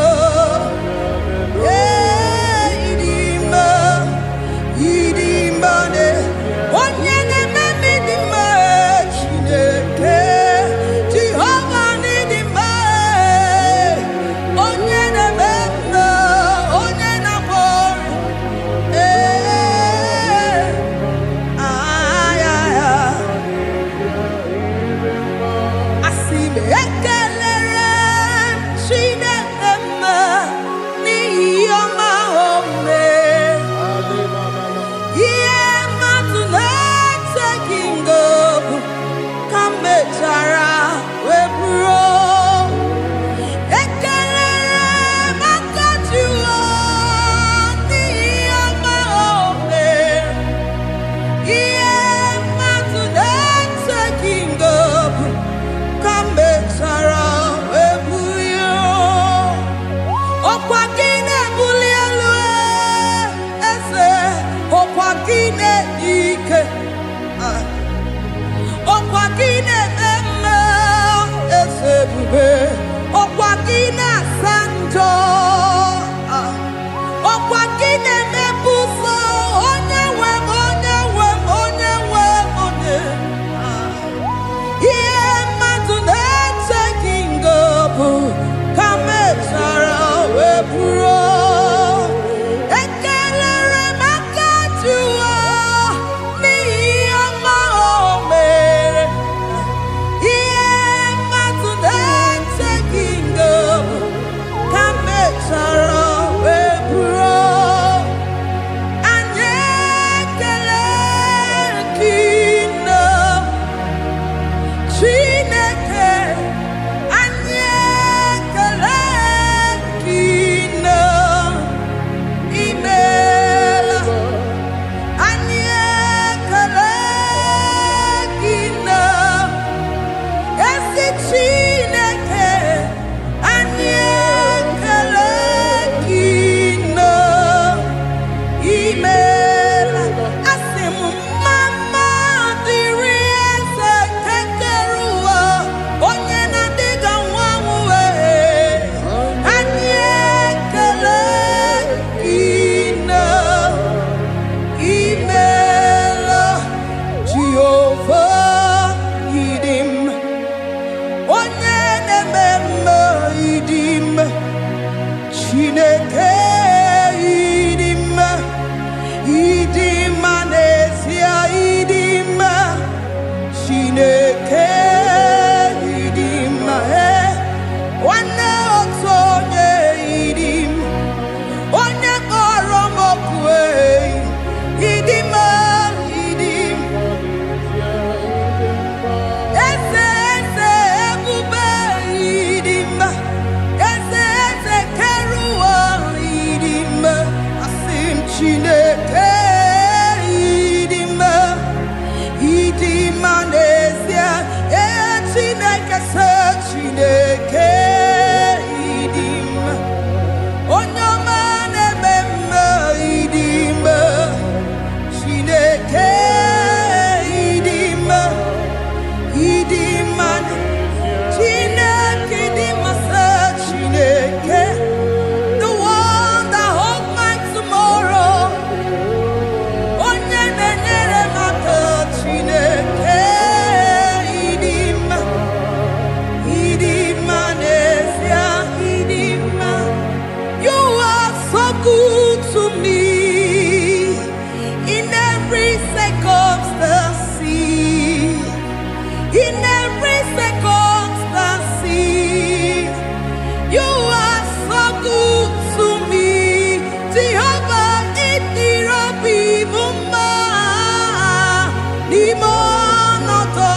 Ekelere maka jụọ n'ihi ọma o mere. Chineke idima wana otonye idim onye kpọrọ m okwu idima idim eze eze ebube idima eze eze keruwa idima asim Chineke Chineke idim onyoma nebemme idim Chineke idim idim Chineke idim Chineke the one that holds my tomorrow onye na-enyere m aka Chineke good to me in every circumstance. In every circumstance, you are so good to me. Jehovah, it be mumma, ni monoto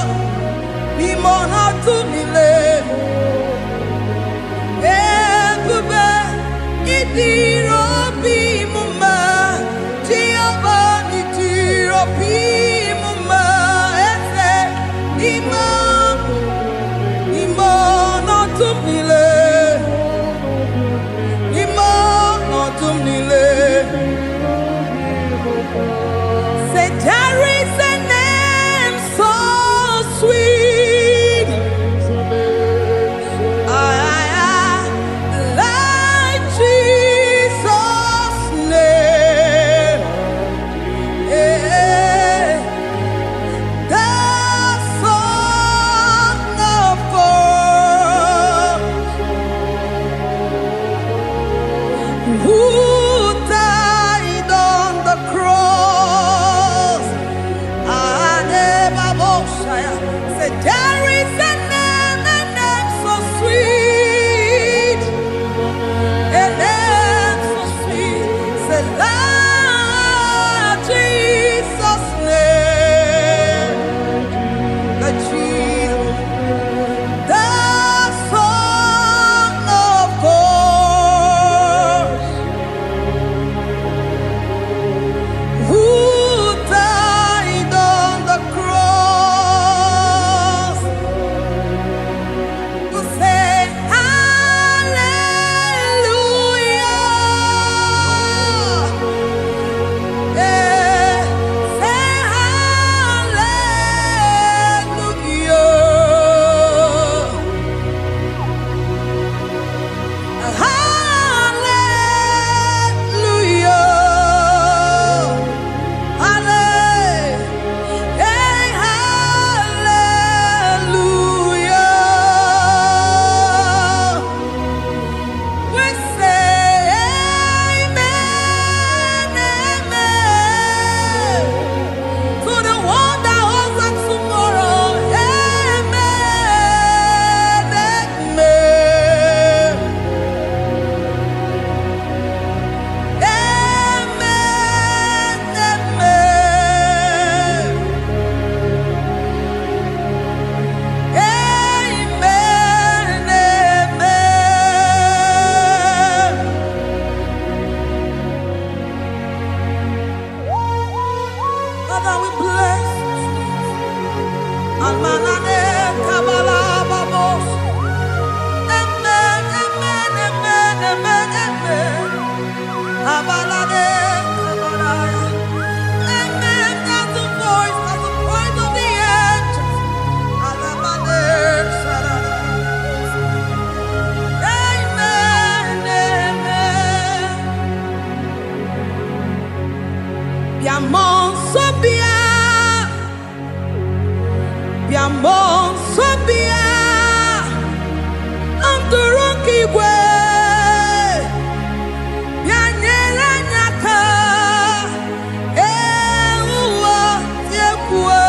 mile. Say there is a name so sweet, like Jesus' name, the Son of God, who died on the cross. Say there is a name so sweet, a name so sweet. Say Lord Jesus' name, the Jesus, the Son of God, who died on the cross. We say hallelujah, say Father, we bless Almanane Kabala Babos. Amen, amen, amen, amen, amen. Abalade Kabalaya. Amen, that's the voice of the angels. Alabade Sarada. Amen, amen. Biamon Sobia. Biamon Sobia. Anturuki Gwe. Bianyela Nyaka. Ewa Yekwe.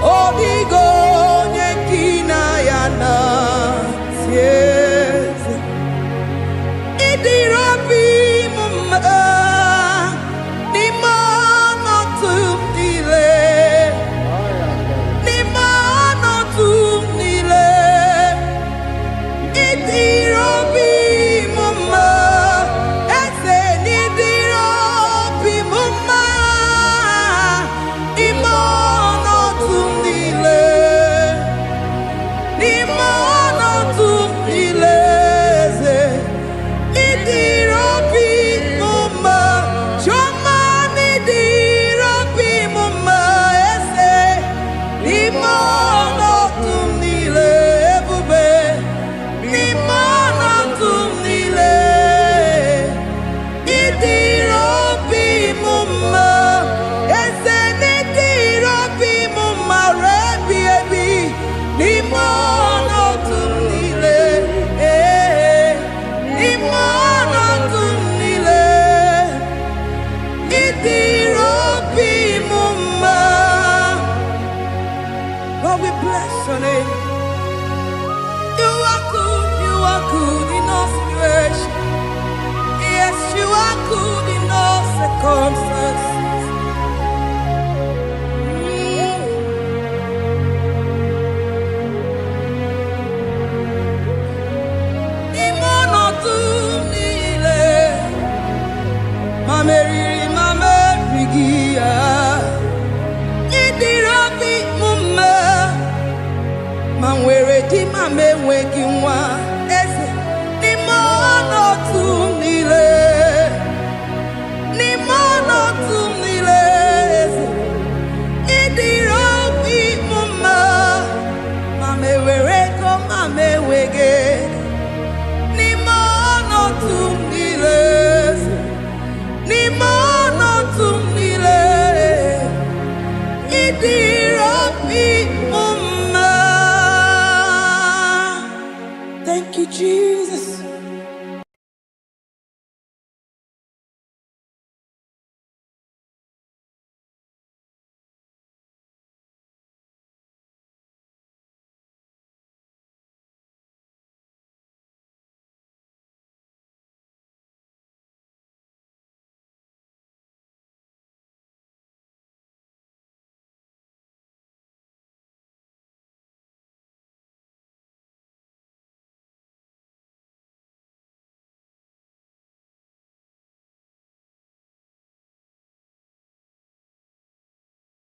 Odigo nyekina yana tie name. You are good in all situations. Yes, you are good in all circumstances. Mameri mamerigia Idirabi mume Mamwere di mame wegi nwa